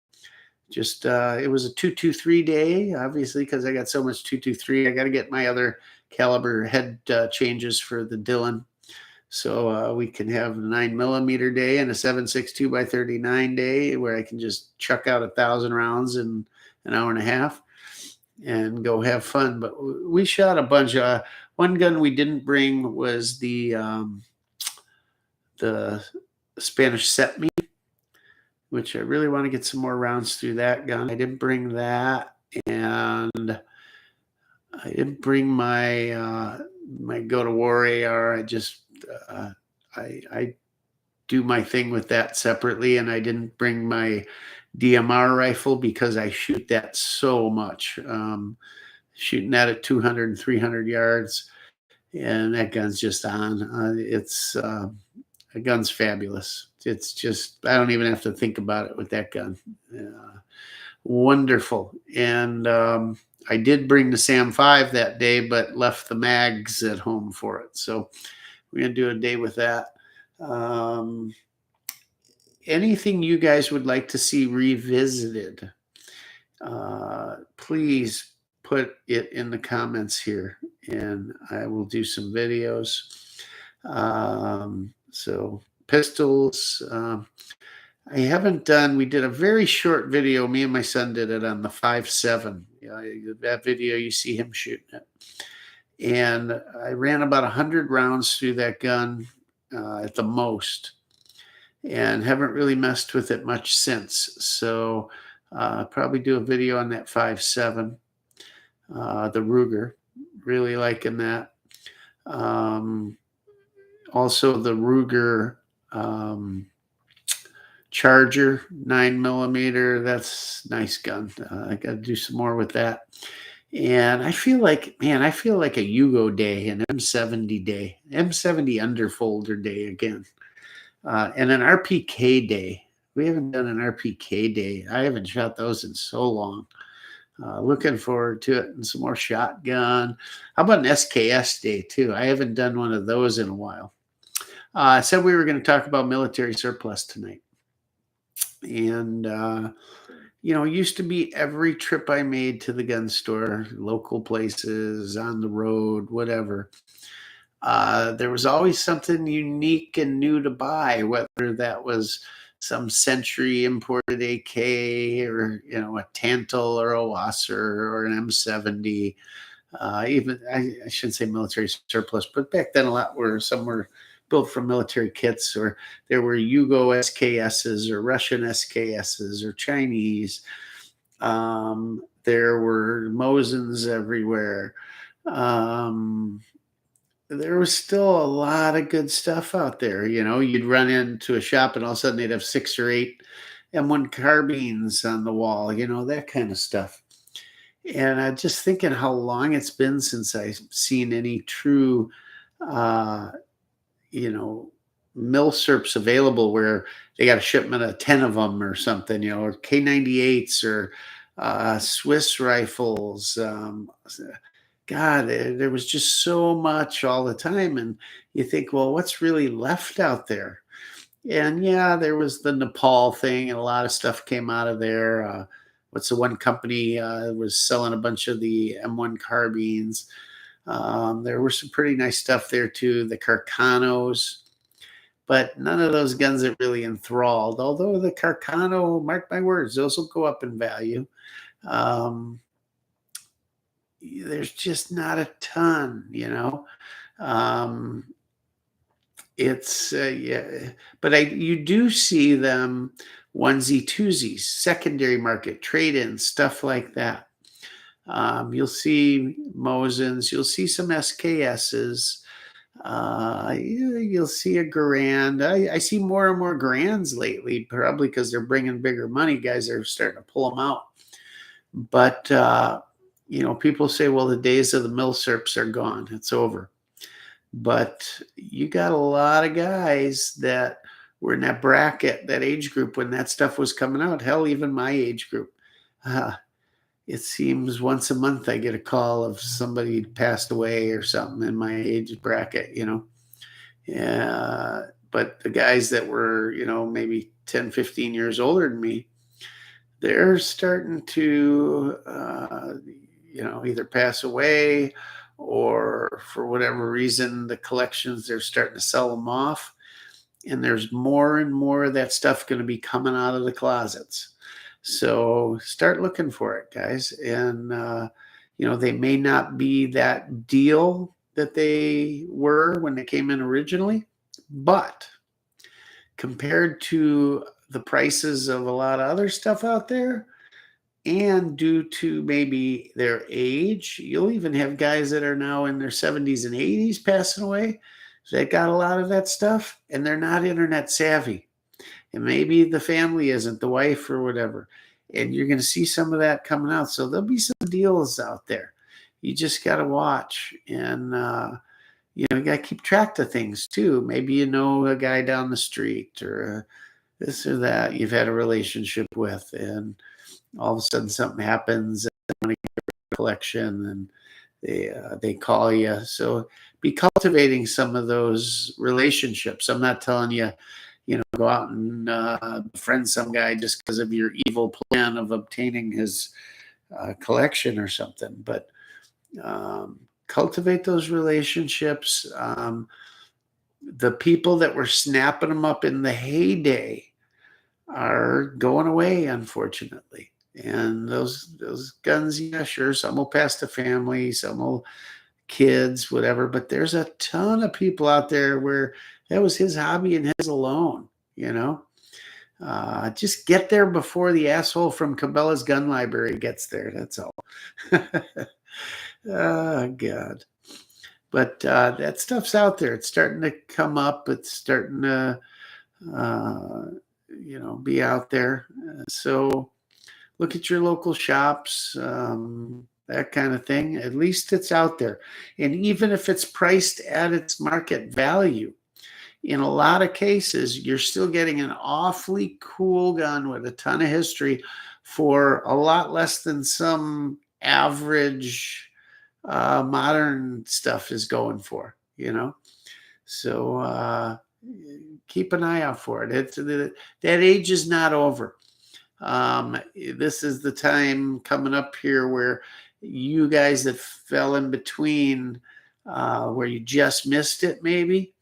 Just it was a 223 day, obviously, because I got so much 223. I got to get my other caliber head changes for the Dillon, so we can have a 9mm day and a 7.62 by 39 day where I can just chuck out 1,000 rounds in an hour and a half and go have fun. But we shot a bunch of. One gun we didn't bring was the Spanish set me, which I really want to get some more rounds through that gun. I didn't bring that, and I didn't bring my my go to war AR. I just I do my thing with that separately, and I didn't bring my DMR rifle because I shoot that so much. Shooting that at 200 and 300 yards, and that gun's just on. The gun's fabulous. It's just, I don't even have to think about it with that gun. Wonderful. And I did bring the SAM 5 that day, but left the mags at home for it. So we're going to do a day with that. Anything you guys would like to see revisited, please put it in the comments here, and I will do some videos. So pistols. I haven't done. We did a very short video. Me and my son did it on the 5.7. Yeah, that video you see him shooting it, and I ran about 100 rounds through that gun at the most, and haven't really messed with it much since. So probably do a video on that 5.7, the Ruger. Really liking that. Also the Ruger Charger 9mm. That's nice gun. I got to do some more with that. And I feel like, man, I feel like a Yugo day, an M70 day, M70 underfolder day again, and an RPK day. We haven't done an RPK day. I haven't shot those in so long. Looking forward to it, and some more shotgun. How about an SKS day too? I haven't done one of those in a while. I said we were going to talk about military surplus tonight. And, you know, it used to be every trip I made to the gun store, local places, on the road, whatever, there was always something unique and new to buy, whether that was some Century imported AK, or, you know, a Tantal or a Wasser or an M70. Even, I shouldn't say military surplus, but back then a lot were, some were built from military kits, or there were Yugo SKSs or Russian SKSs or Chinese. There were Mosins everywhere. There was still a lot of good stuff out there. You know, you'd run into a shop and all of a sudden they'd have 6 or 8 M1 carbines on the wall, you know, that kind of stuff. And I'm just thinking how long it's been since I've seen any true, you know, milsurps available where they got a shipment of 10 of them or something, you know, or K98s or Swiss rifles. God, there was just so much all the time. And you think, well, what's really left out there? And yeah, there was the Nepal thing, and a lot of stuff came out of there. What's the one company was selling a bunch of the M1 carbines? There were some pretty nice stuff there too, the Carcanos, but none of those guns that really enthralled. Although the Carcano, mark my words, those will go up in value. There's just not a ton, you know. It's yeah, but you do see them onesie twosies, secondary market, trade-ins, stuff like that. You'll see Mosins, you'll see some SKSs, you'll see a Garand. I see more and more Grands lately, probably because they're bringing bigger money. Guys are starting to pull them out. But, you know, people say, well, the days of the milsurps are gone. It's over. But you got a lot of guys that were in that bracket, that age group when that stuff was coming out. Hell, even my age group. It seems once a month I get a call of somebody passed away or something in my age bracket, you know. Yeah, but the guys that were, you know, maybe 10, 15 years older than me, they're starting to, you know, either pass away, or for whatever reason, the collections, they're starting to sell them off. And there's more and more of that stuff going to be coming out of the closets. So start looking for it, guys. And, you know, they may not be that deal that they were when they came in originally, but compared to the prices of a lot of other stuff out there, and due to maybe their age, you'll even have guys that are now in their 70s and 80s passing away that got a lot of that stuff, and they're not internet savvy. And maybe the family isn't, the wife or whatever. And you're going to see some of that coming out. So there'll be some deals out there. You just got to watch. And, you know, you got to keep track of things too. Maybe you know a guy down the street, or this or that you've had a relationship with, and all of a sudden something happens and they want to get a collection, and they call you. So be cultivating some of those relationships. I'm not telling you, you know, go out and befriend some guy just because of your evil plan of obtaining his collection or something, but cultivate those relationships. the people that were snapping them up in the heyday are going away, unfortunately. And those guns, yeah, sure, some will pass to family, some will kids, whatever. But there's a ton of people out there where that was his hobby and his alone, you know. Just get there before the asshole from Cabela's gun library gets there. That's all. Oh, God. But that stuff's out there. It's starting to come up. It's starting to, uh, be out there. So look at your local shops, that kind of thing. At least it's out there. And even if it's priced at its market value, in a lot of cases, you're still getting an awfully cool gun with a ton of history for a lot less than some average modern stuff is going for, So keep an eye out for it. That age is not over. This is the time coming up here where you guys that fell in between, where you just missed it, maybe,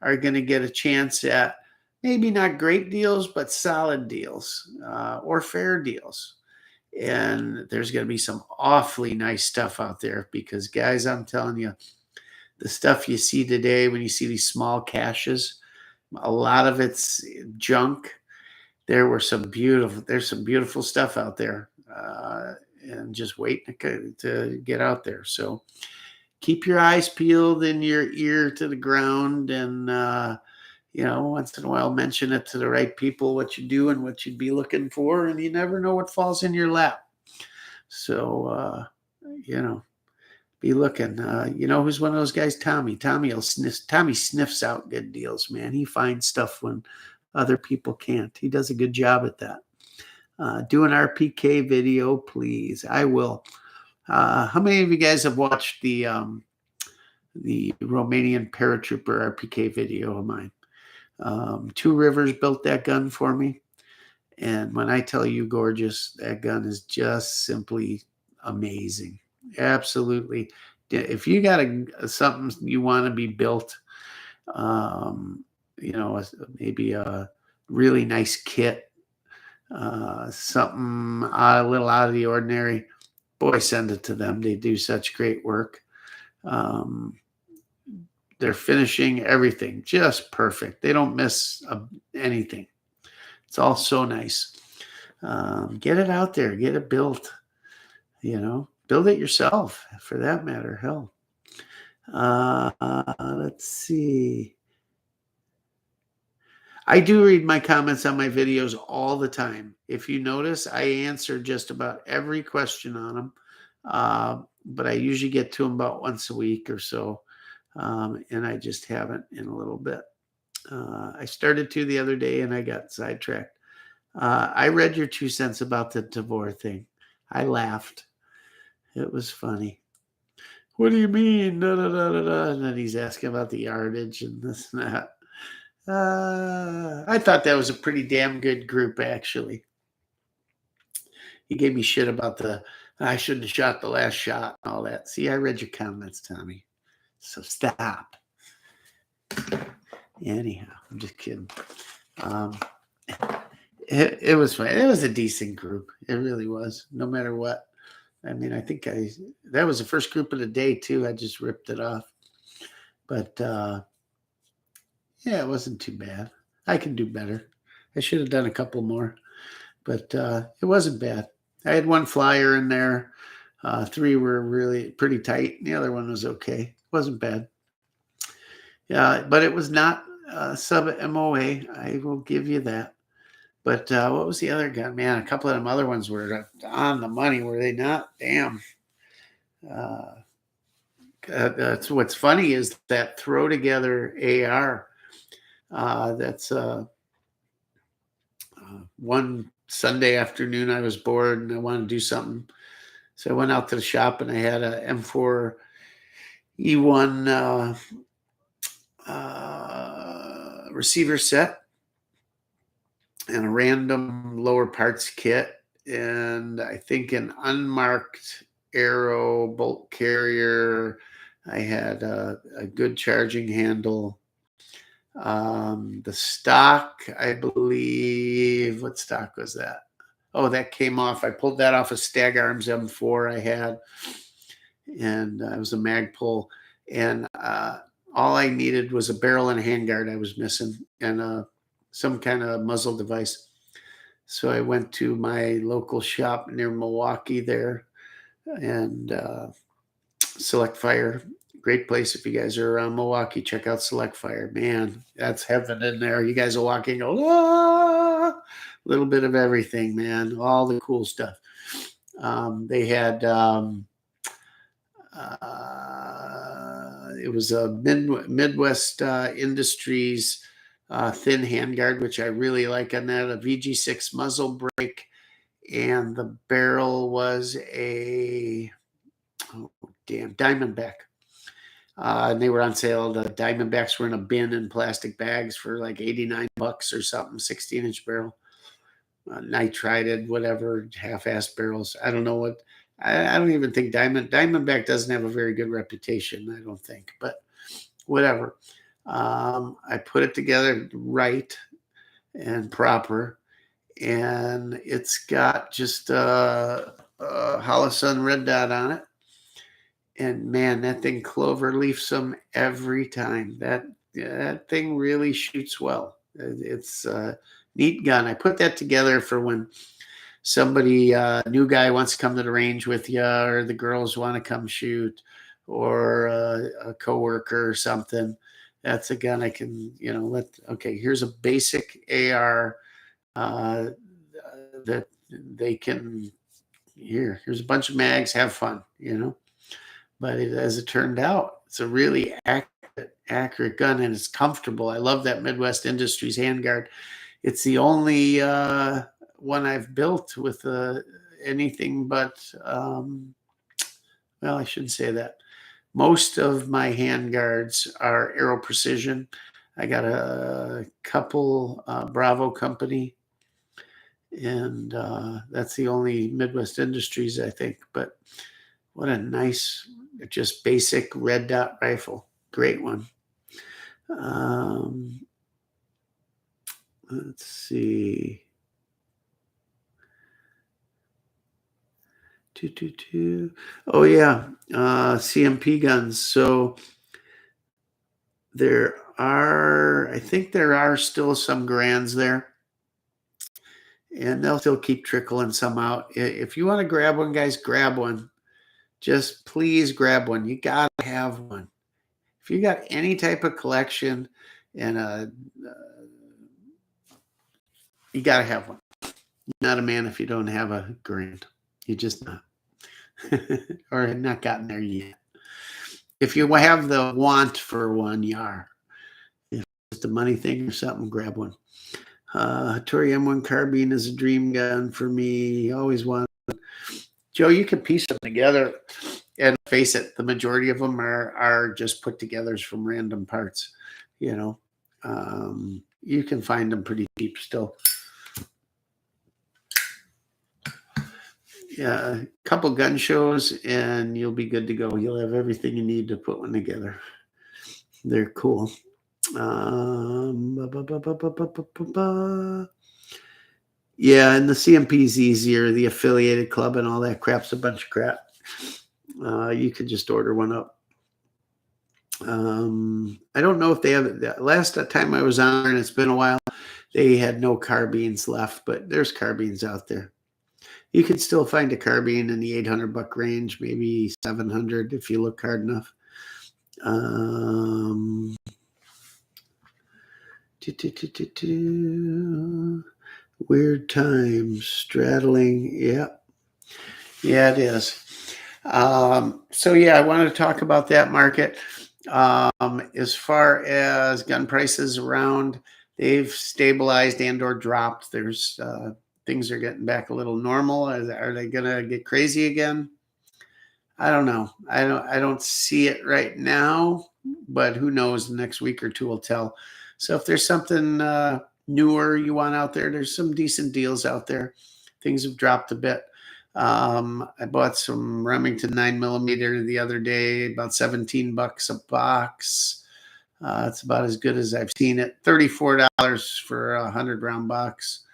are going to get a chance at maybe not great deals, but solid deals or fair deals. And there's going to be some awfully nice stuff out there because, guys, I'm telling you, the stuff you see today when you see these small caches, a lot of it's junk. There's some beautiful stuff out there, and just waiting to get out there. So keep your eyes peeled and your ear to the ground, and once in a while mention it to the right people what you do and what you'd be looking for, and you never know what falls in your lap. So be looking. Who's one of those guys? Tommy. Tommy sniffs out good deals, man. He finds stuff when other people can't. He does a good job at that. Do an RPK video, please. I will. How many of you guys have watched the Romanian paratrooper RPK video of mine? Two Rivers built that gun for me. And when I tell you gorgeous, that gun is just simply amazing. Absolutely. If you got something you want to be built, maybe a really nice kit, something a little out of the ordinary, boy, send it to them. They do such great work. They're finishing everything just perfect. They don't miss anything. It's all so nice. Get it out there. Get it built. Build it yourself, for that matter. Hell. Let's see. I do read my comments on my videos all the time. If you notice, I answer just about every question on them. But I usually get to them about once a week or so. And I just haven't in a little bit. I started to the other day and I got sidetracked. I read your 2 cents about the Tavor thing. I laughed. It was funny. What do you mean? Da, da, da, da, da. And then he's asking about the yardage and this and that. I thought that was a pretty damn good group, actually. He gave me shit about I shouldn't have shot the last shot and all that. See, I read your comments, Tommy. So stop. Anyhow, I'm just kidding. It was fun. It was a decent group. It really was. No matter what. I mean, I think that was the first group of the day too. I just ripped it off. But yeah, it wasn't too bad. I can do better. I should have done a couple more, but it wasn't bad. I had one flyer in there. 3 were really pretty tight. The other one was okay. It wasn't bad. Yeah, but it was not sub MOA. I will give you that. But what was the other gun? Man, a couple of them other ones were on the money, were they not? Damn. That's what's funny is that throw together AR. That's one Sunday afternoon I was bored and I wanted to do something. So I went out to the shop and I had a M4 E1 receiver set and a random lower parts kit, and I think an unmarked arrow bolt carrier. I had a good charging handle, The stock, I believe, what stock was that? Oh, that came off. I pulled that off a Stag Arms M4 I had, and it was a mag pull. And all I needed was a barrel and a handguard I was missing, and some kind of muzzle device. So I went to my local shop near Milwaukee there, and Select Fire. Great place if you guys are around Milwaukee. Check out Select Fire. Man, that's heaven in there. You guys are walking, a little bit of everything, man. All the cool stuff. They had it was a Midwest Industries thin handguard, which I really like on that. A VG6 muzzle brake, and the barrel was a Diamondback. And they were on sale. The Diamondbacks were in a bin in plastic bags for like $89 or something, 16-inch barrel. Nitrided, whatever, half-assed barrels. I don't know what. I don't even think Diamondback doesn't have a very good reputation, I don't think, but whatever. I put it together right and proper, and it's got just a Holosun red dot on it. And man, that thing clover leafs them every time. That thing really shoots well. It's a neat gun. I put that together for when somebody, new guy, wants to come to the range with you, or the girls want to come shoot, or a coworker or something. That's a gun I can, okay, here's a basic AR that they can, here's a bunch of mags, have fun, But as it turned out, it's a really accurate gun, and it's comfortable. I love that Midwest Industries handguard. It's the only one I've built with anything but, well, I shouldn't say that. Most of my handguards are Aero Precision. I got a couple Bravo company, and that's the only Midwest Industries, I think. But what a nice, just basic red dot rifle. Great one. Let's see. Oh, yeah. CMP guns. So I think there are still some Grands there, and they'll still keep trickling some out. If you want to grab one, guys, grab one. Just please grab one. You got to have one. If you got any type of collection, and you got to have one. You're not a man if you don't have a Grand. You're just not. Or have not gotten there yet. If you have the want for one, you are. If it's a money thing or something, grab one. Hattori M1 carbine is a dream gun for me. Always wanted. Joe, you can piece them together, and face it, the majority of them are just put togethers from random parts. You can find them pretty cheap still. Yeah, a couple gun shows, and you'll be good to go. You'll have everything you need to put one together. They're cool. Yeah, and the CMP is easier. The affiliated club and all that crap's a bunch of crap. You could just order one up. I don't know if they have it. Last time I was on, and it's been a while, they had no carbines left, but there's carbines out there. You could still find a carbine in the $800 range, maybe $700 if you look hard enough. Weird times, straddling. Yeah, it is. So yeah, I wanted to talk about that market. As far as gun prices around, they've stabilized and or dropped. There's things are getting back a little normal. Are they gonna get crazy again? I don't know. I don't see it right now, but who knows? The next week or two will tell. So if there's something newer you want out there, there's some decent deals out there. Things have dropped a bit. I bought some Remington 9mm the other day, about $17 a box. It's about as good as I've seen it. $34 for a 100-round box.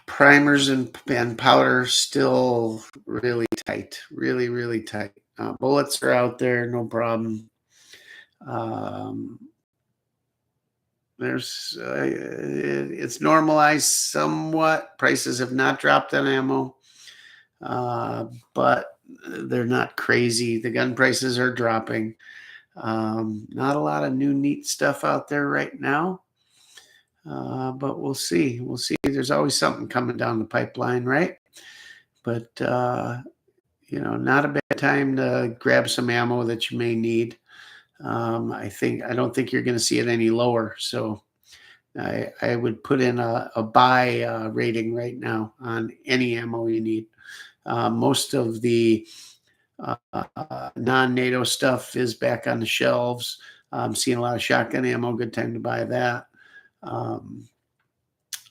Primers and powder still really tight, really tight. Bullets are out there, no problem. It's normalized somewhat. Prices have not dropped on ammo, but they're not crazy. The gun prices are dropping. Not a lot of new neat stuff out there right now, but we'll see. We'll see. There's always something coming down the pipeline, right? But you know, not a bad time to grab some ammo that you may need. I don't think you're going to see it any lower. So I would put in a buy rating right now on any ammo you need. Most of the non-NATO stuff is back on the shelves. I'm seeing a lot of shotgun ammo. Good time to buy that.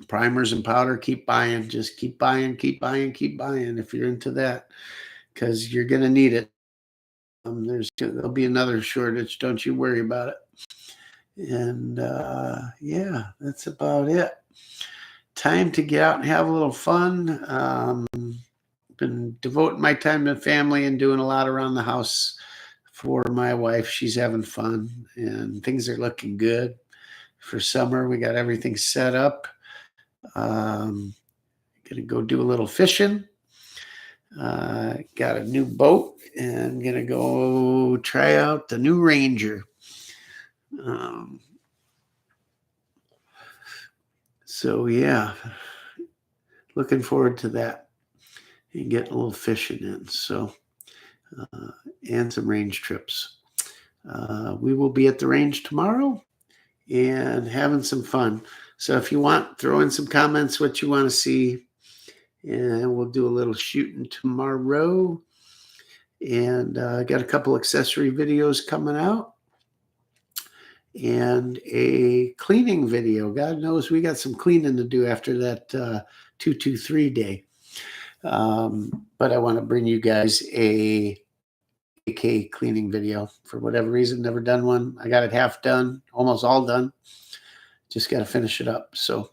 Primers and powder, keep buying. Just keep buying if you're into that, because you're going to need it. There'll be another shortage. Don't you worry about it. And yeah, that's about it. Time to get out and have a little fun. Been devoting my time to family and doing a lot around the house for my wife. She's having fun and things are looking good for summer. We got everything set up. Gonna go do a little fishing. Got a new boat and gonna go try out the new Ranger. So yeah, looking forward to that and getting a little fishing in. So and some range trips. We will be at the range tomorrow and having some fun. So if you want, throw in some comments what you want to see, and we'll do a little shooting tomorrow. And I got a couple accessory videos coming out and a cleaning video. God knows we got some cleaning to do after that 223 day. But I want to bring you guys a AK cleaning video. For whatever reason, never done one. I got it half done, almost all done. Just got to finish it up. So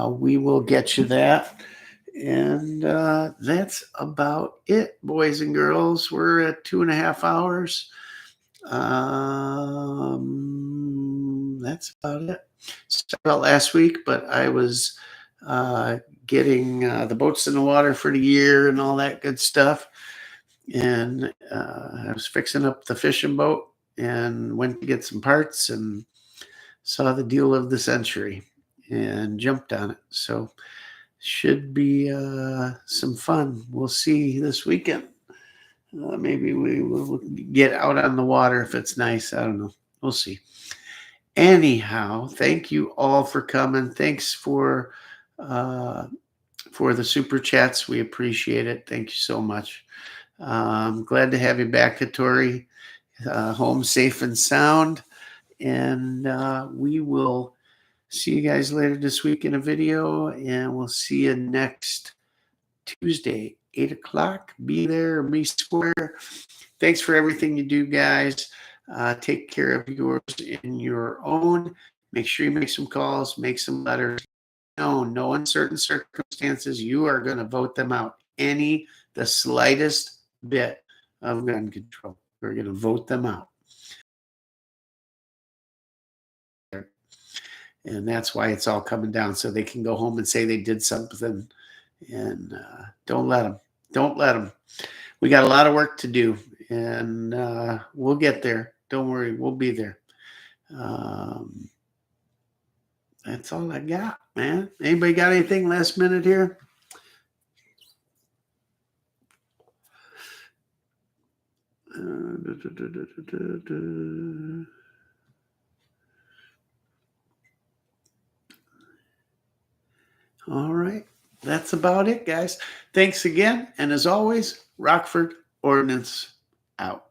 we will get you that. And that's about it, boys and girls. We're at 2.5 hours. That's about it. Sorry about last week, but I was getting the boats in the water for the year and all that good stuff. And I was fixing up the fishing boat and went to get some parts and saw the deal of the century and jumped on it. So should be some fun. We'll see this weekend. Maybe we will get out on the water if it's nice. I don't know. We'll see. Anyhow, thank you all for coming. Thanks for the super chats. We appreciate it. Thank you so much. I'm glad to have you back, Hattori. Home safe and sound. And we will see you guys later this week in a video. And we'll see you next Tuesday, 8 o'clock. Be there, be square. Thanks for everything you do, guys. Take care of yours and your own. Make sure you make some calls, make some letters. No uncertain circumstances, you are going to vote them out. The slightest bit of gun control, we're going to vote them out. And that's why it's all coming down, so they can go home and say they did something. And don't let them. We got a lot of work to do, and we'll get there. Don't worry, we'll be there. That's all I got, man. Anybody got anything last minute here? All right. That's about it, guys. Thanks again. And as always, Rockford Ordnance out.